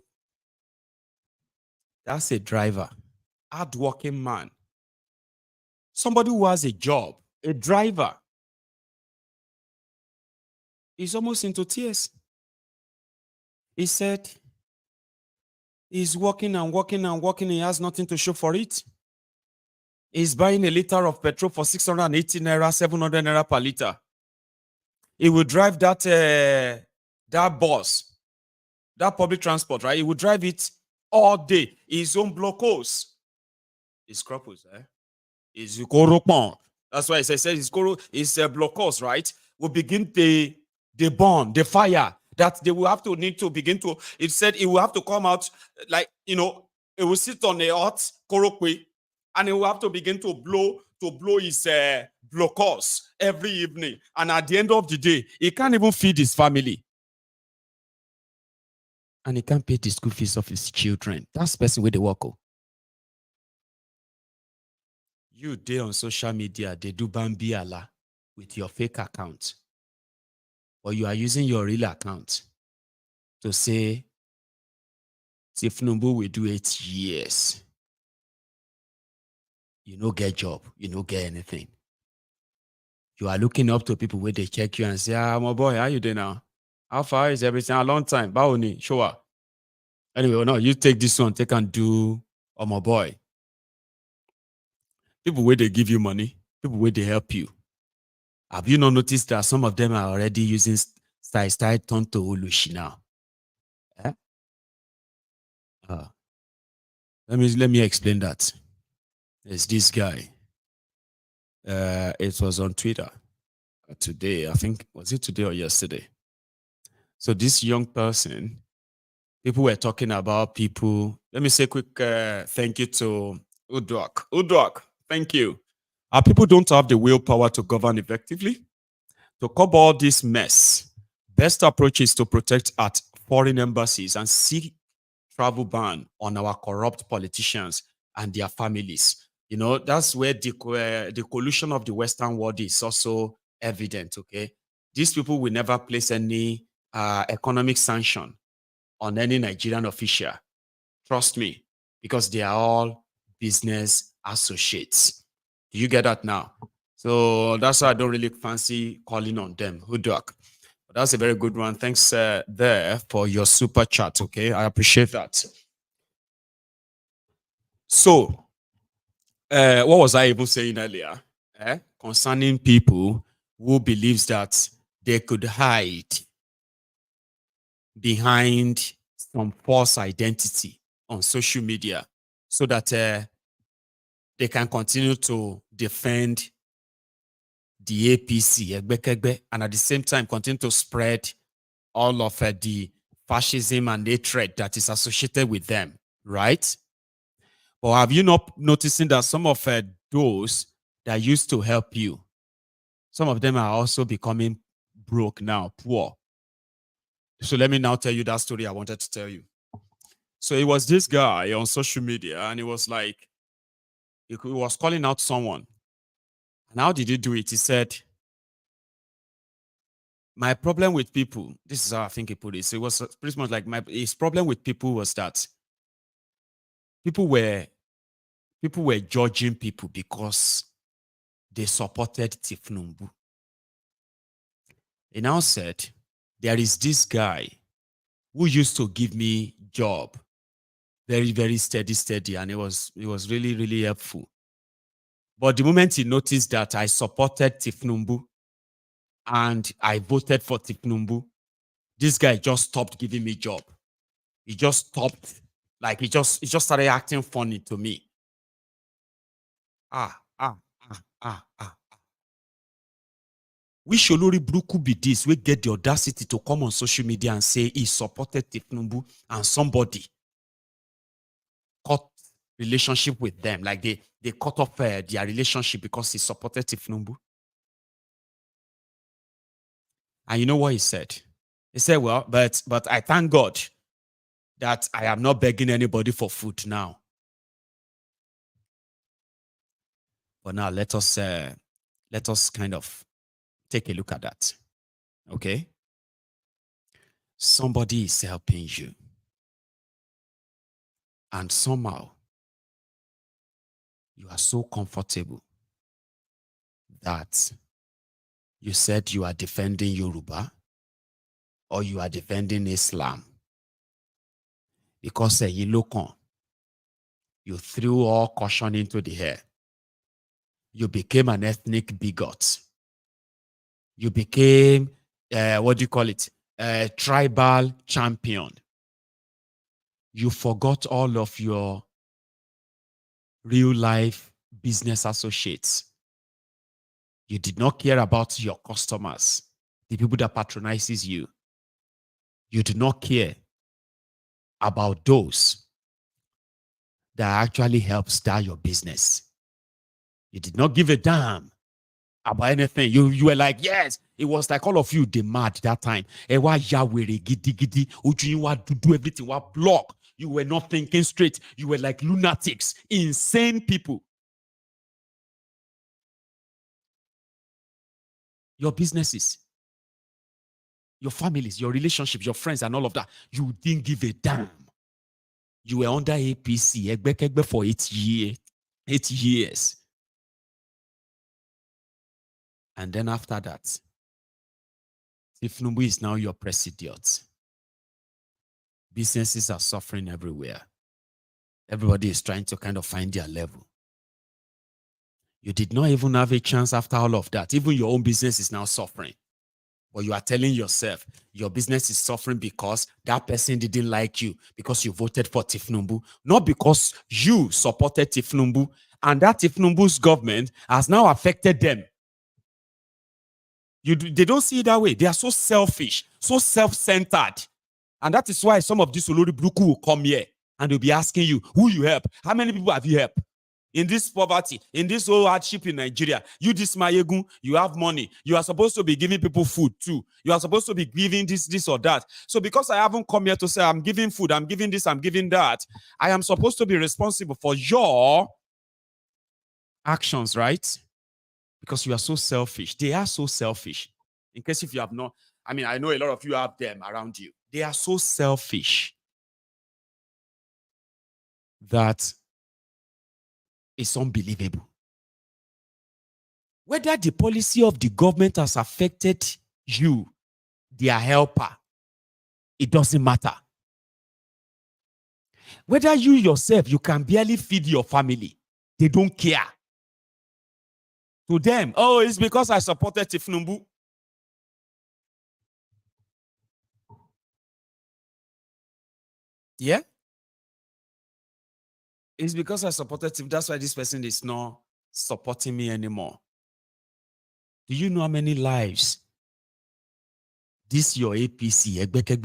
D: That's a driver, hard-working man. Somebody who has a job, a driver. He's almost into tears. He said he's working and working and working. He has nothing to show for it. He's buying a liter of petrol for 680 naira, 700 naira per liter. He will drive that bus, that public transport, right? He will drive it all day. His own blocos. His croppers, His koropon. That's why he says his blocos, right? Will begin the burn, the fire that they will have to need to begin to. It said it will have to come out like, it will sit on a hot koropwe and it will have to begin to blow his blocos every evening. And at the end of the day, he can't even feed his family. And he can't pay the school fees of his children. That's the person where they work. You there on social media, they do Bambi Allah with your fake account. Or you are using your real account to say, Tinubu will do 8 years. You no get job. You no get anything. You are looking up to people where they check you and say, my boy, how you doing now? How far is everything? A long time. Baoni, sure. Anyway, no, you take this one, take and do, my boy. People where they give you money, people where they help you. Have you not noticed that some of them are already using style turn to Olushi now? Let me explain that. There's this guy. It was on Twitter today. I think, was it today or yesterday? So this young person, people were talking about people. Let me say a quick thank you to Udwak. Udwak, thank you. Our people don't have the willpower to govern effectively. To cover all this mess, best approach is to protect at foreign embassies and seek travel ban on our corrupt politicians and their families. That's where the collusion of the Western world is also evident, okay? These people will never place any economic sanction on any Nigerian official. Trust me, because they are all business associates. Do you get that now? So that's why I don't really fancy calling on them. Hudok. But that's a very good one. Thanks there for your super chat, okay? I appreciate that. So, what was I even saying earlier? Concerning people who believes that they could hide behind some false identity on social media so that they can continue to defend the APC, and at the same time continue to spread all of the fascism and hatred that is associated with them, right? Or have you not noticing that some of those that used to help you, some of them are also becoming broke now, poor? So let me now tell you that story I wanted to tell you. So it was this guy on social media, and he was like, he was calling out someone. And how did he do it? He said, my problem with people, this is how I think he put it. So it was pretty much like his problem with people was that people were judging people because they supported Tinubu. He now said, there is this guy who used to give me job, very, very steady, and it was really, really helpful. But the moment he noticed that I supported Tinubu, and I voted for Tinubu, this guy just stopped giving me job. He just stopped, like he just started acting funny to me. We Sholori Bruku be this, we get the audacity to come on social media and say he supported Tinubu and somebody cut relationship with them. Like they cut off their relationship because he supported Tinubu. And you know what he said? He said, well, but I thank God that I am not begging anybody for food now. But now let us kind of take a look at that. Okay? Somebody is helping you. And somehow you are so comfortable that you said you are defending Yoruba or you are defending Islam. Because you threw all caution into the air. You became an ethnic bigot. You became, what do you call it? A tribal champion. You forgot all of your real life business associates. You did not care about your customers, the people that patronizes you. You do not care about those that actually help start your business. You did not give a damn about anything. You were like, yes. It was like all of you, they mad that time. Do everything, block. You were not thinking straight. You were like lunatics, insane people. Your businesses, your families, your relationships, your friends, and all of that, you didn't give a damn. You were under APC for 8 years. 8 years. And then after that, Tinubu is now your president. Businesses are suffering everywhere. Everybody is trying to kind of find their level. You did not even have a chance after all of that. Even your own business is now suffering. But you are telling yourself your business is suffering because that person didn't like you, because you voted for Tinubu, not because you supported Tinubu, and that Tinubu's government has now affected them. They don't see it that way. They are so selfish, so self-centered. And that is why some of these Olori Bruku will come here and they'll be asking you, who you help? How many people have you helped? In this poverty, in this whole hardship in Nigeria, you this Maiyegun, you have money. You are supposed to be giving people food too. You are supposed to be giving this or that. So because I haven't come here to say I'm giving food, I'm giving this, I'm giving that, I am supposed to be responsible for your actions, right? Because you are so selfish. They are so selfish. In case if you have not, I mean, I know a lot of you have them around you. They are so selfish that it's unbelievable. Whether the policy of the government has affected you, their helper, it doesn't matter. Whether you yourself, you can barely feed your family, they don't care. To them, oh, it's because I supported Tinubu. Yeah? It's because I supported him. That's why this person is not supporting me anymore. Do you know how many lives this your APC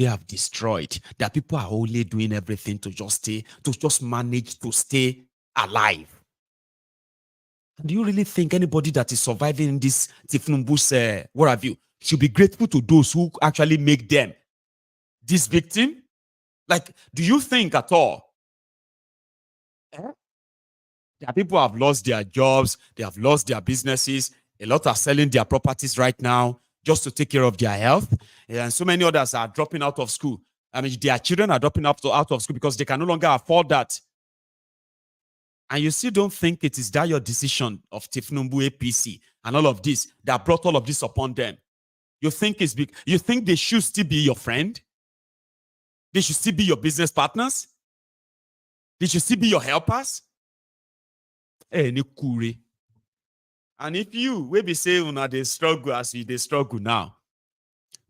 D: have destroyed? That people are only doing everything to just manage to stay alive. Do you really think anybody that is surviving this Tinubu's what have you should be grateful to those who actually make them this victim? Like, do you think at all? There are people who have lost their jobs, they have lost their businesses, a lot are selling their properties right now just to take care of their health, and so many others are dropping out of school. I mean, their children are dropping out of school because they can no longer afford that. And you still don't think it is that your decision of Tinubu APC and all of this that brought all of this upon them? You think it's big? You think they should still be your friend? They should still be your business partners? They should still be your helpers? Hey, Nikuri. And if you will be saying una they struggle as you they struggle now,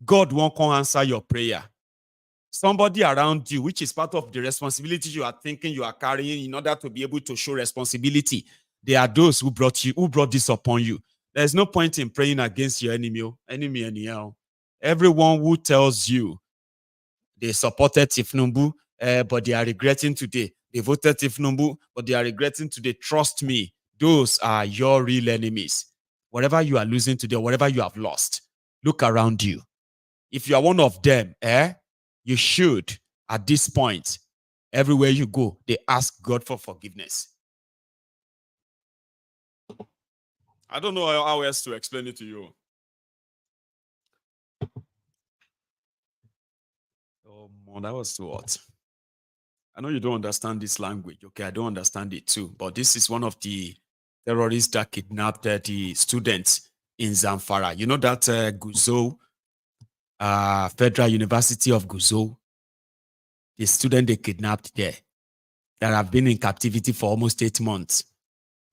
D: God won't come answer your prayer. Somebody around you, which is part of the responsibility you are thinking you are carrying in order to be able to show responsibility. They are those who brought this upon you. There's no point in praying against your enemy anyhow. Everyone who tells you they supported Tinubu, but they are regretting today. They voted Tinubu, but they are regretting today. Trust me, those are your real enemies. Whatever you are losing today, whatever you have lost, look around you. If you are one of them, you should, at this point, everywhere you go, they ask God for forgiveness. I don't know how else to explain it to you. Oh, man, that was what? I know you don't understand this language. Okay, I don't understand it too. But this is one of the terrorists that kidnapped the students in Zamfara. You know that Guzo, Federal University of Guzo, the student they kidnapped there, that have been in captivity for almost 8 months.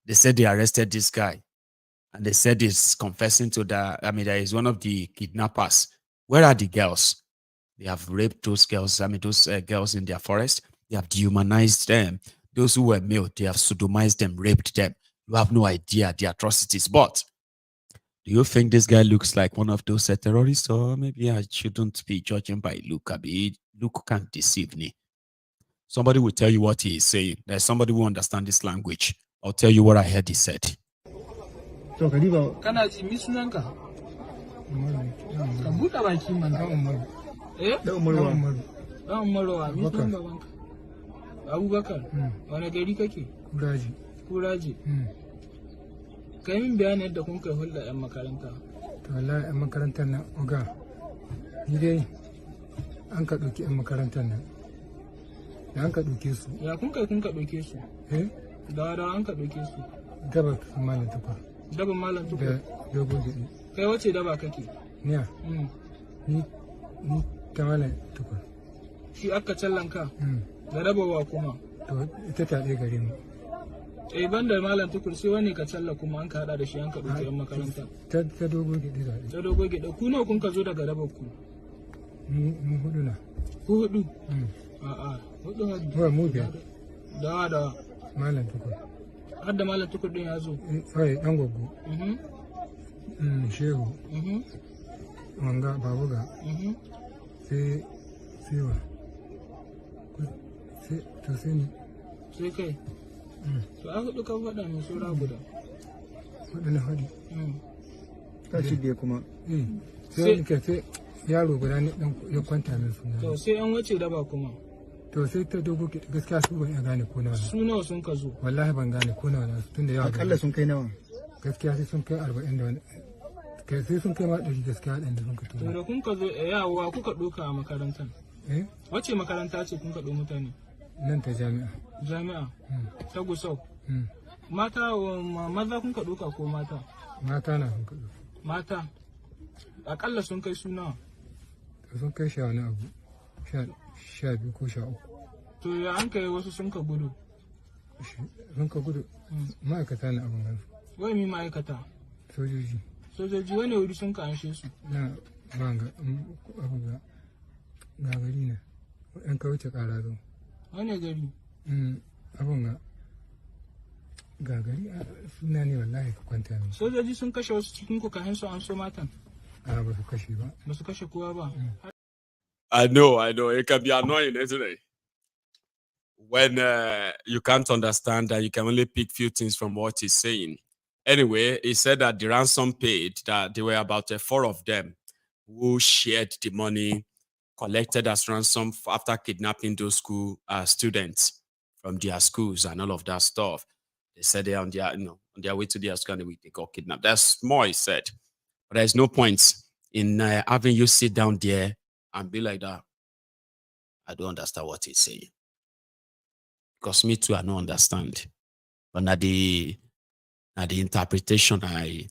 D: They said they arrested this guy. And they said he's confessing to that. I mean, that is one of the kidnappers. Where are the girls? They have raped those girls. I mean, those girls in their forest. They have dehumanized them. Those who were male, they have sodomized them, raped them. You have no idea the atrocities. But do you think this guy looks like one of those terrorists? Or maybe I shouldn't be judging by look. I mean, look can't deceive me. Somebody will tell you what he is saying. There's somebody who understands this language. I'll tell you what I heard he said.
F: To ka diba kana ji mi sunanka ka buɗe baki man da Umaru da Umaru wa mi sunan babanka Abubakar wani gari kake Kuraji kai min bayanin yadda kun kai hulɗa yan makaranta to wallahi yan makarantar nan oga ni dai an ka ɗauki yan makarantar nan da an ka ɗauke su ya kun ka ɗauke su da an ka ɗauke su daba malam tukur daba malam tukur da dogon gidi kai wace daba kake niya ni ta malam tukur shi aka callanka da rabawa kuma to ita ta ɗaya gare mu ban da malam tukur sai wani ka challa kuma an ka hada da shi an ka ɗauki yan makaranta ta dogon gidi da ta dogon gidi ku nawa kun ka zo daga rabar ku mu hudu na ku hudu a'a hudu hadu mu biyar da malam tukur har da malam tukur din ya zo dan gogo shehu wanga babuga sai wa sai to sai ni sai kai to a hudu kan faɗa mai sura guda hudu na hudu ta shige kuma sai sai yaro guda ne dan ya kwanta min suna to sai an wace daba kuma to sai ta dogo gaskiya su ban gane ko nawa su nawa sun ka zo wallahi ban gane ko nawa tunda yawa akalla sun kai nawa gaskiya sai sun kai 40 da wani kai sai sun kai ma 100 gaskiya da sun ka to da kun ka zo yawa kuka doka a makarantar wace makaranta ce kun ka do mutane nan ta jami'a ta Gusau mata maza kun ka doka ko mata na kun ka doka mata akalla sun kai suna sun kai sha wani abu 12 ko 13 to ya an kai wasu sun ka gudu ma'aikata na abin gansu wai mi ma'aikata sojoji wani wuri sun ka anshe su na banga abu ga gari na yan ka wuce kara zo wani gari abin ga gari suna ne wallahi ka kwanta ne sojoji sun kashe wasu cikin ku kahin su an so matan ba su kashe ba ba su kashe kowa ba
D: I know. It can be annoying, isn't it? When you can't understand that you can only pick few things from what he's saying. Anyway, he said that the ransom paid, that there were about 4 of them who shared the money collected as ransom after kidnapping those school students from their schools and all of that stuff. They said they're on their way to their school and they got kidnapped. That's more, he said. But there's no point in having you sit down there and be like that. I don't understand what he's saying. Because me too, I don't understand. But now the interpretation, I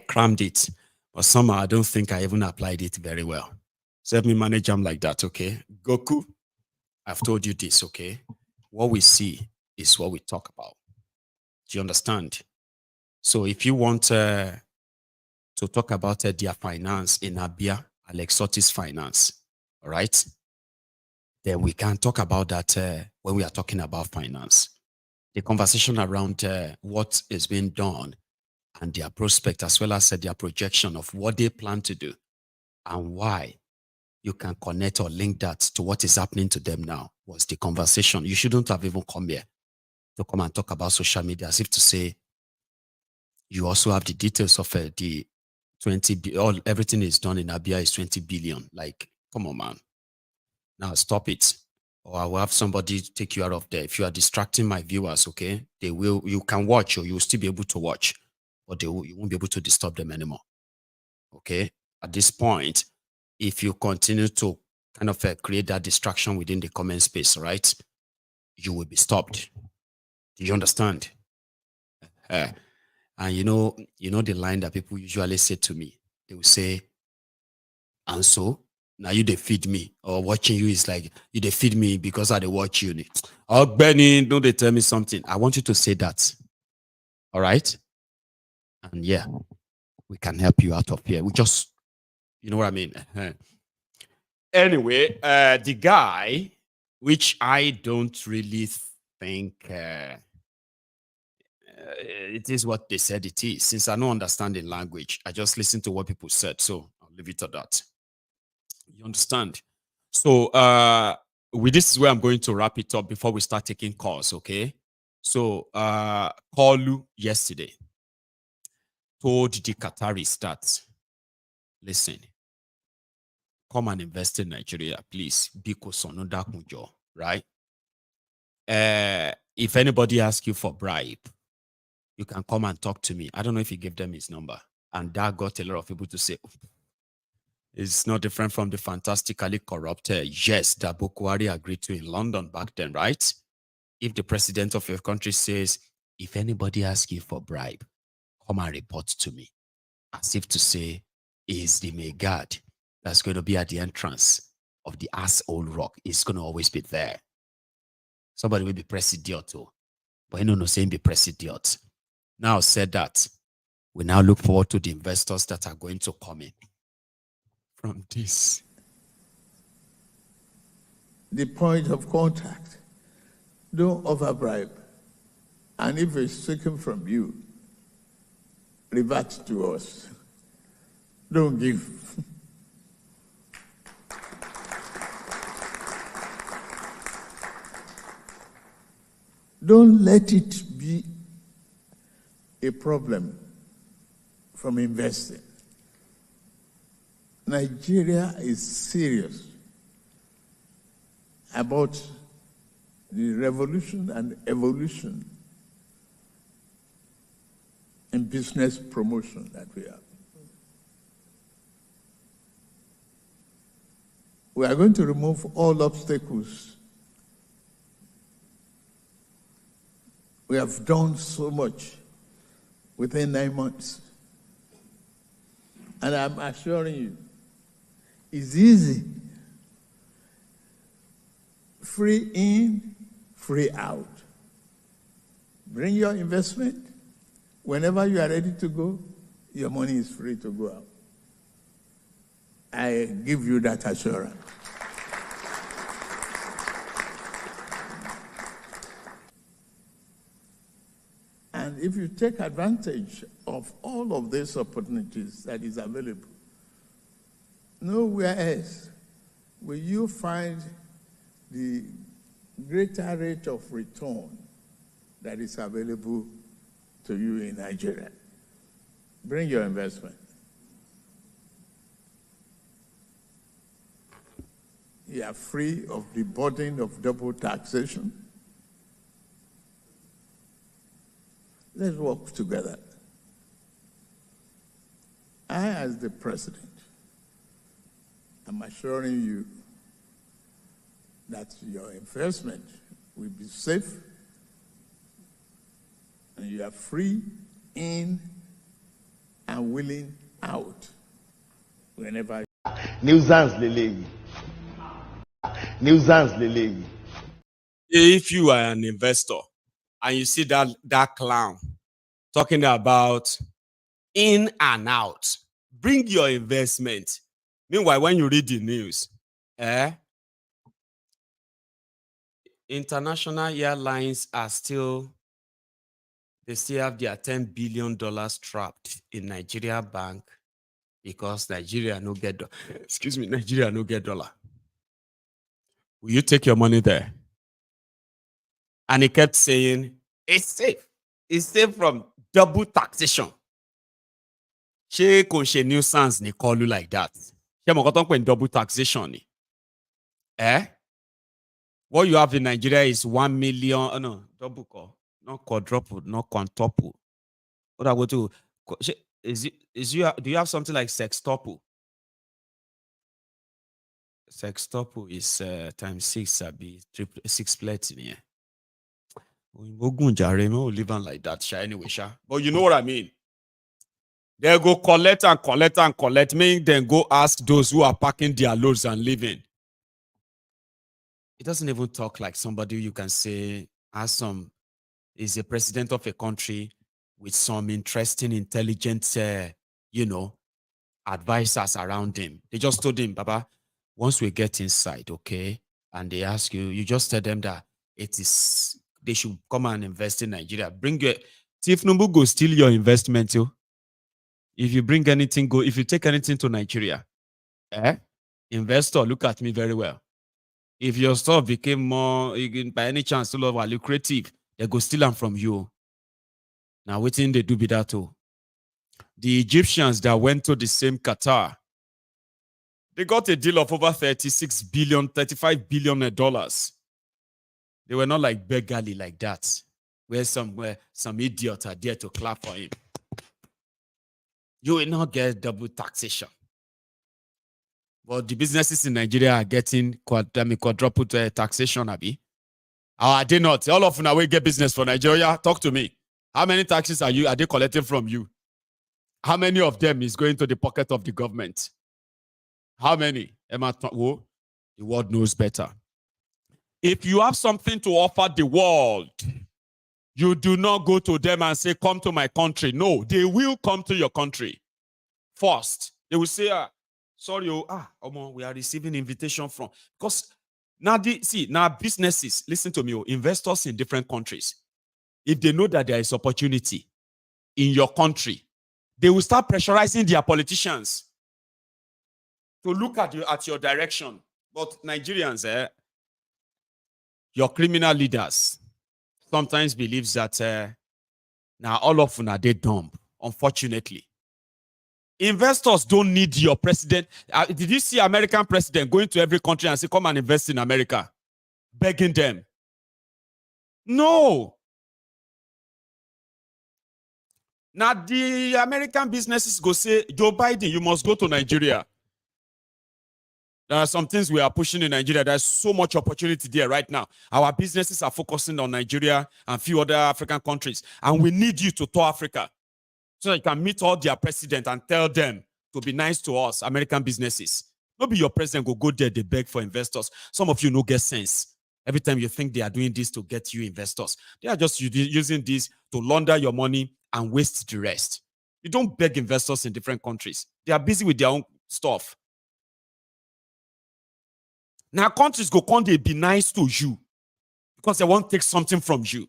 D: crammed it. But somehow I don't think I even applied it very well. So let me manage them like that, okay? Goku, I've told you this, okay? What we see is what we talk about. Do you understand? So if you want to talk about their finance in Abia, Alex Sotti's finance, all right, then we can talk about that when we are talking about finance. The conversation around what is being done and their prospect, as well as their projection of what they plan to do and why you can connect or link that to what is happening to them now was the conversation. You shouldn't have even come here to come and talk about social media as if to say you also have the details of the 20 all everything is done in Abia is 20 billion. Like, come on, man. Now stop it. Or I will have somebody take you out of there. If you are distracting my viewers, okay, you can watch or you will still be able to watch, but you won't be able to disturb them anymore. Okay. At this point, if you continue to kind of create that distraction within the comment space, right, you will be stopped. Do you understand? And you know the line that people usually say to me, they will say, and so now you they feed me, or watching you is like you they feed me because I they watch you. Oh, Benny, don't they tell me something? I want you to say that. All right. And yeah, we can help you out of here. We just, you know what I mean? Anyway, the guy, which I don't really think it is what they said it is. Since I don't understand the language, I just listen to what people said. So I'll leave it at that. You understand? So with this is where I'm going to wrap it up before we start taking calls, okay? So Kalu yesterday told the Qataris that, listen, come and invest in Nigeria, please. Because right? If anybody asks you for bribe, you can come and talk to me. I don't know if he gave them his number. And that got a lot of people to say, it's not different from the fantastically corrupt yes that Bukwari agreed to in London back then, right? If the president of your country says, if anybody asks you for bribe, come and report to me. As if to say, is the Megad that's going to be at the entrance of the asshole rock is going to always be there. Somebody will be president too. But you know, no saying be president. Now said that, we now look forward to the investors that are going to come in from this.
K: The point of contact. Don't overbribe. And if it's taken from you, revert to us. Don't give. Don't let it be a problem from investing. Nigeria is serious about the revolution and evolution in business promotion that we have. We are going to remove all obstacles. We have done so much within 9 months. And I'm assuring you, it's easy. Free in, free out. Bring your investment. Whenever you are ready to go, your money is free to go out. I give you that assurance. And if you take advantage of all of these opportunities that is available, nowhere else will you find the greater rate of return that is available to you in Nigeria. Bring your investment. You are free of the burden of double taxation. Let's work together. I, as the president, am assuring you that your investment will be safe and you are free in and willing out whenever.
L: Nuisance Lele. Nuisance Lele.
D: If you are an investor and you see that clown talking about in and out. Bring your investment. Meanwhile, when you read the news, international airlines are they still have their $10 billion trapped in Nigeria bank because Nigeria no get Nigeria no get dollar. Will you take your money there? And he kept saying, it's safe. It's safe from double taxation. She kò nuisance ni call you like that. She mo koton pe double taxation ni. What you have in Nigeria is 1 million. No, double call, not quadruple, not quintuple. What I go to? Do you have something like sextuple? Sextuple is times 6, be 6 plates in here. We'll live on like that, anyway, but you know what I mean. They go collect and collect and collect, meaning then go ask those who are packing their loads and leaving. It doesn't even talk like somebody you can say is a president of a country with some interesting, intelligent, advisors around him. They just told him, Baba, once we get inside, okay, and they ask you, you just tell them that they should come and invest in Nigeria. Bring your Tinubu go steal your investment, too. If you bring anything, if you take anything to Nigeria, investor, look at me very well. If your stuff became more, by any chance, lucrative, they go steal them from you. Now, what thing they do be that too? The Egyptians that went to the same Qatar, they got a deal of over $35 billion. They were not like beggarly like that, where some idiot are there to clap for him. You will not get double taxation. But the businesses in Nigeria are getting quadruple taxation, Abi. Are they not? All of them will get business for Nigeria. Talk to me. How many taxes are they collecting from you? How many of them is going to the pocket of the government? How many? The world knows better. If you have something to offer the world, you do not go to them and say, come to my country. No, they will come to your country first. They will say, sorry, we are receiving invitation from. Because now businesses, listen to me, investors in different countries, if they know that there is opportunity in your country, they will start pressurizing their politicians to look at your direction. But Nigerians, your criminal leaders sometimes believes that now all of them are they dumb, unfortunately. Investors don't need your president. Did you see American president going to every country and say, come and invest in America? Begging them. No. Now the American businesses go say, Joe Biden, you must go to Nigeria. There are some things we are pushing in Nigeria. There's so much opportunity there right now. Our businesses are focusing on Nigeria and a few other African countries. And we need you to tour Africa so that you can meet all their presidents and tell them to be nice to us, American businesses. Maybe your president will go there, they beg for investors. Some of you no get sense. Every time you think they are doing this to get you investors, they are just using this to launder your money and waste the rest. You don't beg investors in different countries. They are busy with their own stuff. Now, countries go come, they be nice to you because they won't take something from you.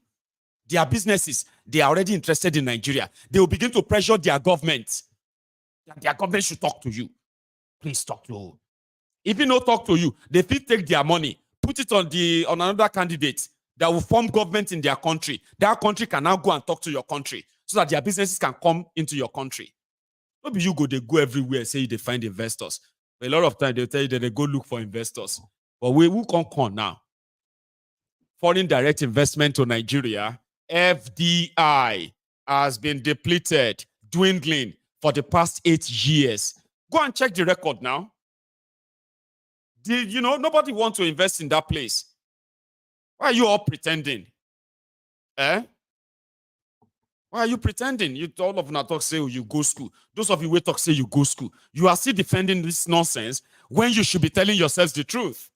D: Their businesses, they are already interested in Nigeria. They will begin to pressure their government. Their government should talk to you. Please talk to. If you not talk to you, they will take their money, put it on another candidate that will form government in their country. That country can now go and talk to your country so that their businesses can come into your country. Maybe you go, they go everywhere, say they find investors. But a lot of times they'll tell you that they go look for investors. But who can come now? Foreign direct investment to Nigeria, FDI, has been depleted, dwindling for the past 8 years. Go and check the record now. Nobody wants to invest in that place. Why are you all pretending? Why are you pretending? All of them talk say you go school. Those of you who talk say you go school. You are still defending this nonsense when you should be telling yourselves the truth.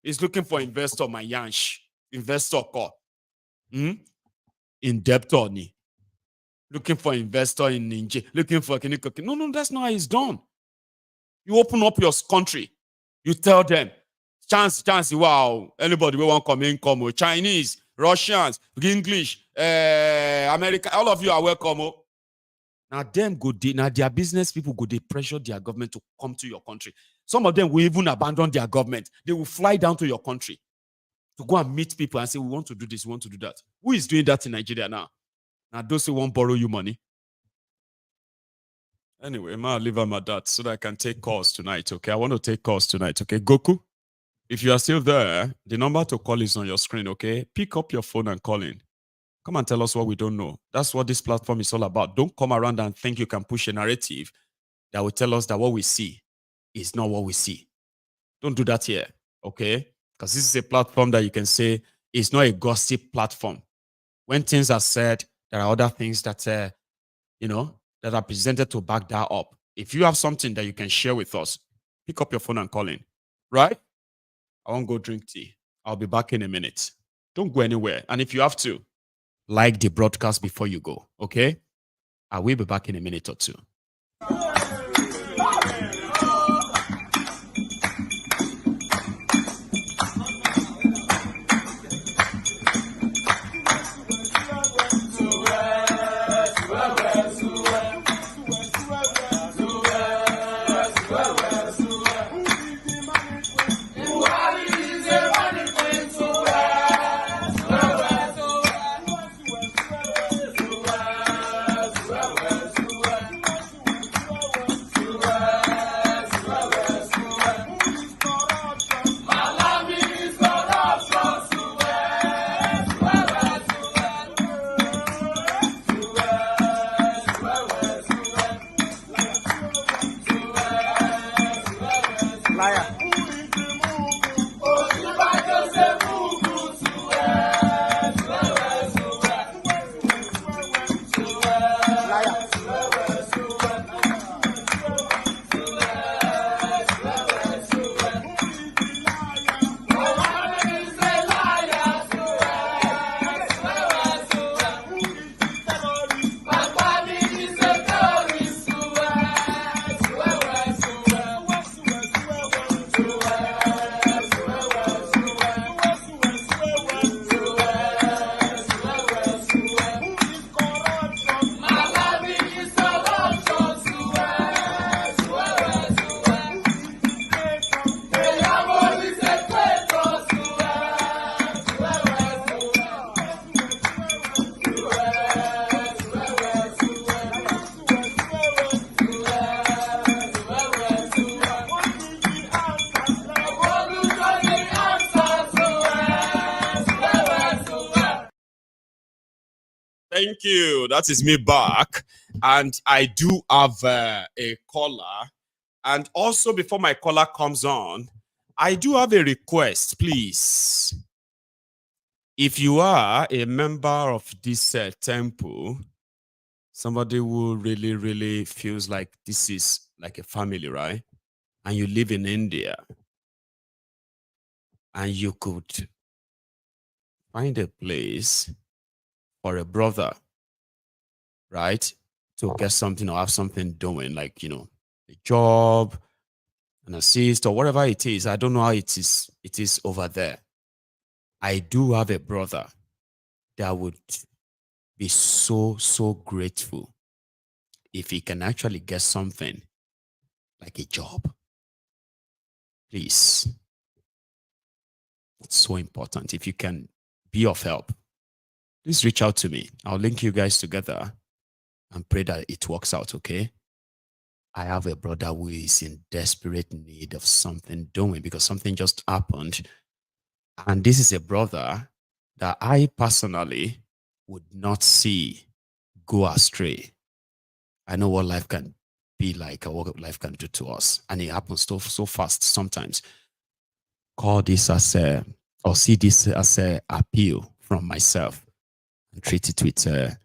D: He's looking for investor, my yansh. Investor call. In debt or ni. looking for investor in Nigeria, looking for no, that's not how it's done. You open up your country, you tell them, chance, wow, anybody will want come, Chinese, Russians, English, America, all of you are welcome. Now them now their business people go, they pressure their government to come to your country. Some of them will even abandon their government. They will fly down to your country to go and meet people and say, we want to do this, we want to do that. Who is doing that in Nigeria now? Now those who won't borrow you money. Anyway, I'll leave them at that so that I can take calls tonight, okay? I want to take calls tonight, okay? Goku, if you are still there, the number to call is on your screen, okay? Pick up your phone and call in. Come and tell us what we don't know. That's what this platform is all about. Don't come around and think you can push a narrative that will tell us that what we see is not what we see. Don't do that here, okay? Because this is a platform that you can say is not a gossip platform. When things are said, there are other things that, that are presented to back that up. If you have something that you can share with us, pick up your phone and call in, right? I won't go drink tea. I'll be back in a minute. Don't go anywhere. And if you have to, like the broadcast before you go, okay? I will be back in a minute or two. Thank you. That is me back. And I do have a caller. And also, before my caller comes on, I do have a request, please. If you are a member of this temple, somebody who really, really feels like this is like a family, right? And you live in India, and you could find a place for a brother, right, to get something or have something doing, like, a job, an assist, or whatever it is. I don't know how it is over there. I do have a brother that would be so, so grateful if he can actually get something like a job. Please. It's so important. If you can be of help, please reach out to me. I'll link you guys together and pray that it works out, okay? I have a brother who is in desperate need of something doing because something just happened. And this is a brother that I personally would not see go astray. I know what life can be like or what life can do to us. And it happens so fast sometimes. Call this as or see this as an appeal from myself and treat it with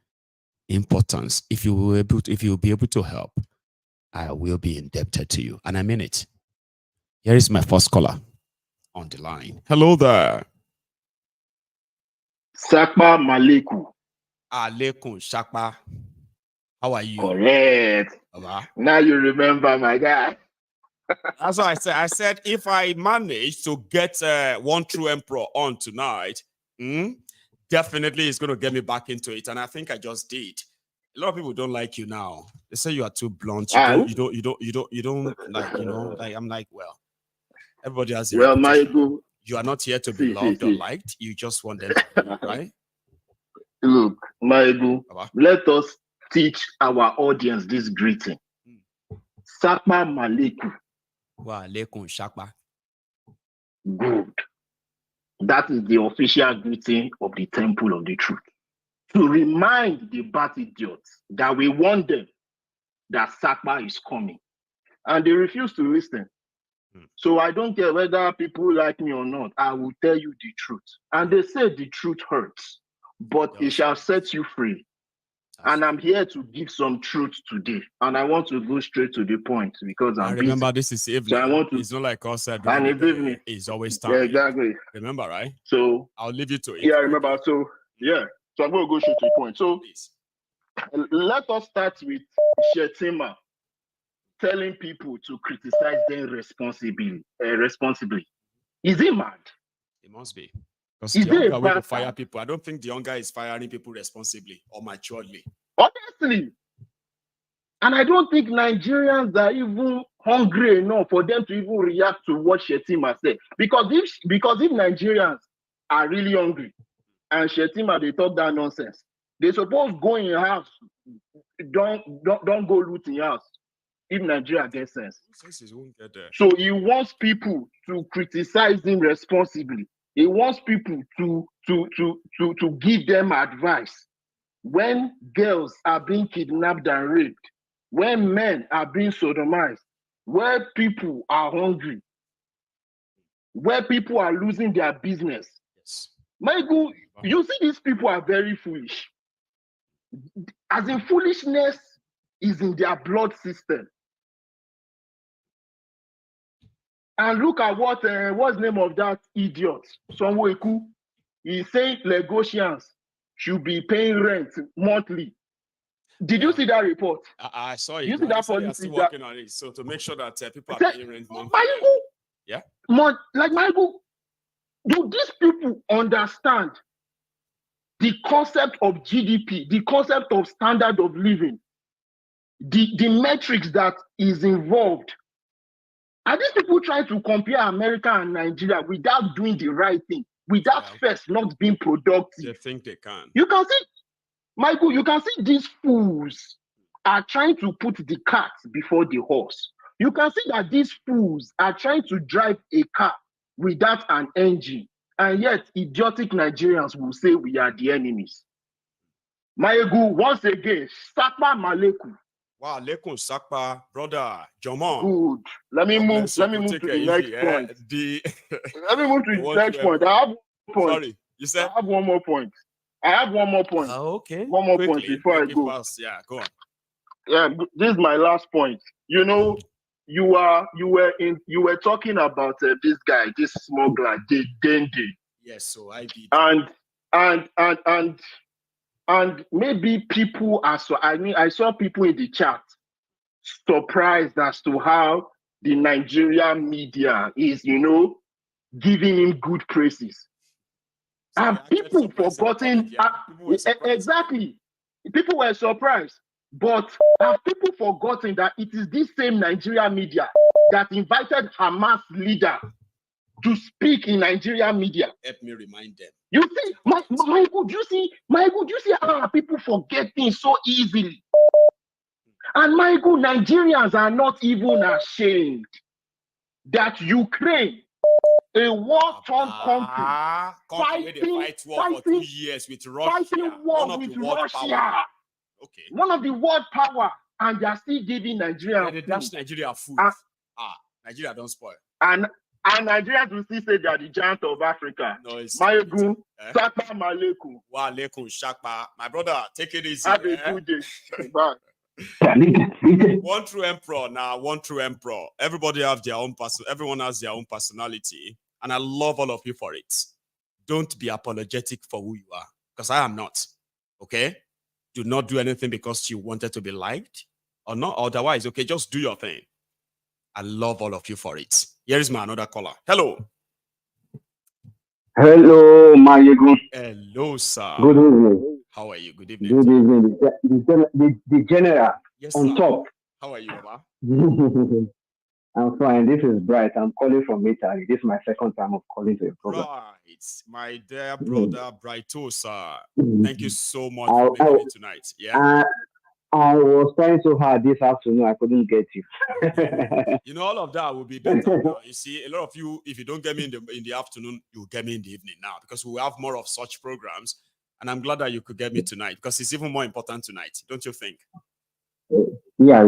D: importance. If you will be able to help, I will be indebted to you. And I mean it. Here is my first caller on the line. Hello there.
B: Sakpa Maleku.
D: Alekun Shakpa. How are you?
M: Correct. Now you remember, my guy.
D: That's what I said. I said if I manage to get one true emperor on tonight, definitely it's going to get me back into it, and I think I just did. A lot of people don't like you now. They say you are too blunt. You don't like, like I'm like, well, everybody has a reputation. You are not here to be loved or liked. You just want them to be, right?
M: Look, Maiyegun, let us teach our audience this greeting. Sakma Maleku.
D: Wa alaikum shakba.
M: Good. That is the official greeting of the Temple of the Truth. To remind the bad idiots that we want them that Sakma is coming. And they refuse to listen. So I don't care whether people like me or not, I will tell you the truth. And they say the truth hurts, but it shall set you free. And I'm here to give some truth today. And I want to go straight to the point because I'm
D: remember
M: busy.
D: This is evening. So
M: I want to,
D: it's not like us
M: and it's evening.
D: It's always time.
M: Yeah, exactly.
D: Remember, right?
M: So
D: I'll leave you to it.
M: Yeah, I remember. So yeah. So I'm going to go straight to the point. So let us start with Shettima telling people to criticize them responsibly. Is he mad?
D: It must be. Because the younger way to fire people, I don't think the younger is firing people responsibly or maturely.
M: Honestly. And I don't think Nigerians are even hungry enough for them to even react to what Shettima said. Because if Nigerians are really hungry, and Shettima, they talk that nonsense. They suppose go in your house. Don't go loot in your house. If Nigeria gets sense. So he wants people to criticize him responsibly. He wants people to give them advice. When girls are being kidnapped and raped, when men are being sodomized, where people are hungry, where people are losing their business.
D: Yes.
M: Maiyegun, you see, these people are very foolish. As in, foolishness is in their blood system. And look at what's the name of that idiot, Sonwoeku. He's saying Lagosians should be paying rent monthly. Did you see that report?
D: I saw it.
M: You see that policy?
D: Still working on it, so to make sure that people are paying rent monthly. Yeah.
M: Maiyegun, do these people understand the concept of GDP, the concept of standard of living, the metrics that is involved? Are these people trying to compare America and Nigeria without doing the right thing, without first not being productive?
D: They think they can.
M: You can see, Michael, you can see these fools are trying to put the cart before the horse. You can see that these fools are trying to drive a car without an engine. And yet, idiotic Nigerians will say we are the enemies. Maiyegun, once again, Sakpa Maleku.
D: Wow, Lekun Sakpa, brother, Jomon.
M: Good. Let me move to the next point. Let me move to the next point. I have 1 point.
D: Sorry, you said?
M: I have one more point.
D: Okay.
M: One more point before I go.
D: Fast. Yeah, go on.
M: Yeah, this is my last point. You know, you were talking about this guy, this smuggler, the Dende.
D: Yes, so I did.
M: And maybe people are I saw people in the chat surprised as to how the Nigerian media is, giving him good praises. And people forgotten exactly. People were surprised. But have people forgotten that it is this same Nigerian media that invited Hamas leader to speak in Nigerian media?
D: Help me remind them.
M: You see, Maiyegun, do you see how people forget things so easily? And Maiyegun, Nigerians are not even ashamed that Ukraine, a war-torn country,
D: fight war for 2 years with Russia,
M: fighting war with Russia.
D: Okay.
M: One of the world power, and they are still giving Nigeria
D: food. That's Nigeria food. Nigeria don't spoil.
M: And Nigerians will still say they are the giant of Africa.
D: No, it's
M: Maiyegun, Sakpa Maleku.
D: Wa alaikum shakpa. My brother, take it easy.
M: Have a good day. Bye.
D: One true emperor now. One true emperor. Everybody have their own person. Everyone has their own personality, and I love all of you for it. Don't be apologetic for who you are, because I am not. Okay. Do not do anything because you wanted to be liked or not. Otherwise, okay, just do your thing. I love all of you for it. Here is my another caller. Hello.
N: Hello, Maiyegun.
D: Hello, sir.
N: Good evening.
D: How are you? Good evening.
N: Good evening. The general
D: yes,
N: on
D: sir.
N: top.
D: How are you, Baba?
N: I'm fine. This is Bright. I'm calling from Italy. This is my second time of calling to your program.
D: Right. My dear brother, Brighto, sir. Thank you so much for making it tonight. Yeah.
N: I was trying so hard this afternoon. I couldn't get you.
D: You know, all of that will be better now. You see, a lot of you, if you don't get me in the afternoon, you'll get me in the evening now because we will have more of such programs. And I'm glad that you could get me tonight because it's even more important tonight. Don't you think?
N: Yeah.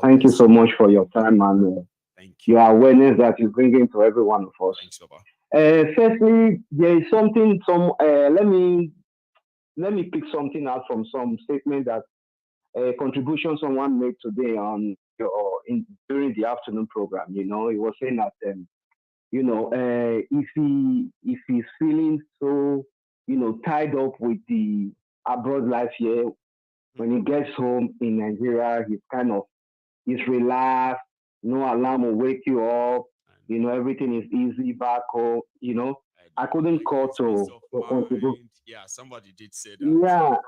N: Thank you so much for your time and your awareness that you bring into every one of us.
D: Thanks, Baba.
N: Firstly, there is something. Let me pick something out from some statement that contribution someone made today on during the afternoon program. You know, he was saying that if he's feeling so tied up with the abroad life here, when he gets home in Nigeria, he's relaxed. No alarm will wake you up. You know, everything is easy back home. You know, I couldn't call to contribute.
D: Yeah, somebody did say that.
N: Yeah,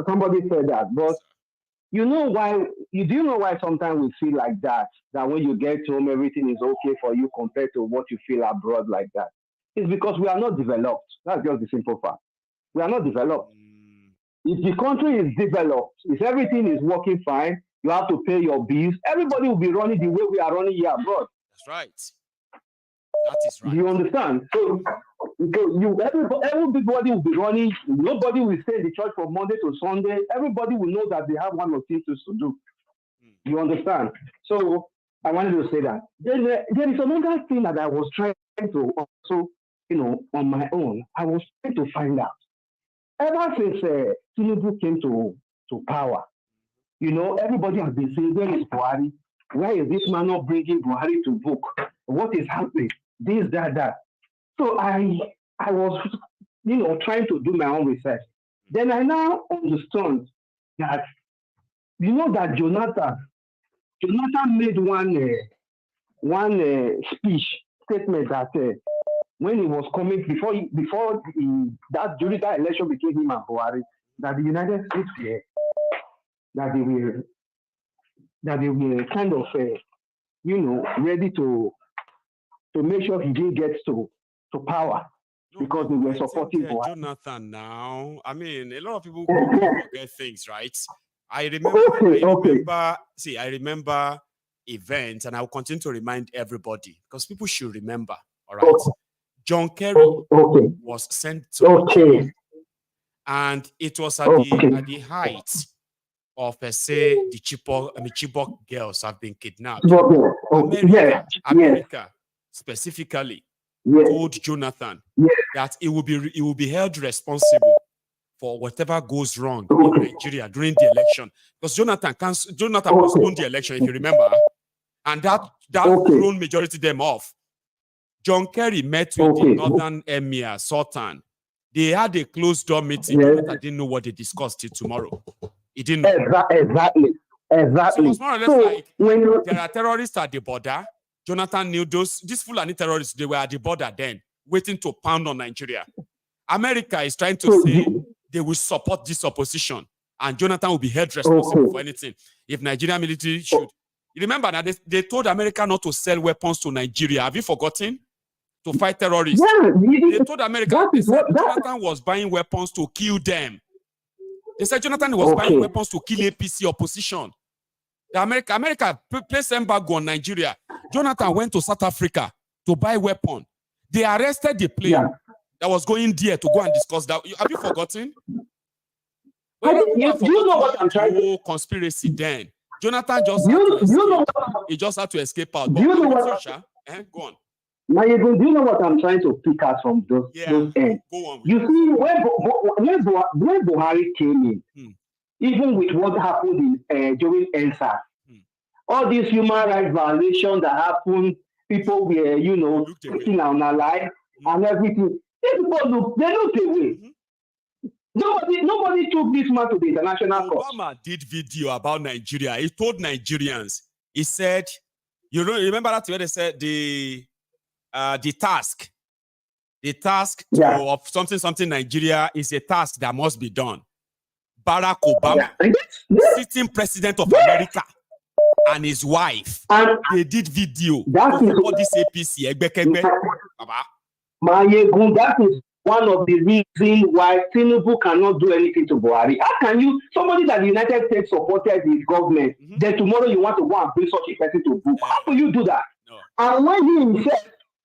N: somebody said that. But you know why? Do you know why sometimes we feel like that? That when you get home, everything is okay for you compared to what you feel abroad like that. It's because we are not developed. That's just the simple fact. We are not developed. If the country is developed, if everything is working fine, you have to pay your bills. Everybody will be running the way we are running here abroad.
D: That's right. That is right.
N: Do you understand? So everybody will be running. Nobody will stay in the church from Monday to Sunday. Everybody will know that they have one or two things to do. You understand? So I wanted to say that. Then there is another thing that I was trying to also, on my own, I was trying to find out. Ever since Tinubu came to power, everybody has been saying, where is Buhari? Why is this man not bringing Buhari to book? What is happening? This, that. So I was, trying to do my own research. Then I now understand that, that Jonathan made one statement that when he was coming during that election between him and Buhari, that the United States here, that they were kind of ready to make sure he didn't get to power because they were supporting Buhari.
D: Jonathan now. I mean, a lot of people forget things, right? I remember events, and I will continue to remind everybody because people should remember. All right. John Kerry was sent to Nigeria, and it was at the height of, say, the Chibok girls have been kidnapped. America specifically told Jonathan that it will be held responsible for whatever goes wrong in Nigeria during the election, because Jonathan postponed the election, if you remember, and that thrown majority them off. John Kerry met with the Northern Emir Sultan. They had a closed door meeting. Jonathan didn't know what they discussed till tomorrow. He didn't know.
N: Exactly.
D: So it was more or less like there are terrorists at the border. Jonathan knew these Fulani terrorists, they were at the border then, waiting to pound on Nigeria. America is trying to say they will support this opposition, and Jonathan will be held responsible for anything. If Nigerian military should. You remember that they told America not to sell weapons to Nigeria. Have you forgotten? To fight terrorists. Yeah, they told America, they said Jonathan was buying weapons to kill them. They said Jonathan was buying weapons to kill APC opposition. America placed embargo on Nigeria. Jonathan went to South Africa to buy weapons. They arrested the plane that was going there to go and discuss that. Have you forgotten? You know what I'm trying to conspiracy then. Jonathan just had to escape out. But go on.
N: Maiyegun, do you know what I'm trying to pick out from those ends? You see, when Buhari came in, even with what happened during ENSA, all these human rights violations that happened, people were, putting on our life and everything. They looked away. Nobody took this man to the international court.
D: Obama did video about Nigeria. He told Nigerians, he said, you know, remember that where they said the task of something Nigeria is a task that must be done. Barack Obama, sitting president of America, and his wife, they did video. That is
N: Maiyegun, that is one of the reasons why Tinubu cannot do anything to Buhari. How can you, somebody that the United States supported his government, then tomorrow you want to go and bring such a person to book? How will you do that? No. And when he himself,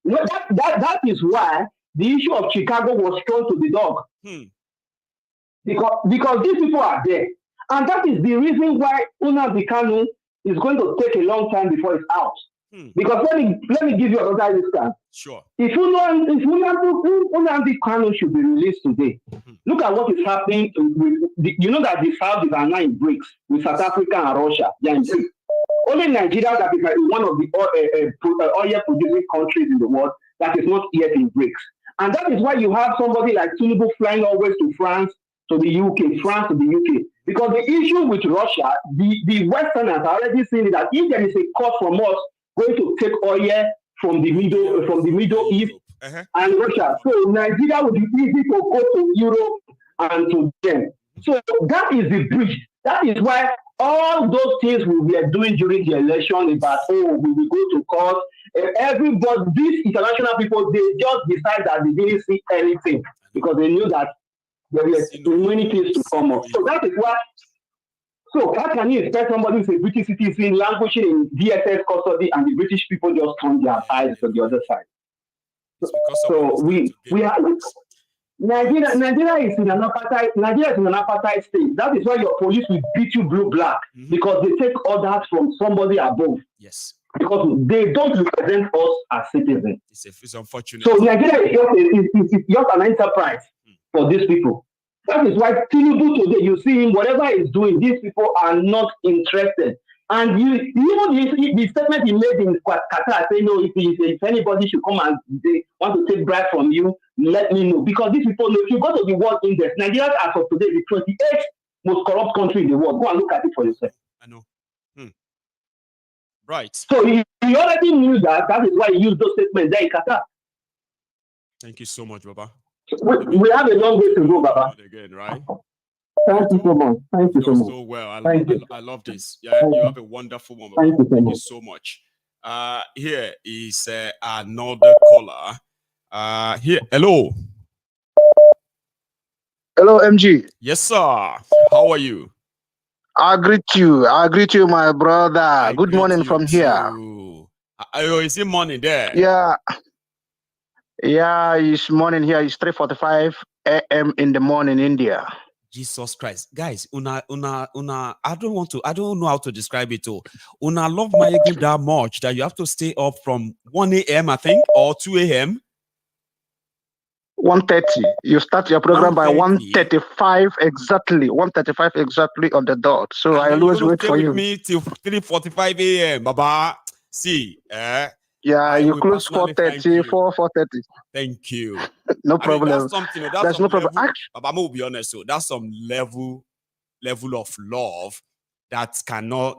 N: that is why the issue of Chicago was thrown to the dog. Because these people are there. And that is the reason why Nnamdi Kanu is going to take a long time before it's out. Because let me give you another instance.
D: Sure.
N: If Nnamdi Kanu should be released today, look at what is happening with you know that the South is now in BRICS with South Africa and Russia. They are in BRICS. Only Nigeria that is one of the oil producing countries in the world that is not yet in BRICS. And that is why you have somebody like Tinubu flying always to France, to the UK, France to the UK. Because the issue with Russia, the Westerners are already seeing that if there is a cut from us going to take oil from the Middle East and Russia, so Nigeria would be easy to go to Europe and to them. So that is the bridge. That is why all those things we were doing during the election about, we will go to court. Everybody, these international people, they just decide that they didn't see anything because they knew that there were many things to come up. So that is why. So how can you expect somebody who's a British citizen languishing in DSS custody and the British people just turn their eyes to the other side? So we are. Nigeria is in an apartheid state. That is why your police will beat you blue-black because they take orders from somebody above.
D: Yes.
N: Because they don't represent us as citizens.
D: It's unfortunate.
N: So Nigeria is just an enterprise for these people. That is why Tinubu today, you see him, whatever he's doing, these people are not interested. And the statement he made in Qatar saying, no, if anybody should come and they want to take bribe from you, let me know. Because these people know, if you go to the World Index, Nigeria as of today is the 28th most corrupt country in the world. Go and look at it for yourself.
D: I know. Right.
N: So he already knew that. That is why he used those statements there in Qatar.
D: Thank you so much, Baba.
N: We have a long way to go, Baba.
D: Again, right?
N: Thank you so much. Thank you so much.
D: So well. I love this. Yeah, you have a wonderful one, Baba. Thank you so much. Here is another caller. Here, hello.
E: Hello, MG.
D: Yes, sir. How are you?
E: I greet you, my brother. Good morning from here.
D: Is it morning there?
E: Yeah, it's morning here. It's 3:45 a.m. in the morning, India.
D: Jesus Christ, guys, una. I don't know how to describe it. Una love Maiyegun that much that you have to stay up from 1 a.m. I think or 2 a.m.
E: 1:30. You start your program by 1:35 exactly. 1:35 exactly on the dot. So I always wait for you.
D: Me till 3:45 a.m. Baba. See,
E: yeah, you close 4:30, 4:30.
D: Than't you.
E: No problem.
D: That's something.
E: That's no problem.
D: Baba, I'm gonna be honest. So that's some level of love that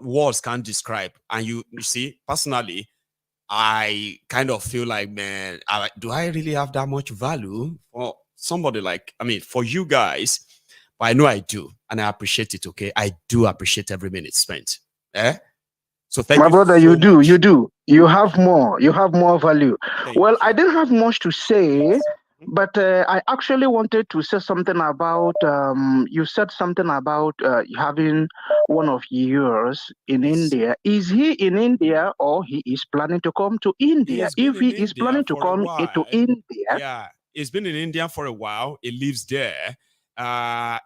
D: words can't describe. And you see, personally, I kind of feel like, man, do I really have that much value for somebody like, for you guys? But I know I do, and I appreciate it. Okay, I do appreciate every minute spent. So thank you,
E: my brother.
D: So much.
E: You do. You have more. You have more value. Well, I didn't have much to say, but I actually wanted to say something about. You said something about having one of yours in India. Is he in India or he is planning to come to India? If he is planning to come to India,
D: yeah, he's been in India for a while. He lives there.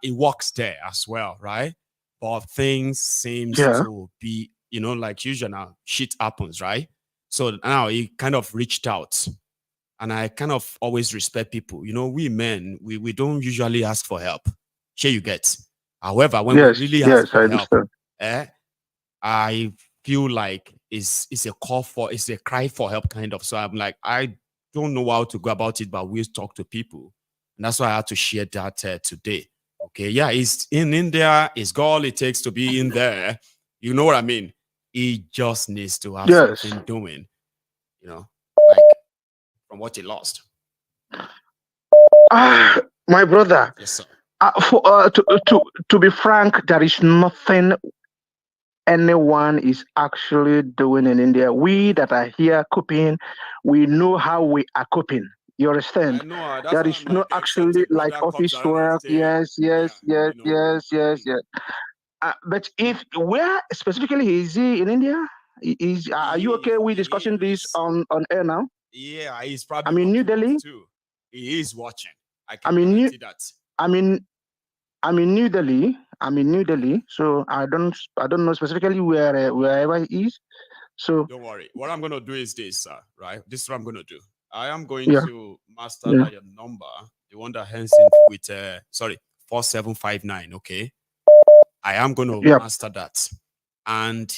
D: He works there as well, right? But things seem to be, like usual now, shit happens, right? So now he kind of reached out. And I kind of always respect people. We men, we don't usually ask for help. Sure you get. However, when we really ask for help, I feel like it's a cry for help kind of. So I'm like, I don't know how to go about it, but we'll talk to people. And that's why I had to share that today. Okay, yeah, he's in India. It's got all it takes to be in there. You know what I mean? He just needs to have something doing, you know, like from what he lost.
E: My brother.
D: Yes, sir.
E: To be frank, there is nothing anyone is actually doing in India. We that are here coping, we know how we are coping. You understand? There is no actually like office work. Yes. But if where specifically is he in India? Are you okay with discussing this on air now?
D: Yeah, he's probably
E: New Delhi
D: too. He is watching. I can guarantee that.
E: I'm in New Delhi. New Delhi. So I don't know specifically wherever he is. So
D: don't worry. What I'm gonna do is this, right? This is what I'm gonna do. I am going to master that your number, the one that ends in with 4759. Okay. I am gonna master that, and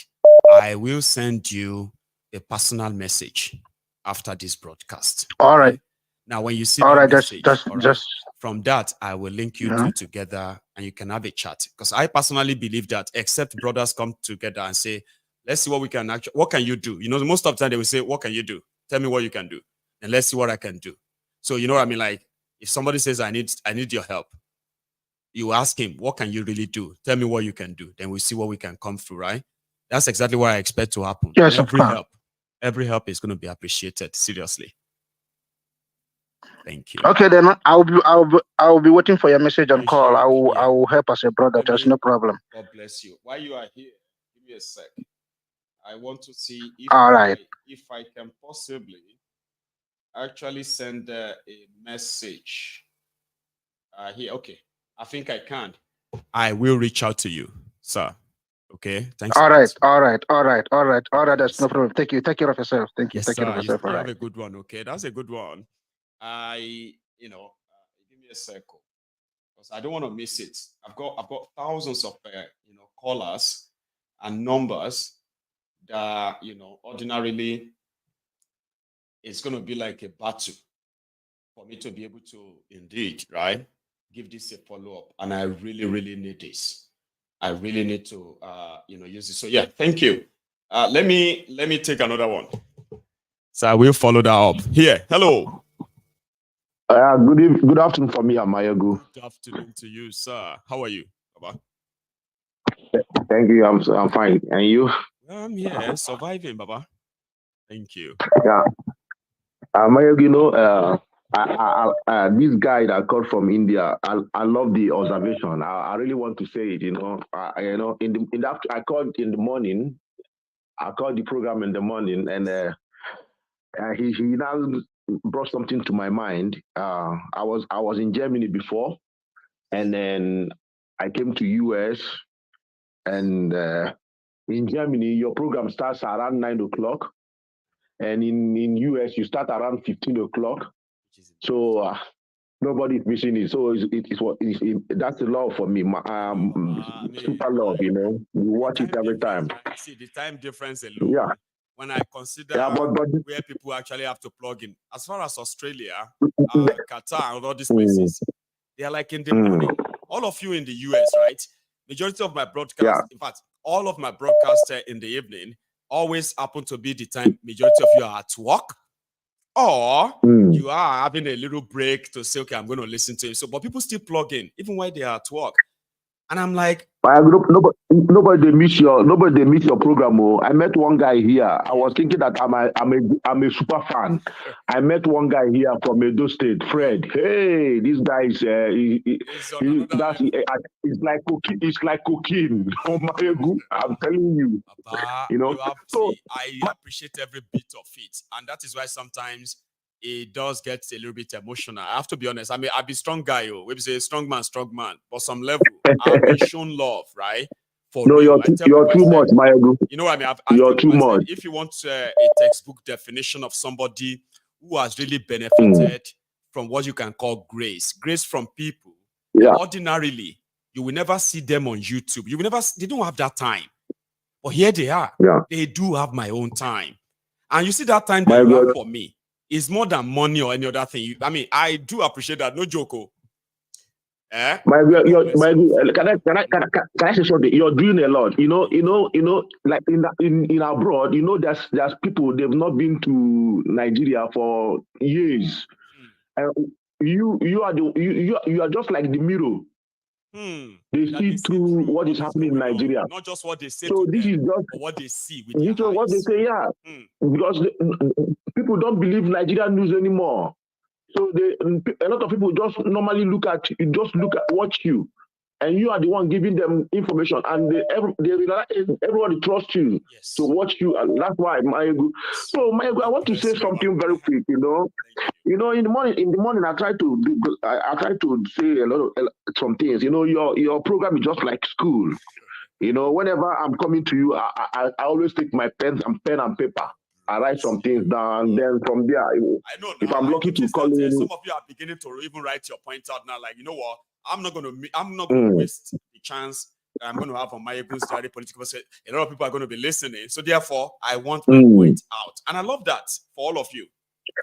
D: I will send you a personal message after this broadcast.
E: All right.
D: Now, when you see that message, from that, I will link you two together and you can have a chat. Because I personally believe that except brothers come together and say, let's see what we can actually, what can you do? You know, most of the time they will say, what can you do? Tell me what you can do. And let's see what I can do. So, you know what I mean? Like, if somebody says, I need your help, you ask him, what can you really do? Tell me what you can do. Then we see what we can come through, right? That's exactly what I expect to happen.
E: Yes,
D: every help is going to be appreciated. Seriously. Thank you.
E: Okay, then I'll be waiting for your message and call. I will help as a brother. There's no problem.
D: God bless you. While you are here, give me a sec. I want to see if if I can possibly actually send a message here. Okay, I think I can. I will reach out to you, sir. Okay, thanks.
E: All right. That's no problem. Thank you. Take care of yourself. Thank you.
D: Yes,
E: take care of yourself.
D: You have a good one. Okay, that's a good one. Give me a circle because I don't want to miss it. I've got thousands of callers and numbers that ordinarily it's going to be like a battle for me to be able to indeed give this a follow-up, and I really need this. I really need to use this. So yeah, thank you. Let me take another one. So I will follow that up here. Hello.
O: Good afternoon for me, Maiyegun.
D: Good afternoon to you, sir. How are you, Baba?
O: Thank you. I'm fine. And you?
D: I'm here, surviving, Baba. Thank you.
O: Yeah. Maiyegun, this guy that called from India, I love the observation. I really want to say it. I called in the morning. I called the program in the morning, and he now brought something to my mind. I was in Germany before, and then I came to US, and in Germany your program starts around 9 o'clock, and in US you start around 15 o'clock. So nobody's missing it. So that's a love for me. Super love, you watch it every time.
D: See the time difference alone.
O: Yeah.
D: When I consider where people actually have to plug in, as far as Australia, Qatar, and all these places, they are like in the morning. All of you in the US, right? Majority of my broadcasts, in fact, all of my broadcasts in the evening always happen to be the time majority of you are at work, or you are having a little break to say, okay, I'm going to listen to it. So, but people still plug in even while they are at work, and I'm like,
O: nobody miss your program. I met one guy here. I was thinking that I'm a super fan. I met one guy here from Edo State, Fred. Hey, this guy is it's like cocaine. It's like cocaine. Oh my God, I'm telling you.
D: I appreciate every bit of it, and that is why sometimes it does get a little bit emotional. I have to be honest. I mean, I'll be strong guy. We say strong man. But some level, I've been shown love, right?
O: You're too much, Maiyegun.
D: You know what I mean?
O: You're too much.
D: If you want a textbook definition of somebody who has really benefited from what you can call grace from people, ordinarily, you will never see them on YouTube. They don't have that time. But here they are.
O: Yeah.
D: They do have my own time. And you see that time that you have for me is more than money or any other thing. I mean, I do appreciate that. No joke.
O: Can I say something? You're doing a lot. Like in abroad, there's people they've not been to Nigeria for years. You are just like the mirror. They see through what is happening in Nigeria.
D: Not just what they say
O: so
D: to
O: this
D: them,
O: is just
D: but what they see with their eyes.
O: what they say, yeah. Because people don't believe Nigerian news anymore. So a lot of people just normally watch you, and you are the one giving them information, and everybody trusts you to watch you, and that's why Maiyegun. So Maiyegun, I want to say something very quick. In the morning, I try to say a lot of some things. Your program is just like school. Whenever I'm coming to you, I always take my pen and paper. I write some things down, and then from there, if I'm lucky to call in.
D: Some of you are beginning to even write your point out now. Like, you know what? I'm not going to waste the chance that I'm going to have on Maiyegun's Diary Political. A lot of people are going to be listening. So therefore, I want my point out. And I love that for all of you,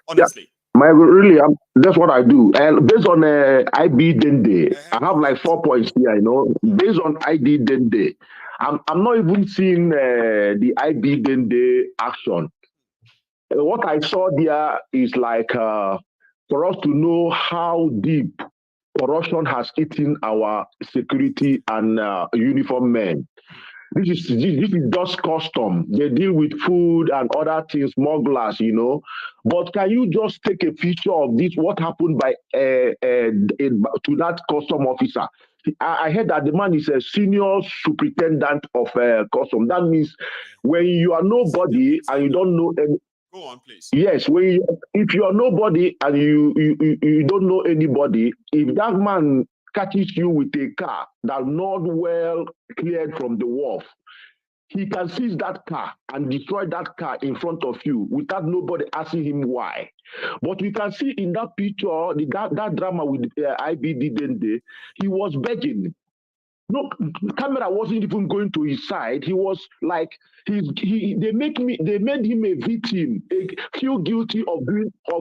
D: honestly.
O: Yeah. Really, that's what I do. And based on IB Dende, I have like 4 points here, Based on ID Dende, I'm not even seeing the IB Dende action. What I saw there is like for us to know how deep corruption has eaten our security and uniform men. This is just custom. They deal with food and other things, smugglers, But can you just take a picture of this? What happened to that custom officer? I heard that the man is a senior superintendent of custom. That means when you are nobody and you don't know any.
D: Go on, please.
O: Yes, if you are nobody and you don't know anybody, if that man catches you with a car that's not well cleared from the wharf, he can seize that car and destroy that car in front of you without nobody asking him why. But we can see in that picture, that drama with IBD Dende, he was begging. No, the camera wasn't even going to his side. He was like, they made him a victim, feel guilty of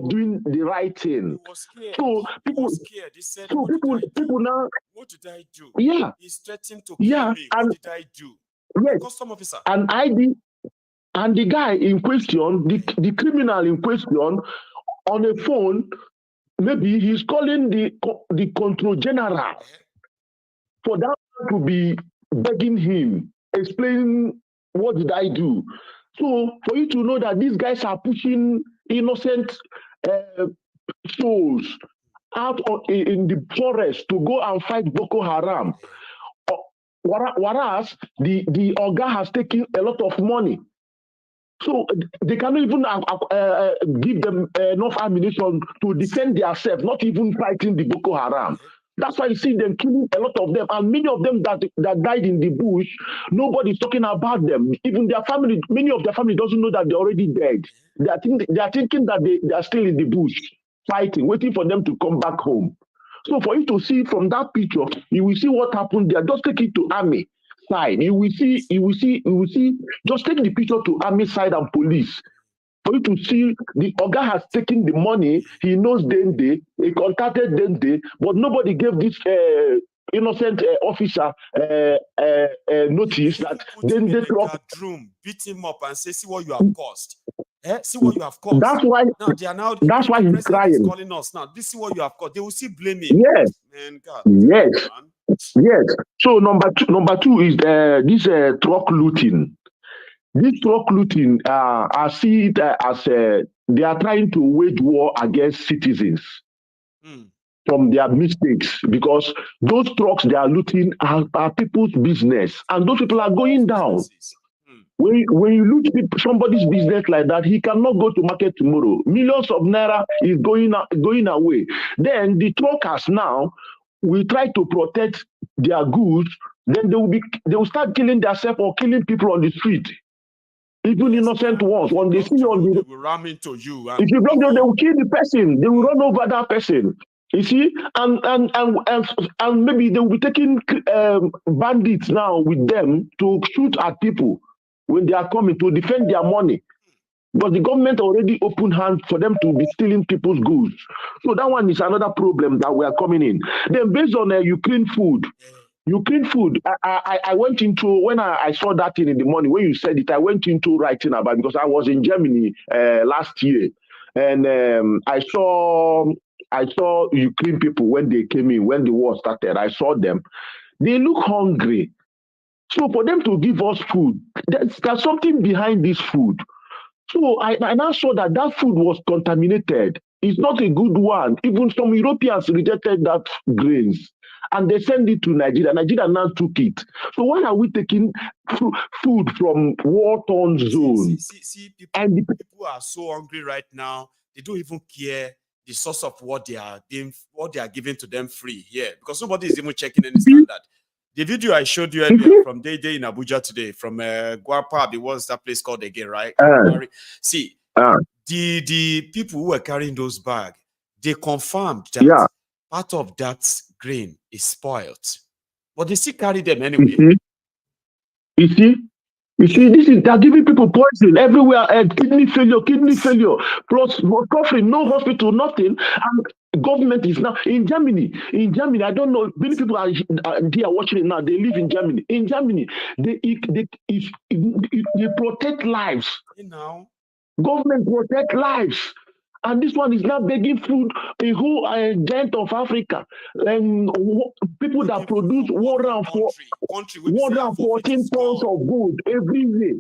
O: doing the right thing.
D: He was scared.
O: So people
D: was scared. He said,
O: people now.
D: What did I do?
O: Yeah.
D: He's threatening to kill me. What did I do?
O: Yes.
D: Custom officer.
O: And the guy in question, the criminal in question, on a phone, maybe he's calling the control general for that to be begging him, explaining what did I do. So for you to know that these guys are pushing innocent souls out in the forest to go and fight Boko Haram, whereas the Oga has taken a lot of money. So they cannot even give them enough ammunition to defend themselves, not even fighting the Boko Haram. That's why you see them killing a lot of them. And many of them that died in the bush, nobody's talking about them. Even their family, many of their family doesn't know that they're already dead. They are thinking that they are still in the bush, fighting, waiting for them to come back home. So for you to see from that picture, you will see what happened there. Just take it to army side. You will see, just take the picture to army side and police. For you to see the Oga has taken the money, he knows Dende, he contacted Dende, but nobody gave this innocent officer notice that Dende
D: room, beat him up and say, see what you have caused. See what you have caused.
O: That's why he's crying.
D: Is calling us now. This is what you have caused. They will see blame him.
O: Yes.
D: Man, God.
O: Yes. Yes. So number two is this truck looting. This truck looting, I see it as they are trying to wage war against citizens from their mistakes, because those trucks they are looting are people's business, and those people are going down. When you loot somebody's business like that, he cannot go to market tomorrow. Millions of naira is going away. Then the truckers now will try to protect their goods. Then they will start killing themselves or killing people on the street. Even innocent ones, when they see you on the,
D: they will ram into you.
O: If you block them, they will kill the person. They will run over that person. You see, and maybe they will be taking bandits now with them to shoot at people when they are coming to defend their money. But the government already opened hands for them to be stealing people's goods. So that one is another problem that we are coming in. Then based on Ukraine food, I went into, when I saw that thing in the morning, when you said it, I went into writing about, because I was in Germany last year. And I saw Ukraine people when they came in, when the war started. I saw them. They look hungry. So for them to give us food, there's something behind this food. So I now saw that food was contaminated. It's not a good one. Even some Europeans rejected that grains and they sent it to Nigeria. Nigeria now took it. So why are we taking food from war-torn zone?
D: See, people are so hungry right now. They don't even care the source of what they are giving to them free here, because nobody is even checking any standard. The video I showed you earlier from Day in Abuja today, from Guapa, what's that place called again, right? See, the people who were carrying those bags, they confirmed that part of that grain is spoiled, but they still carry them anyway.
O: You see, they're giving people poison everywhere, kidney failure, plus coughing, no hospital, nothing. And government is now in Germany. I don't know, many people are watching it now. They live in Germany. In Germany, they protect lives. Government protect lives. And this one is now begging food, a whole giant of Africa. People that produce 114 tons of gold every year.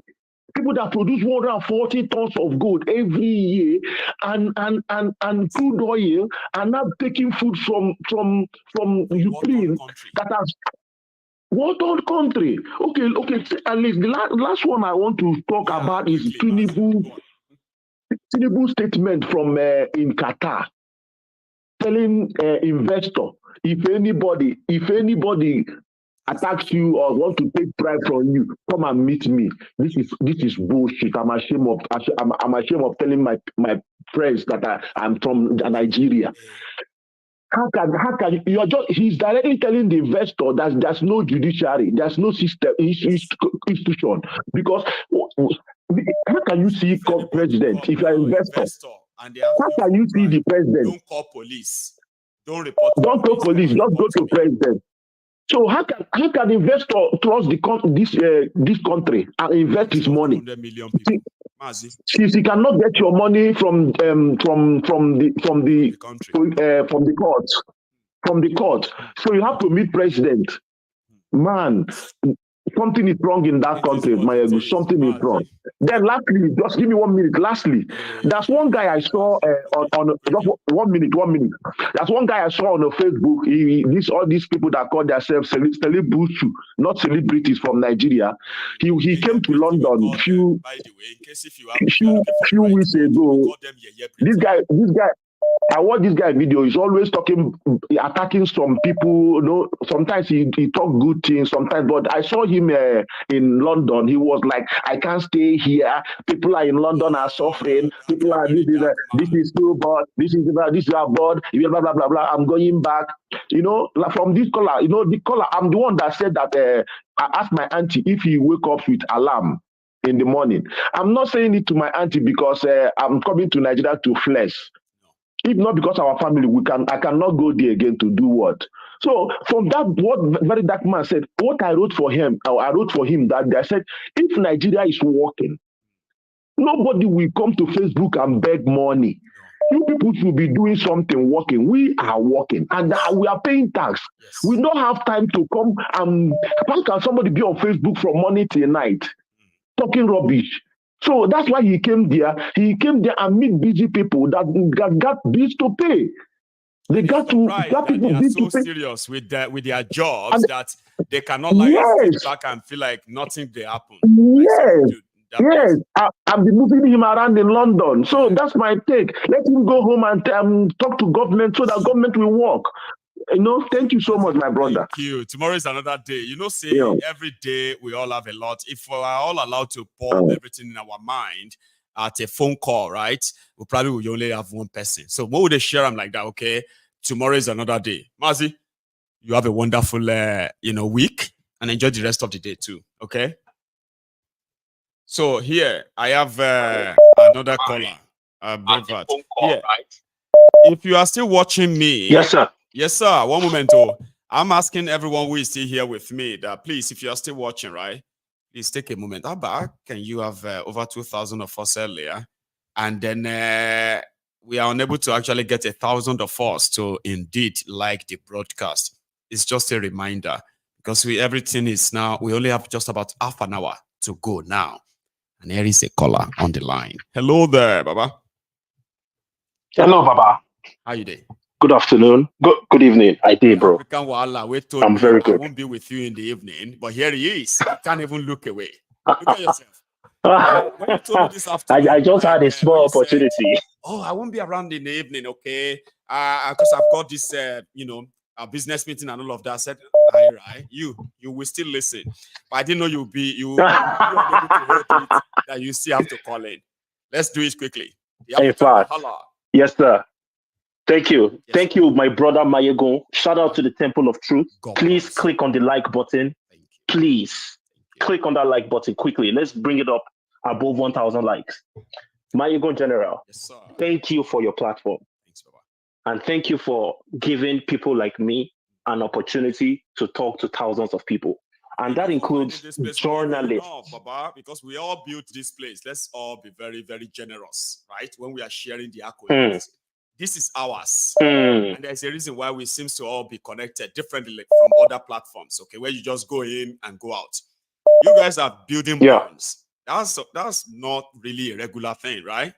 O: People that produce 140 tons of gold every year, and crude oil, are now taking food from Ukraine that has war-torn country. Okay. At least the last one I want to talk about is Tinubu statement from in Qatar, telling investor, if anybody attacks you or want to take bribe from you, come and meet me. This is bullshit. I'm ashamed of telling my friends that I'm from Nigeria. How can he's directly telling the investor that there's no judiciary, there's no system institution, because how can you see president if you're an investor? How can you see the president?
D: Don't call police. Don't report.
O: Don't call police. Just go to president. So how can investor trust this country and invest his money? Since he cannot get your money from the court, so you have to meet president. Man, something is wrong in that country, Maiyegun. Something is wrong. Then lastly, just give me 1 minute. Lastly, there's one guy I saw on just 1 minute. There's one guy I saw on Facebook. All these people that call themselves celebrities, not celebrities from Nigeria. He came to London few weeks ago. This guy. I watch this guy video. He's always attacking some people. You know, sometimes he talk good things. Sometimes, but I saw him in London. He was like, "I can't stay here. People are in London are suffering. People are this is too bad. This is bad. Blah blah blah blah. I'm going back." You know, like from this caller. You know, the caller. I'm the one that said that. I asked my auntie if he wake up with alarm in the morning. I'm not saying it to my auntie because I'm coming to Nigeria to flex. If not because our family, I cannot go there again to do what? So from that, what very dark man said, what I wrote for him that I said, if Nigeria is working, nobody will come to Facebook and beg money. You people should be doing something working. We are working and we are paying tax. Yes. We don't have time to come and how can somebody be on Facebook from morning till night talking rubbish? So that's why he came there. He came there and meet busy people that got bills to pay. They got to people
D: they are so serious with their jobs that they cannot sit back and feel like nothing they happen.
O: Yes. I've been moving him around in London. So that's my take. Let him go home and talk to government so that government will work. You know, thank you so much, my brother.
D: Thank you. Tomorrow is another day. You know, every day we all have a lot. If we are all allowed to pour everything in our mind at a phone call, right? We probably will only have one person. So what would they share? I'm like that, okay? Tomorrow is another day. Mazi, you have a wonderful, week and enjoy the rest of the day too, okay? So here I have another caller, Brevard. Here, if you are still watching me,
M: Yes, sir.
D: Yes, sir. One moment. Oh, I'm asking everyone who is still here with me that please, if you are still watching, right, please take a moment. How about can you have over 2,000 of us earlier, and then we are unable to actually get 1,000 of us to indeed like the broadcast. It's just a reminder because everything is now. We only have just about half an hour to go now. And here is a caller on the line. Hello there, Baba.
M: Hello, Baba.
D: How you doing?
M: Good afternoon. Good evening. I did, bro. I'm very good.
D: I won't be with you in the evening, but here he is. You can't even look away. Look at yourself. When you told me this afternoon,
M: I just had a small opportunity.
D: Said, oh, I won't be around in the evening, okay? Because I've got this, a business meeting and all of that. I said, right, you will still listen. But I didn't know you are able to hold it, that you still have to call in. Let's do it quickly.
M: In fact, yes, sir. Thank you. Yes, Thank you, my brother Maiyegun. Shout out to the Temple of Truth. Please click on the like button. Please click on that like button quickly. Let's bring it up above 1,000 likes. Maiyegun General, yes, thank you for your platform. Thanks, Baba. And thank you for giving people like me an opportunity to talk to thousands of people. And that includes journalists.
D: Baba, because we all built this place. Let's all be very, very generous, right? When we are sharing the accolades. This is ours. And there's a reason why we seem to all be connected differently from other platforms, okay, where you just go in and go out. You guys are building bonds. That's not really a regular thing, right?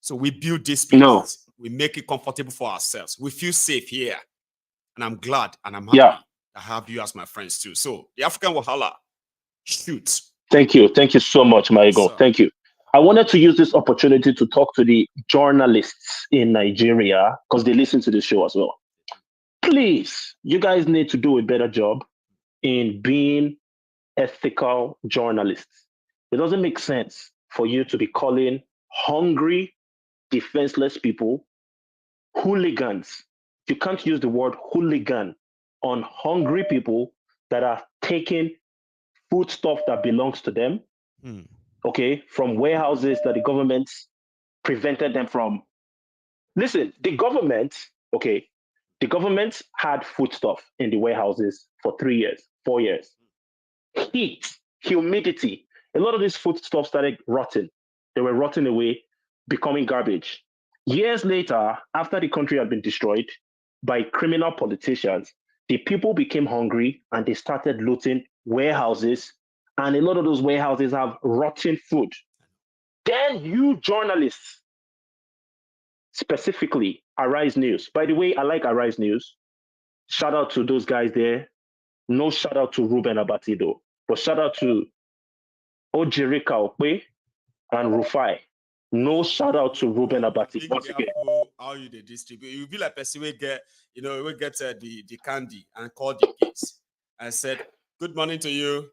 D: So we build this place. No. We make it comfortable for ourselves. We feel safe here. And I'm glad and I'm happy to have you as my friends too. So the African Wahala, shoot.
M: Thank you. Thank you so much, Maiyegun. Thank you. I wanted to use this opportunity to talk to the journalists in Nigeria because they listen to the show as well. Please, you guys need to do a better job in being ethical journalists. It doesn't make sense for you to be calling hungry, defenseless people hooligans. You can't use the word hooligan on hungry people that are taking food stuff that belongs to them. Okay, from warehouses that the government prevented them from. Listen, the government had foodstuff in the warehouses for 3 years, 4 years. Heat, humidity, a lot of these foodstuffs started rotting. They were rotting away, becoming garbage. Years later, after the country had been destroyed by criminal politicians, the people became hungry and they started looting warehouses. And a lot of those warehouses have rotten food. Then you journalists, specifically Arise News. By the way, I like Arise News. Shout out to those guys there. No shout out to Ruben Abatido, but shout out to Ojirika Okwe and Rufai. No shout out to Ruben Abati. Once again.
D: How you they distribute? You be like person we get, we get the candy and call the kids and said, "Good morning to you.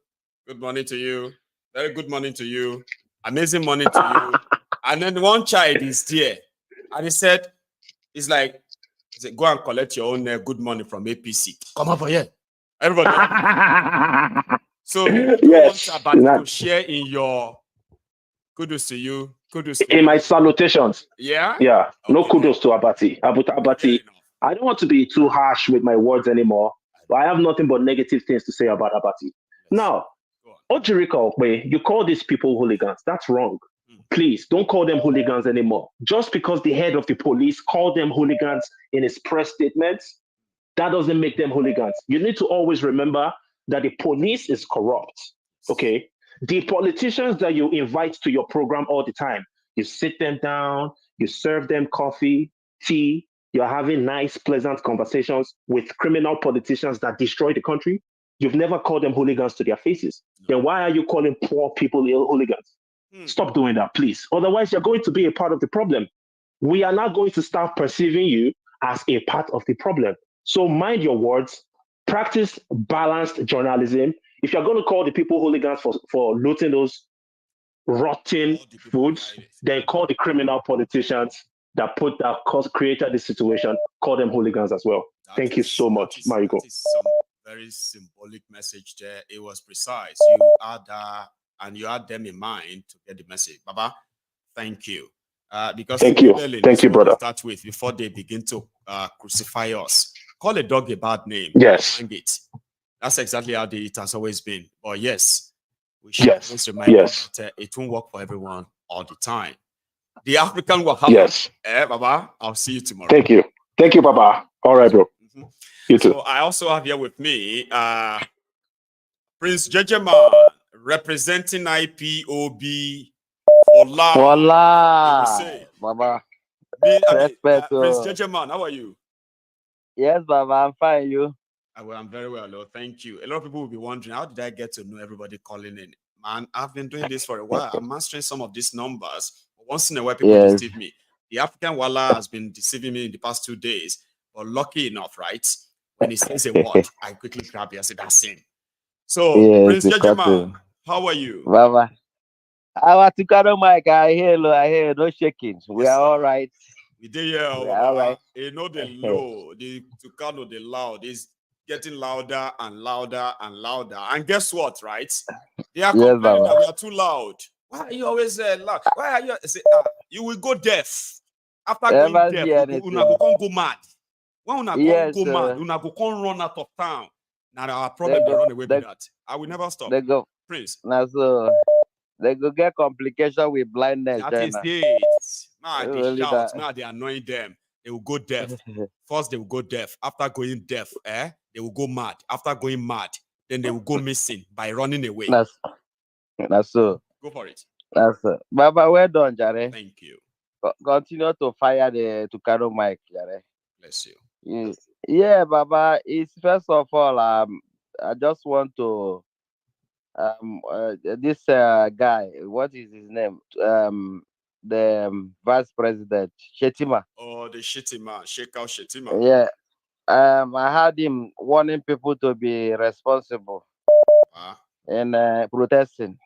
D: Good morning to you. Very good morning to you. Amazing morning to you." And then one child is there. And he said, he said, "Go and collect your own good morning from APC. Come over here." Everybody. So you want about to share in your kudos to you. Kudos to
M: in my salutations.
D: Yeah?
M: Yeah. Okay. No kudos to Abati. Abati. I don't want to be too harsh with my words anymore. But I have nothing but negative things to say about Abati. Now, Ojirika Okwe, you call these people hooligans. That's wrong. Please don't call them hooligans anymore. Just because the head of the police called them hooligans in his press statements, that doesn't make them hooligans. You need to always remember that the police is corrupt. Okay? The politicians that you invite to your program all the time, you sit them down, you serve them coffee, tea, you're having nice, pleasant conversations with criminal politicians that destroy the country. You've never called them hooligans to their faces. Then why are you calling poor people hooligans? Stop doing that, please. Otherwise, you're going to be a part of the problem. We are not going to start perceiving you as a part of the problem. So mind your words, practice balanced journalism. If you're going to call the people hooligans for looting those rotten foods, then call the criminal politicians that created this situation, call them hooligans as well. Thank you so much, Maiyegun.
D: Some very symbolic message there. It was precise. You had and you had them in mind to get the message. Baba, thank you. Because
O: thank you, brother.
D: Start with before they begin to crucify us. Call a dog a bad name.
O: Yes.
D: Hang it. That's exactly how it has always been. But yes, we should always remind them that it won't work for everyone all the time. The African Wahala.
O: Yes.
D: Baba, I'll see you tomorrow.
O: Thank you. Thank you, Baba. All right, bro. You too.
D: So I also have here with me Prince Shittyma, representing IPOB for life.
P: Baba.
D: Prince Shittyma, how are you?
P: Yes, Baba, I'm fine. You?
D: I'm very well, Lord. Thank you. A lot of people will be wondering, how did I get to know everybody calling in? Man, I've been doing this for a while. I'm mastering some of these numbers. But once in a while, people deceive me. The African Walla has been deceiving me in the past 2 days. But lucky enough, right? When he says a word, I quickly grab it and say, that's him. So, Prince Shittyma, how are you?
P: Baba. Our Tukado Mike, I hear no shaking. We are all right.
D: We did hear,
P: all right.
D: You know the low, the Tukado, the loud is getting louder and louder and louder. And guess what, right? They are complaining that we are too loud. Why are you always loud? Why are you say, you will go deaf. After going deaf, una go mad. When una go mad, una go run out of town. Now our problem will run away with that. I will never stop.
P: They go,
D: Prince.
P: Now so they go get complication with blindness.
D: That is it. Now they shout. Now they annoying them. They will go deaf. First, they will go deaf. After going deaf, they will go mad. After going mad, then they will go missing by running away.
P: That's so.
D: Go for it.
P: That's so. Baba, well done, Jare.
D: Thank you.
P: Continue to fire the Tukado mic, Jare.
D: Bless you.
P: Yeah, Baba. It's first of all, I just want to this guy. What is his name? The vice president, Shettima.
D: Oh, the Shittyma, Sheikh out Shettima.
P: Yeah. I had him warning people to be responsible in protesting.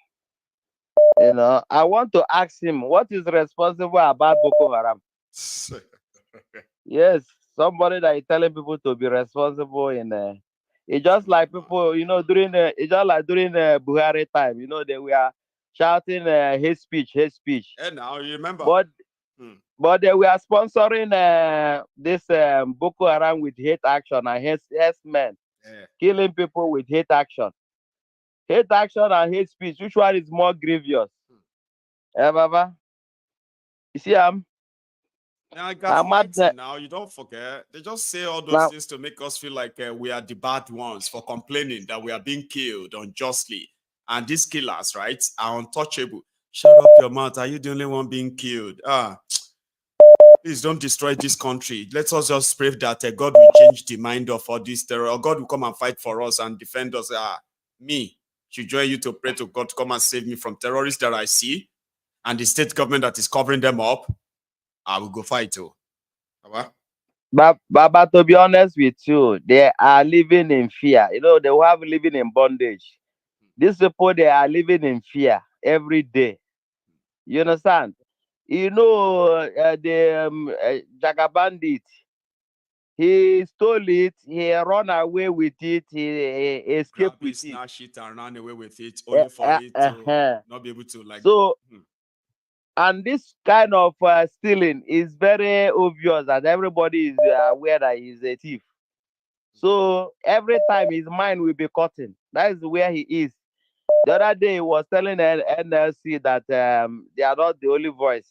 P: You know, I want to ask him what is responsible about Boko Haram. Yes, somebody that is telling people to be responsible in. It's just like people, you know, during Buhari time, you know, they were shouting hate speech.
D: And now you remember.
P: But they were sponsoring this Boko Haram with hate action and hate men, killing people with hate action. Hate action and hate speech, which one is more grievous? Baba? You see,
D: now you don't forget. They just say all those things to make us feel like we are the bad ones for complaining that we are being killed unjustly. And these killers, right, are untouchable. Shut up your mouth. Are you the only one being killed? Please don't destroy this country. Let us just pray that God will change the mind of all this terror. Or God will come and fight for us and defend us. Me should join you to pray to God to come and save me from terrorists that I see. And the state government that is covering them up. I will go fight too.
P: Baba, to be honest with you, they are living in fear. You know, they have living in bondage. These people, they are living in fear every day. You understand? You know, the Jaga Bandit, he stole it, he ran away with it, he escaped with it.
D: Snatch it and ran away with it, only for it to not be able to like.
P: So, and this kind of stealing is very obvious that everybody is aware that he's a thief. So every time his mind will be cutting. That is where he is. The other day he was telling NLC that they are not the only voice.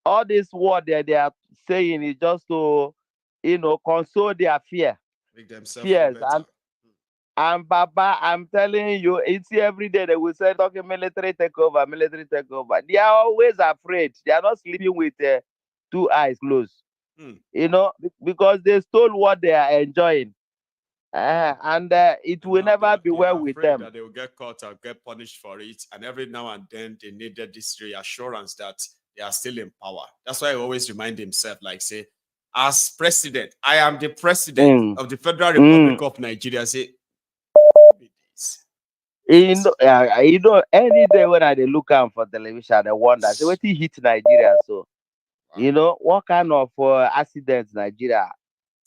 P: All this word that they are saying is just to, you know, console their fear.
D: Make themselves
P: fears. And Baba, I'm telling you, it's every day they will say, okay, military takeover. They are always afraid. They are not sleeping with 2 eyes closed. You know, because they stole what they are enjoying. And it will never be well with them.
D: That they will get caught or get punished for it. And every now and then they needed this reassurance that they are still in power. That's why I always remind himself, like, say, as president, I am the president of the Federal Republic of Nigeria. Say,
P: you know, any day when I look out for television, I wonder, say, what he hit Nigeria? So, you know, what kind of accidents Nigeria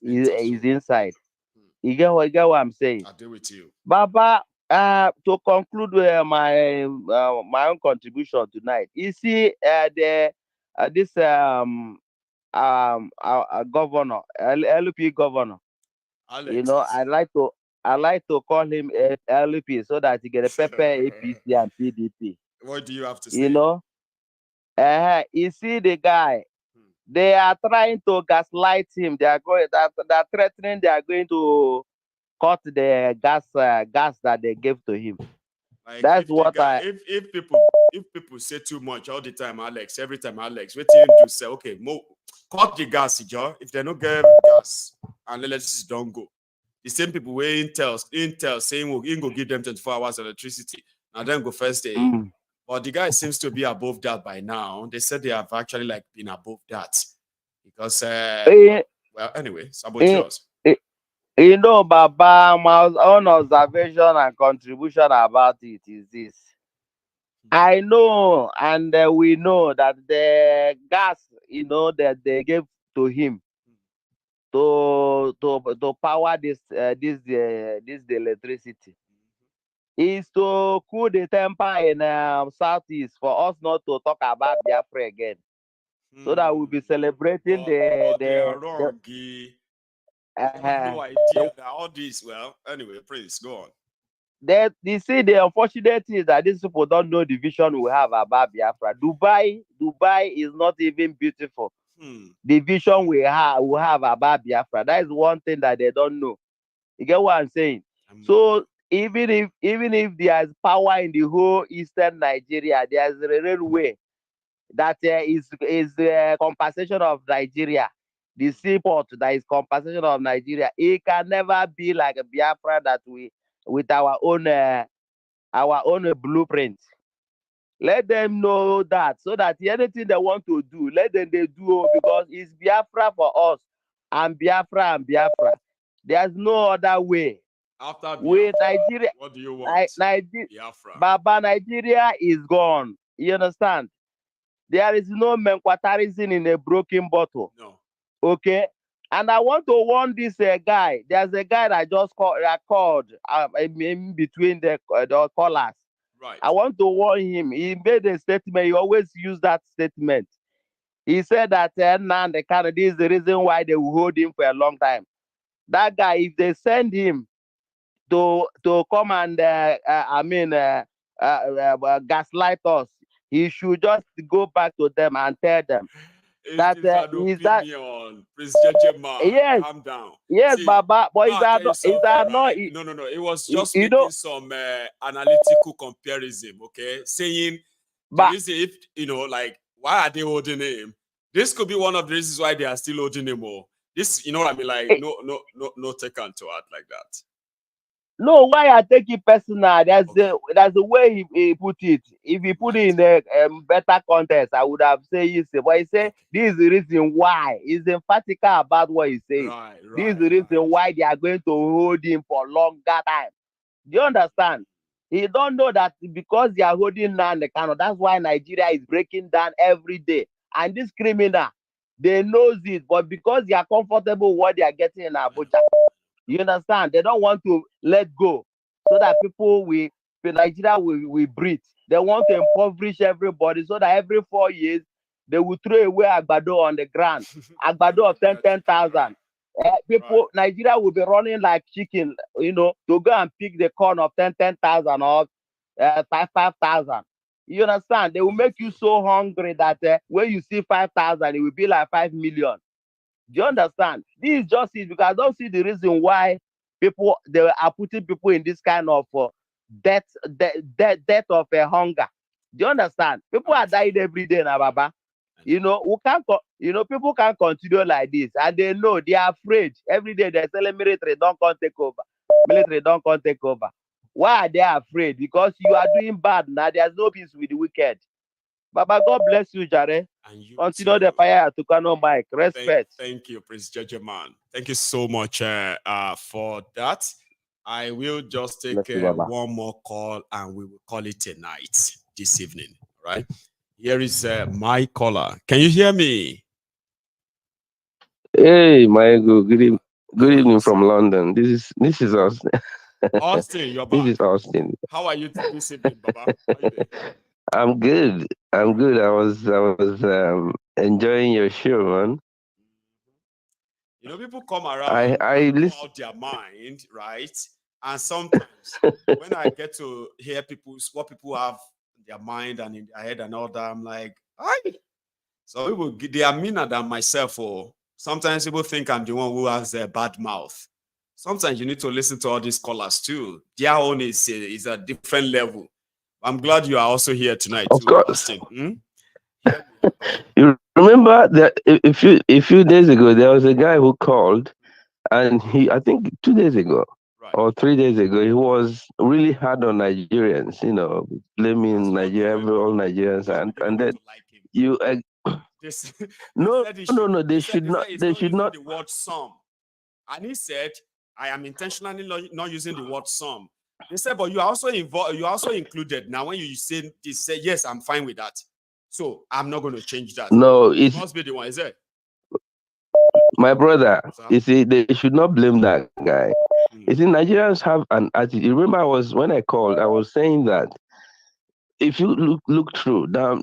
P: is inside? You get what I'm saying?
D: I deal with you.
P: Baba, To conclude my own contribution tonight, you see, this governor, LP governor,
D: Alex
P: you know, I like to call him LP so that he get a pepper APC and PDP.
D: What do you have to say?
P: You know, you see the guy. They are trying to gaslight him. They are threatening. They are going to cut the gas that they gave to him.
D: Like
P: That's what
D: if people say too much all the time, Alex, every time, Alex, wait till him to say, okay, cut the gas, Joe. If they don't get gas and electricity don't go. The same people where Intel saying we'll go give them 24 hours of electricity. Now then go first day. But the guy seems to be above that by now. They said they have actually like been above that. Because well, anyway, saboteurs.
P: You know, Baba, my own observation and contribution about it is this. I know, and we know that the gas, you know, that they gave to him to power this electricity is to cool the temper in Southeast for us not to talk about Biafra again, so that we'll be celebrating
D: they are wrong. I have no idea that all this. Well, anyway, please go on.
P: You see, the unfortunate thing is that these people don't know the vision we have about Biafra. Dubai is not even beautiful. The vision we have about Biafra, that is one thing that they don't know. You get what I'm saying? So even if there is power in the whole eastern Nigeria, there's a real way that is compensation of Nigeria. The seaport that is compensation of Nigeria. It can never be like a Biafra that we with our own blueprint. Let them know that, so that anything they want to do, let them they do, because it's Biafra for us and Biafra. There's no other way.
D: After Biafra,
P: with Nigeria,
D: what do you want?
P: Biafra. Baba, Nigeria is gone. You understand? There is no menquatarism in a broken bottle.
D: No.
P: Okay? And I want to warn this guy. There's a guy that just called in between the callers.
D: Right.
P: I want to warn him. He made a statement. He always use that statement. He said that now the Canada is the reason why they will hold him for a long time. That guy, if they send him to come and gaslight us, he should just go back to them and tell them that
D: is that Prince Shittyma,
P: yes,
D: calm down.
P: Yes,
D: See,
P: Baba, but is that
D: no. It was just making some analytical comparison, okay? Saying the reason, if like, why are they holding him? This could be one of the reasons why they are still holding him. Or this, you know what I mean? Like, no take on to act like that.
P: No, why I take it personal? That's the way he put it. If he put it in a better context, I would have said yes. But he said this is the reason why. He's emphatic about what he's saying. This is the reason why they are going to hold him for longer time. Do you understand? He don't know that because they are holding down the Kano. That's why Nigeria is breaking down every day. And this criminal, they know this, but because they are comfortable with what they are getting in Abuja. You understand? They don't want to let go, so that Nigeria will breathe. They want to impoverish everybody, so that every 4 years they will throw away Agbado on the ground. Agbado of 10,000. Nigeria will be running like chicken, to go and pick the corn of 10,000 or 5,000. You understand? They will make you so hungry that when you see 5,000, it will be like 5 million. Do you understand? This is just it, because I don't see the reason why they are putting people in this kind of death of hunger. Do you understand? People are dying every day now, Baba. People can't continue like this, and they know, they are afraid. Every day they say military don't come take over. Military don't come take over. Why are they afraid? Because you are doing bad now. There's no peace with the wicked. Baba, God bless you, Jare. Continue the fire to Kano Mike. Respect.
D: Thank you, Prince Shittyma. Thank you so much for that. I will just take one more call, and we will call it a night this evening. Right? Here is my caller. Can you hear me?
Q: Hey, Maiyegun. Good evening from London. This is us.
D: Austin, you're
Q: This
D: back.
Q: is Austin.
D: How are you this evening, Baba? How you doing?
Q: I'm good. I'm good. I was enjoying your show, man.
D: You know, people come around
Q: I
D: and pour
Q: listen.
D: out their mind, right? And sometimes when I get to hear what people have in their mind and in their head and all that, I'm like, aye. So people, they are meaner than myself. Or sometimes people think I'm the one who has a bad mouth. Sometimes you need to listen to all these callers too. Their own is a different level. I'm glad you are also here tonight
Q: Of
D: too,
Q: course.
D: Austin.
Q: You remember that a few days ago there was a guy who called, and I think 2 days ago or 3 days ago, he was really hard on Nigerians. You know, blaming Nigeria, all Nigerians, and then you. No. They should not. They should not.
D: The word some, and he said, "I am intentionally not using the word some." They said, "But you are also involved. You are also included." Now, when you say this, say yes, I'm fine with that. So I'm not going to change that.
Q: No,
D: it must be the one. Is it?
Q: My brother, you see, they should not blame that guy. You see, Nigerians have an attitude. You remember, when I called, I was saying that if you look through down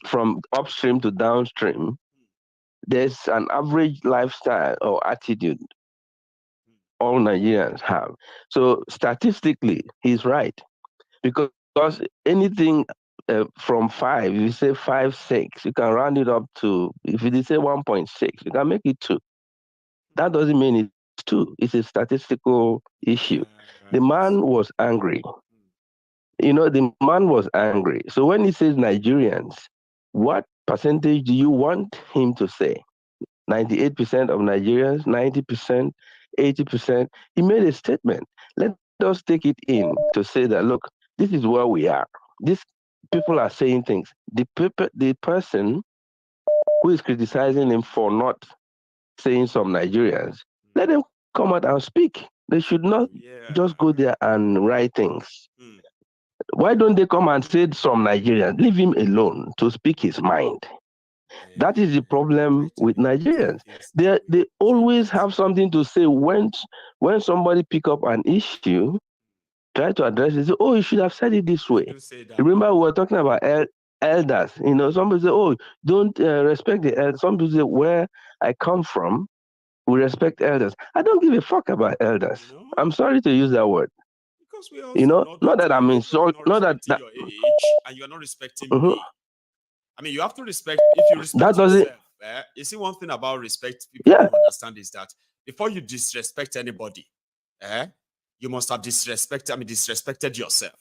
Q: from upstream to downstream, there's an average lifestyle or attitude all Nigerians have. So statistically, he's right, because anything from 5, if you say 5, 6, you can round it up to, if you say 1.6, you can make it 2. That doesn't mean it's 2. It's a statistical issue. The man was angry. You know, the man was angry. So when he says Nigerians, what percentage do you want him to say? 98% of Nigerians, 90%, 80%? He made a statement. Let us take it in to say that, look, this is where we are. These people are saying things. The person who is criticizing him for not saying some Nigerians, let them come out and speak. They should not just go there and write things. Why don't they come and say some Nigerians? Leave him alone to speak his mind. That is the problem with Nigerians. They always have something to say when somebody pick up an issue, try to address it. Say, oh, you should have said it this way. Remember, we were talking about elders. You know, somebody say, oh, don't respect the elders. Some people say, where I come from, we respect elders. I don't give a fuck about elders. I'm sorry to use that word.
D: Because we
Q: You know, not that I'm insulting, not that
D: your age, and you're not respecting me. I mean, you have to respect. If you respect yourself, you see, one thing about respect people don't understand is that before you disrespect anybody, you must have disrespected yourself.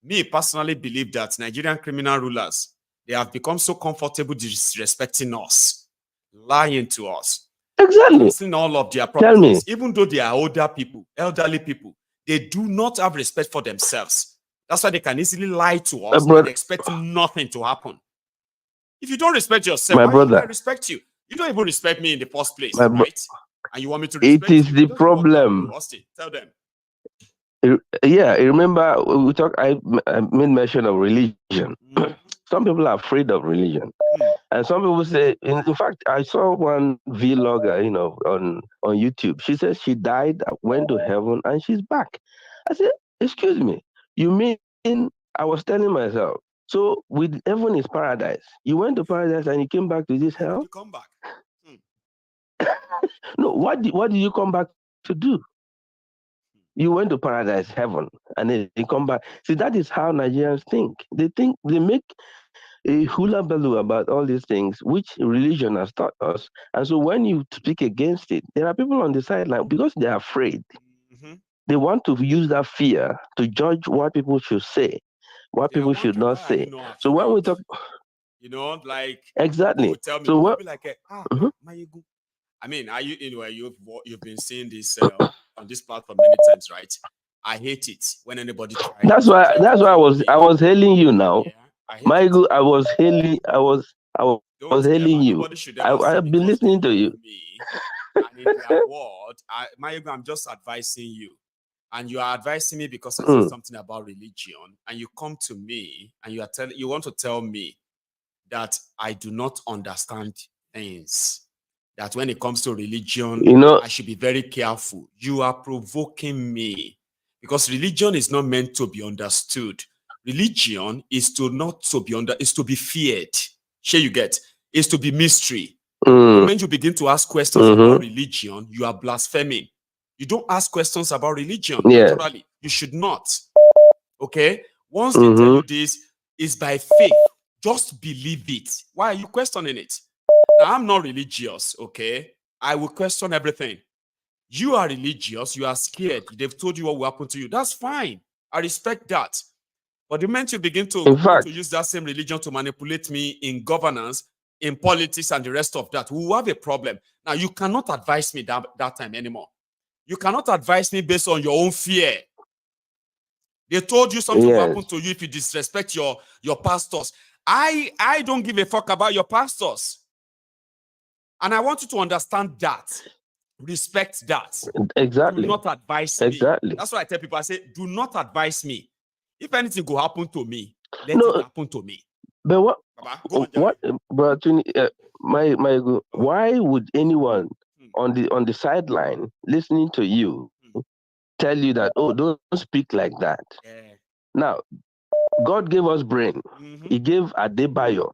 D: Me personally believe that Nigerian criminal rulers, they have become so comfortable disrespecting us, lying to us, canceling all of their promises. Even though they are elderly people, they do not have respect for themselves. That's why they can easily lie to us and expect nothing to happen. If you don't respect yourself, why should I respect you? You don't even respect me in the first place, right? And you want me to respect you?
Q: It is the problem.
D: Austin, tell them.
Q: Yeah, remember I made mention of religion. Some people are afraid of religion. And some people say, in fact, I saw one vlogger, you know, on YouTube. She says she died, went to heaven, and she's back. I said, excuse me, you mean, I was telling myself, so with heaven is paradise. You went to paradise and you came back to this hell?
D: You come back.
Q: No, what did you come back to do? You went to paradise, heaven, and then you come back. See, that is how Nigerians think. They make a hula baloo about all these things, which religion has taught us. And so when you speak against it, there are people on the sideline because they're afraid. They want to use that fear to judge what people should say, what people should not say. So when we talk,
D: you know, like
Q: exactly.
D: Tell me,
Q: so what?
D: Be like, Maiyegun. I mean, you've been seeing this on this platform many times, right? I hate it when anybody tries.
Q: That's why I was hailing you now. Maiyegun, I was hailing you. I've been listening to you.
D: And in their word, Maiyegun, I'm just advising you. And you are advising me because I said something about religion, and you come to me and you want to tell me that I do not understand things. That when it comes to religion, I should be very careful. You are provoking me Because religion is not meant to be understood. Religion is is to be feared. Sure, you get, is to be mystery. The moment you begin to ask questions about religion, you are blaspheming. You don't ask questions about religion naturally. You should not. Okay? Once they tell you this is by faith, just believe it. Why are you questioning it? Now, I'm not religious, okay? I will question everything. You are religious, you are scared. They've told you what will happen to you. That's fine. I respect that. But the moment you begin to want to use that same religion to manipulate me in governance, in politics, and the rest of that, we will have a problem. Now, you cannot advise me that time anymore. You cannot advise me based on your own fear. They told you something will happen to you if you disrespect your pastors. I don't give a fuck about your pastors. And I want you to understand that. Respect that.
Q: Exactly.
D: Do not advise me. Exactly. That's what I tell people. I say, do not advise me. If anything will happen to me, let it happen to me.
Q: But why would anyone on the sideline listening to you tell you that, oh, don't speak like that? Now, God gave us brain. He gave Adebayo.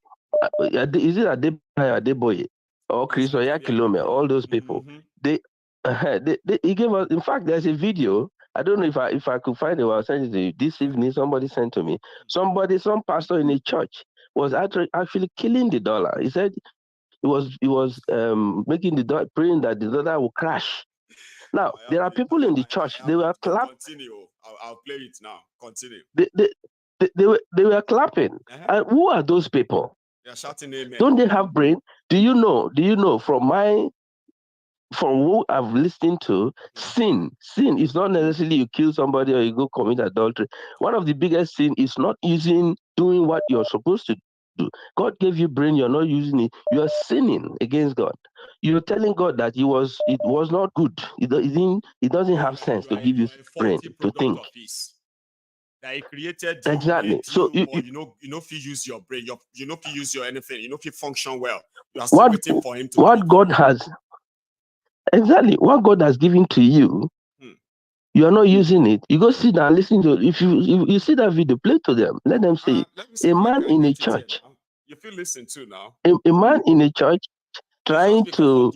Q: Is it Adebayo, Adeboye, or Chris Oyakilome, all those people? He gave us. In fact, there's a video. I don't know if I could find it. I'll send it to you this evening. Somebody sent to me. Some pastor in a church was actually killing the dollar. He said he was making the dollar, praying that the dollar will crash. Now there are people in the church. They were clapping.
D: Continue. I'll play it now. Continue.
Q: They were clapping. And who are those people?
D: They're shouting amen.
Q: Don't they have brain? Do you know from who I've listened to, sin is not necessarily you kill somebody or you go commit adultery. One of the biggest sin is not doing what you're supposed to do. God gave you brain, you're not using it. You are sinning against God. You're telling God that it was not good. It doesn't have sense to give you brain to think.
D: That he created you,
Q: exactly. So
D: you know if you use your brain, you know if you use your anything, you know if you function well. You are still waiting for him to
Q: what God has. Exactly. What God has given to you, you are not using it. You go sit down and listen to it. If you see that video, play to them. Let them see. A man in a church.
D: You feel listen to now.
Q: A man in a church trying to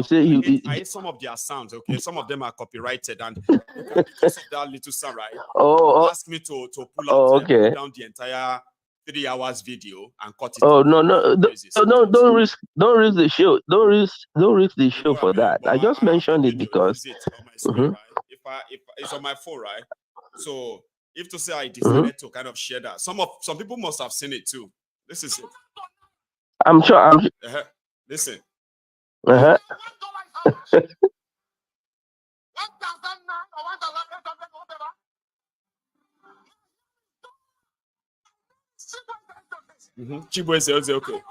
Q: say
D: I hate some of their sounds, okay? Some of them are copyrighted, and because of that little sound, right? Ask me to pull out pull down the entire 3 hours video and cut it.
Q: Don't risk the show. Don't risk the show for that. I just mentioned it because
D: on my screen, right? If it's on my phone, right? So if to say I decided to kind of share that, some people must have seen it too. This is it.
Q: I'm sure.
D: Listen. Chibo is okay.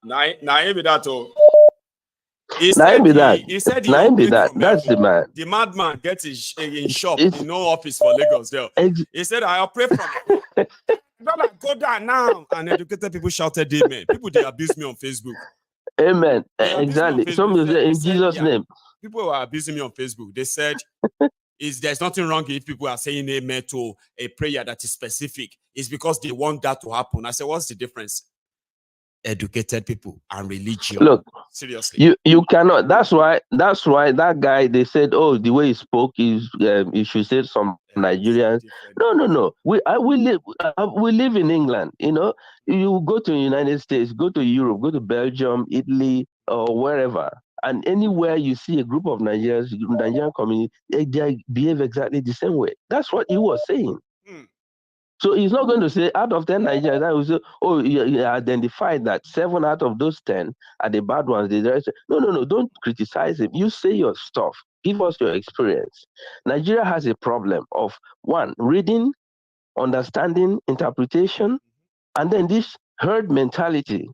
D: Now be that oh. He said
Q: that's the man.
D: The madman gets his in shop in no office for Lagos there. He said, I operate from don't go down now. And educated people shouted amen. People they abuse me on Facebook.
Q: Amen. Exactly. Some will say in Jesus' name.
D: People were abusing me on Facebook. They said there's nothing wrong if people are saying amen to a prayer that is specific. It's because they want that to happen. I said, what's the difference? Educated people and religion.
Q: Look,
D: seriously,
Q: you cannot. That's why that guy, they said, oh, the way he spoke is you should say some Nigerians. No. We live in England. You know, you go to the United States, go to Europe, go to Belgium, Italy, or wherever, and anywhere you see a group of Nigerian community, they behave exactly the same way. That's what he was saying. So he's not going to say out of 10 Nigerians, I will say, oh, you identified that 7 out of those 10 are the bad ones. No, don't criticize him. You say your stuff. Give us your experience. Nigeria has a problem of, one, reading, understanding, interpretation, and then this herd mentality,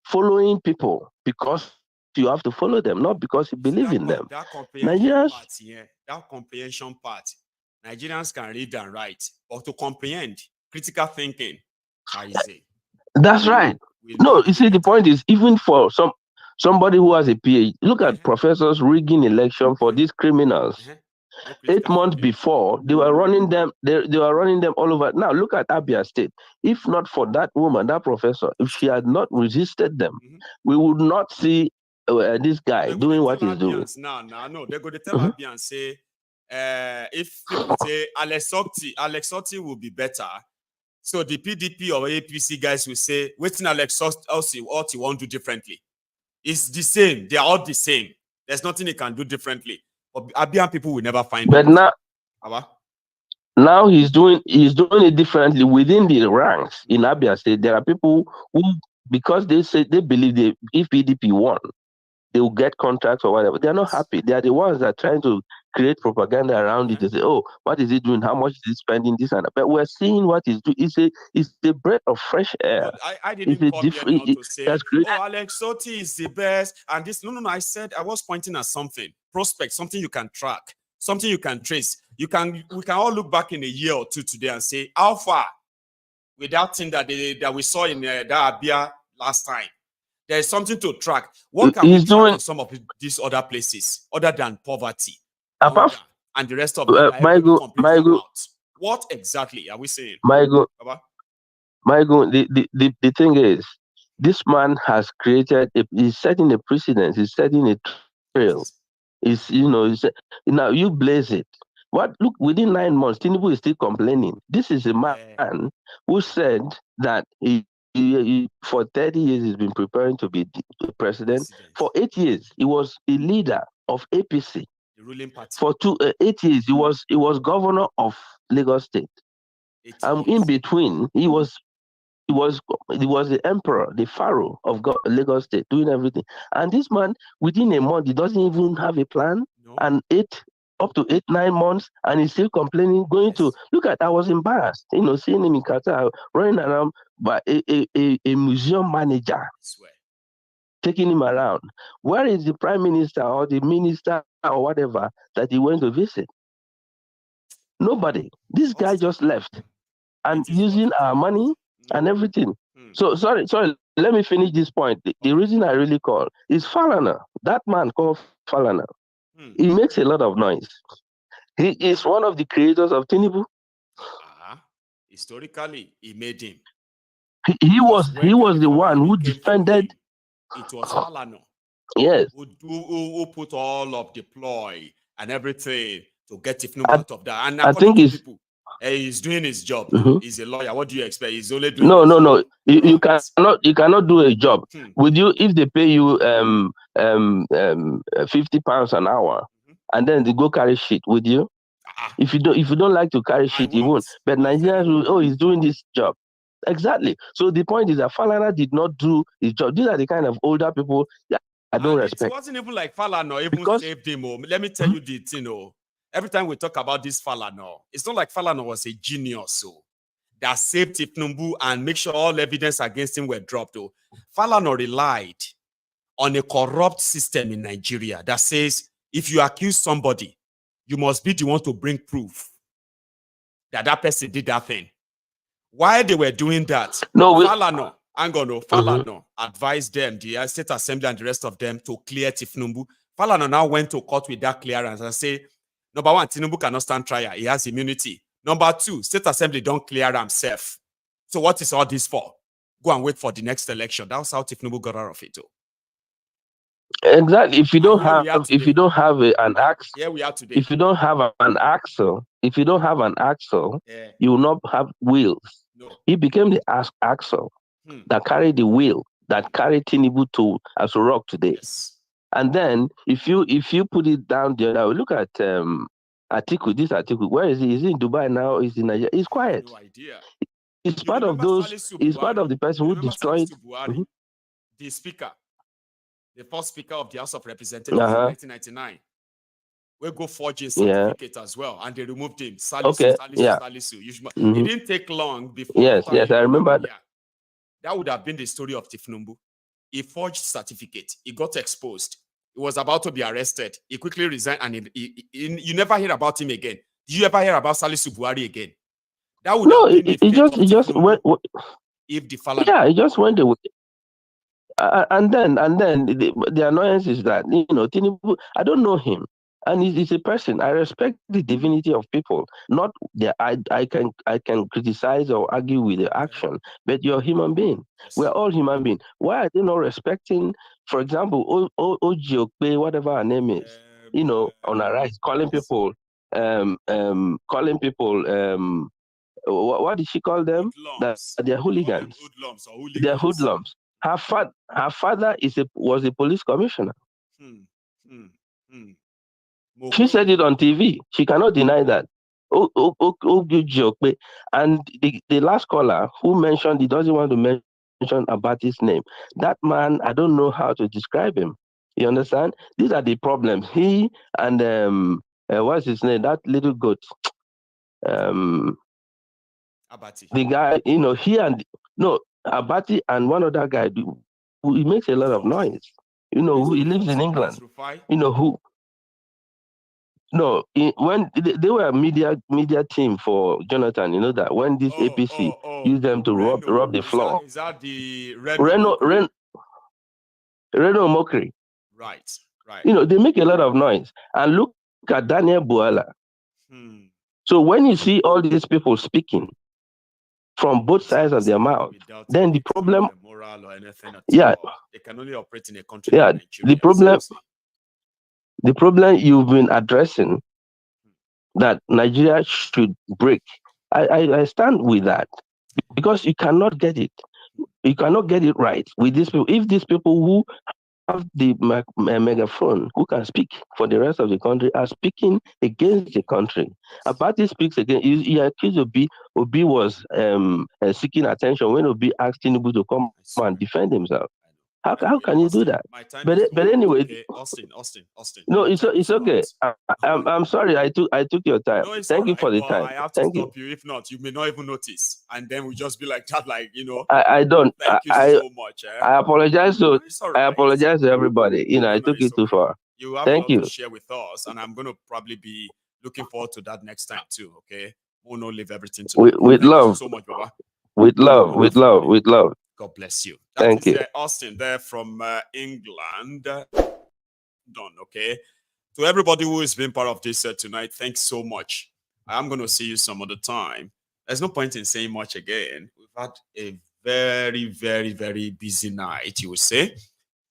Q: following people because you have to follow them, not because you believe in them.
D: That comprehension part. Nigerians can read and write, or to comprehend critical thinking. How is it?
Q: That's right. No, you see, the point is, even for somebody who has a PhD, look at professors rigging election for these criminals. 8 months before, they were running them. They were running them all over. Now look at Abia State. If not for that woman, that professor, if she had not resisted them, we would not see this guy doing what he's doing.
D: No, they're going to tell Abia and say, if people say Alex Otti will be better. So the PDP or APC guys will say, waiting Alex Otti won't do differently. It's the same. They are all the same. There's nothing he can do differently. But Abian people will never find
Q: but
D: it.
Q: Now he's doing it differently within the ranks in Abia State. There are people who, because they believe if PDP won, they will get contracts or whatever. They're not happy. They are the ones that are trying to create propaganda around it to say, oh, what is he doing? How much is he spending? This and that. But we're seeing what he's doing. It's the breath of fresh air.
D: I didn't come here now to say, Alex Otti is the best. And this, no. I said I was pointing at something. Prospect, something you can track, something you can trace. We can all look back in a year or two today and say, how far with that thing that we saw in that Abia last time? There is something to track. What can we track in some of these other places other than poverty and the rest of them? What exactly are we saying?
Q: Maiyegun, the thing is, this man has created, he's setting a precedent, he's setting a trail. Now you blaze it. Look, within 9 months, Tinubu is still complaining. This is a man who said that he for 30 years he's been preparing to be the president. For 8 years, he was a leader of APC.
D: The ruling party.
Q: For 8 years, he was governor of Lagos State. And in between, he was the emperor, the pharaoh of Lagos State, doing everything. And this man, within a month, he doesn't even have a plan. No. And up to 8-9 months, and he's still complaining. I was embarrassed, seeing him in Qatar running around by a museum manager, taking him around. Where is the prime minister or the minister or whatever that he went to visit? Nobody. This guy just left and using our money and everything. So sorry. Let me finish this point. The reason I really call is Falana. That man called Falana. He makes a lot of noise. He is one of the creators of Tinubu.
D: Historically, he made him.
Q: He was the one who defended.
D: It was Falana.
Q: Yes.
D: Who put all of the ploy and everything to get Tinubu out of that. And
Q: I think
D: he's doing his job. He's a lawyer. What do you expect? He's only doing
Q: No. You cannot do a job. Would you, if they pay you £50 an hour and then they go carry shit, would you? If you don't like to carry shit, you won't. But Nigerians will, he's doing this job. Exactly. So the point is that Falana did not do his job. These are the kind of older people that I don't respect.
D: It wasn't even like Falana even saved him. Let me tell you the thing. Every time we talk about this Falana, it's not like Falana was a genius that saved Tinubu and make sure all evidence against him were dropped. Falana relied on a corrupt system in Nigeria that says if you accuse somebody, you must be the one to bring proof that that person did that thing. While they were doing that, Falana advised them, the State Assembly and the rest of them, to clear Tinubu. Falana now went to court with that clearance and say, number one, Tinubu cannot stand trial. He has immunity. Number two, State Assembly don't clear himself. So what is all this for? Go and wait for the next election. That was how Tinubu got out of it.
Q: Exactly. If you don't have an axle,
D: here we are today.
Q: If you don't have an axle, you will not have wheels. No. He became the axle that carried the wheel that carried Tinubu to Aso Rock today.
D: Yes.
Q: And then if you put it down the other way, look at Atiku. This Atiku, where is he? Is he in Dubai now? Is he in Nigeria? He's quiet.
D: No idea.
Q: It's part of those. He's part of the person who destroyed
D: the speaker. The first speaker of the House of Representatives in 1999. We go forging certificate as well, and they removed him. Salisu. It didn't take long before.
Q: Yes, I remember.
D: That would have been the story of Tinubu. He forged certificate. He got exposed. He was about to be arrested. He quickly resigned, and you never hear about him again. Did you ever hear about Salisu Buhari again? That would have been if the Falana...
Q: Yeah, he just went away. And then the annoyance is that, Tinubu, I don't know him. And he's a person. I respect the divinity of people. Not I can criticize or argue with the action, but you're a human being. Yes. We're all human beings. Why are they not respecting, for example, Ojiokpe, whatever her name is, on her right, calling people, what did she call them? That they're hooligans. They're hoodlums. Her father was a police commissioner. She said it on TV. She cannot deny that. And the last caller who mentioned, he doesn't want to mention about his name. That man, I don't know how to describe him. You understand? These are the problems. He and what's his name? That little goat.
D: Abati.
Q: The guy, Abati and one other guy, he makes a lot of noise. He lives in England. When they were a media team for Jonathan, you know that when this APC used them to rub the floor.
D: Is that the
Q: Reno Mokri?
D: Right.
Q: They make a lot of noise. And look at Daniel Buala. So when you see all these people speaking from both sides of their mouth, then the problem,
D: moral or anything at
Q: yeah,
D: all. They can only operate in a country.
Q: Yeah,
D: like Nigeria.
Q: the problem you've been addressing that Nigeria should break. I stand with that because you cannot get it. You cannot get it right with these people. If these people who have the megaphone, who can speak for the rest of the country, are speaking against the country. Abati speaks again. He accused Obi. Obi was seeking attention when Obi asked Tinubu to come and defend himself. How can you do that? But anyway,
D: okay. Austin.
Q: No, it's okay. I'm sorry. I took your time.
D: No,
Q: Thank you for the time.
D: I have to stop you. If not, you may not even notice, and then we just be like that,
Q: I don't.
D: Thank you so much.
Q: I apologize to. I apologize to everybody. I took it too far.
D: You have
Q: Thank
D: a lot
Q: you.
D: to share with us, and I'm going to probably be looking forward to that next time too. Okay, we'll not leave everything to
Q: with love.
D: So much, Baba.
Q: With love.
D: God bless you.
Q: Thank you.
D: Austin there from England. Done, okay? To everybody who has been part of this tonight, thanks so much. I'm going to see you some other time. There's no point in saying much again. We've had a very, very, very busy night, you would say.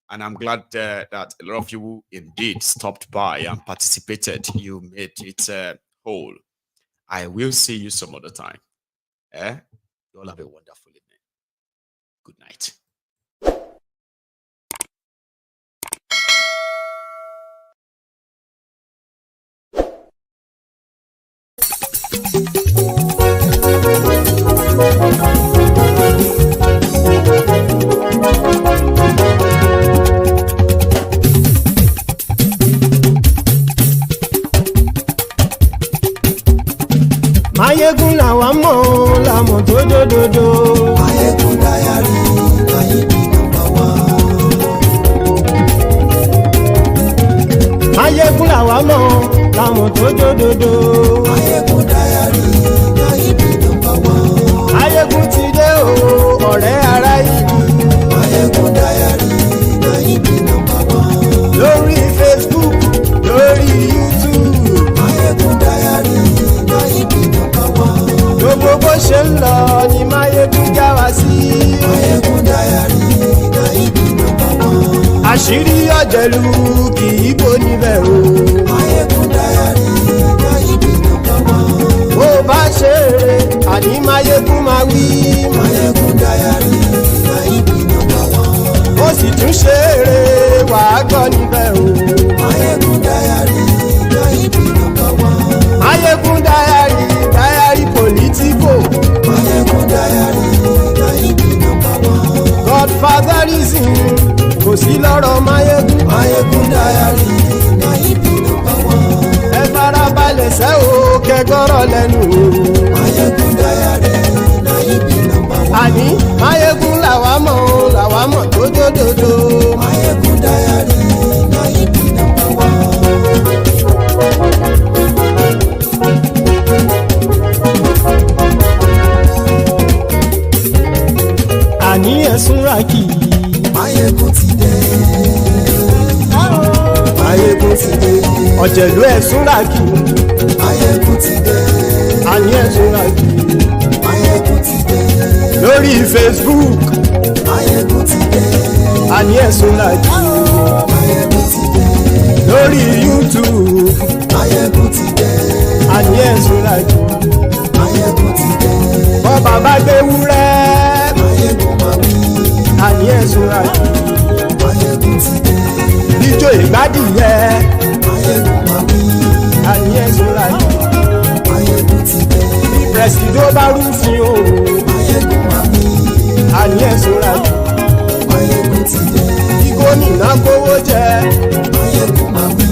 D: And I'm glad that a lot of you indeed stopped by and participated. You made it whole. I will see you some other time. You all have a wonderful evening. Good night.
C: Maiyegun làwa mọ̀ làmọ̀ tó dòdòdò. Maiyegun Diary Nayibi #1. Maiyegun làwa mọ̀ làmọ̀ tó dòdòdò. Maiyegun Diary Nayibi #1. Maiyegun ti dé o ọ̀rẹ́ ará ìlú. Maiyegun Diary Nayibi #1. Lórí Facebook, lórí YouTube. Maiyegun Diary Nayibi #1. Gbogbo bó ṣe ń lọ ni Maiyegun já wa sí. Maiyegun Diary Nayibi #1. Àṣírí ọ̀jẹ̀lú kì í bò níbẹ̀ o. Maiyegun Diary Nayibi #1. Bó bá ṣe eré àní Maiyegun máa wí. Maiyegun Diary Nayibi #1. Ó sì tún ṣe eré wàá gbọ́ níbẹ̀ o. Maiyegun Diary Nayibi #1. Maiyegun Diary politico. Maiyegun Diary Nayibi #1. Godfatherism kò sí lọ́rọ̀ Maiyegun. Maiyegun Diary Nayibi #1. Ẹ farabalẹ̀ sẹ́ o kẹgọ́rọ̀ lẹ́nu o. Maiyegun Diary Nayibi #1. Àní Maiyegun làwa mọ̀ tó dòdòdò. Maiyegun Diary Nayibi #1. ẹ̀sùn ràkì. Maiyegun ti dé. Maiyegun ti dé. Ọ̀jẹ̀lú ẹ̀sùn ràkì. Maiyegun ti dé. Àní ẹ̀sùn ràkì. Maiyegun ti dé. Lórí Facebook. Maiyegun ti dé. Àní ẹ̀sùn ràkì. Maiyegun ti dé. Lórí YouTube. Maiyegun ti dé. Àní ẹ̀sùn ràkì. Maiyegun ti dé. Bọ́ bàbá gbé wúrẹ́. Maiyegun máa wí. Àní ẹ̀sùn ràkì. Maiyegun ti dé. Ijó ìgbádìyẹ. Maiyegun máa wí. Àní ẹ̀sùn ràkì. Maiyegun ti dé. Bí pẹ̀sìdó bá rúfin o. Maiyegun máa wí. Àní ẹ̀sùn ràkì. Maiyegun ti dé. Bí gómìnà kówó jẹ. Maiyegun máa wí.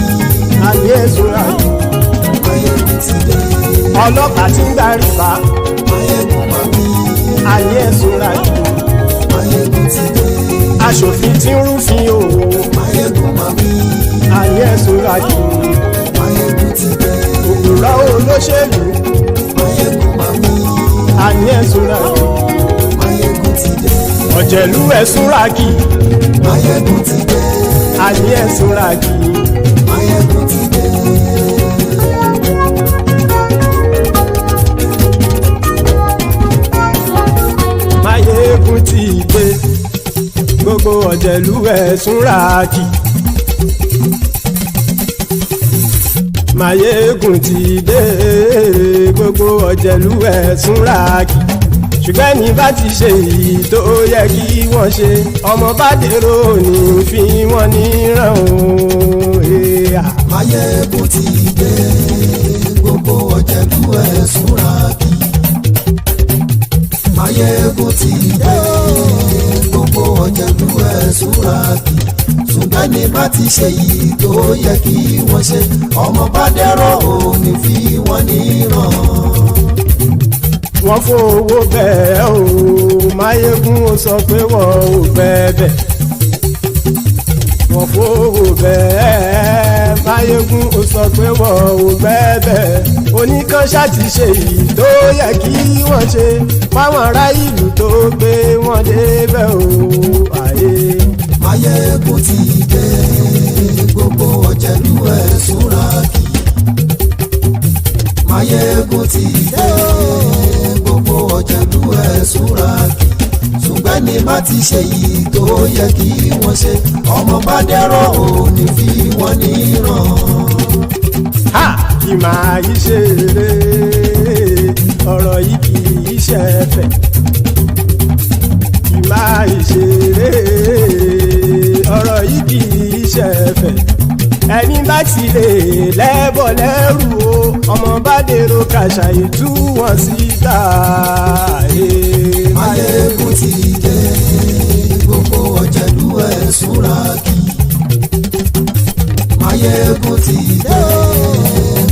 C: Àní ẹ̀sùn ràkì. Maiyegun ti dé. Ọlọ́pàá tí ń gba rìbá. Maiyegun máa wí. Àní ẹ̀sùn ràkì. Maiyegun ti dé. Aṣòfin tí ń rúfin o. Maiyegun máa wí. Àní ẹ̀sùn ràkì. Maiyegun ti dé. Òpùrọ́ olóṣèlú. Maiyegun máa wí. Àní ẹ̀sùn ràkì. Maiyegun ti dé. Ọ̀jẹ̀lú ẹ̀sùn ràkì. Maiyegun ti dé. Àní ẹ̀sùn ràkì. Maiyegun ti dé. Maiyegun ti dé. Gbogbo ọ̀jẹ̀lú ẹ̀sùn ràkì. Maiyegun ti dé. Gbogbo ọ̀jẹ̀lú ẹ̀sùn ràkì. Ṣùgbọ́n ní bá ti ṣe èyí tó yẹ kí wọ́n ṣe, ọmọ bá dèrò ní fi wọ́n níran o. Maiyegun ti dé. Gbogbo ọ̀jẹ̀lú ẹ̀sùn ràkì. Maiyegun ti dé. Gbogbo ọ̀jẹ̀lú ẹ̀sùn ràkì. Ṣùgbọ́n ní bá ti ṣe èyí tó yẹ kí wọ́n ṣe, ọmọ bá dèrò ní fi wọ́n níran. Wọ́n fowó bẹ́ẹ̀ o. Maiyegun ó sọ pé wọ́n ò bẹ́ẹ̀. Wọ́n fowó bẹ́ẹ̀. Maiyegun ó sọ pé wọ́n ò bẹ́ẹ̀. Oníkan ṣáàtì ṣe èyí tó yẹ kí wọ́n ṣe fáwọn ará ìlú tó gbé wọn débẹ̀ o. Maiyegun ti dé. Gbogbo ọ̀jẹ̀lú ẹ̀sùn ràkì. Maiyegun ti dé. Gbogbo ọ̀jẹ̀lú ẹ̀sùn ràkì. Ṣùgbọ́n ní bá ti ṣe yìí tó yẹ kí wọ́n ṣe, ọmọ bá dẹ́rọ̀ ò ní fi wọ́n níran. Kì máa yí ṣe eré, ọ̀rọ̀ yìí kì í ṣe ẹ̀fẹ̀. Kì máa yí ṣe eré, ọ̀rọ̀ yìí kì í ṣe ẹ̀fẹ̀. Ẹni bá ti lè lẹ́bọ̀ lẹ́rù o, ọmọ bá dèrò kàṣà ìtú wọn síta. Maiyegun ti dé. Gbogbo ọ̀jẹ̀lú ẹ̀sùn ràkì. Maiyegun ti dé.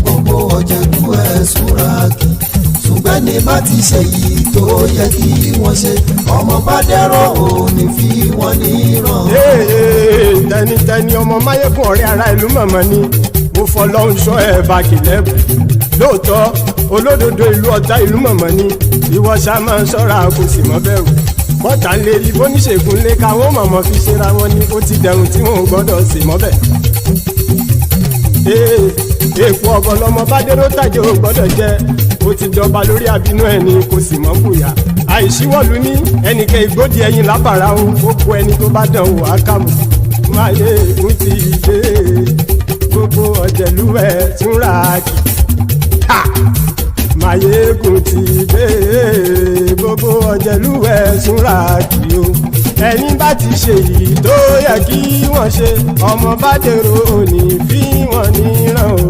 C: Gbogbo ọ̀jẹ̀lú ẹ̀sùn ràkì. Ṣùgbọ́n ní bá ti ṣe yìí tó yẹ kí wọ́n ṣe, ọmọ bá dẹ́rọ̀ ò ní fi wọ́n níran. Tẹnitẹni ọmọ Maiyegun ọ̀rẹ́ ara ìlú mọ̀mọ́ ni mo fọlọ́run ṣọ́ ẹ̀ bá kìlẹ́bù. Lóòótọ́ olódodo ìlú ọ̀tá ìlú mọ̀mọ́ ni ìwọ ṣá máa ń ṣọ́ra kò sì mọ́ bẹ̀rù. Bọ́tà ń lè rí bóníṣègùn lé káwọn mọ̀mọ́ fi ṣera wọn ni ó ti dẹrùn tí wọn ò gbọ́dọ̀ sì mọ́ bẹ̀. Èèpo ọ̀gọ̀ lọmọ bá dérò tàjẹ́ ò gbọ́dọ̀ jẹ́, ó ti jọba lórí àbínú ẹni kò sì mọ́ bùyà. Àìsíwọ́lu ní ẹnìkẹ́ ìgbódì ẹyin lábàrá o, ó kó ẹni tó bá dán wò á kàmù. Maiyegun ti dé. Gbogbo ọ̀jẹ̀lú ẹ̀sùn ràkì. Maiyegun ti dé. Gbogbo ọ̀jẹ̀lú ẹ̀sùn ràkì o. Ẹni bá ti ṣe yìí tó yẹ kí wọ́n ṣe, ọmọ bá dèrò òní fi wọ́n níran o.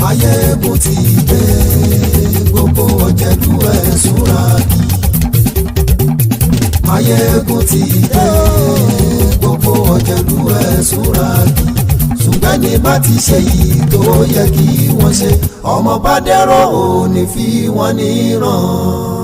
C: Maiyegun ti dé. Gbogbo ọ̀jẹ̀lú ẹ̀sùn ràkì. Maiyegun ti dé. Gbogbo ọ̀jẹ̀lú ẹ̀sùn ràkì. Ṣùgbọ́n ní bá ti ṣe yìí tó yẹ kí wọ́n ṣe, ọmọ bá dẹ́rọ̀ ò ní fi wọ́n níran.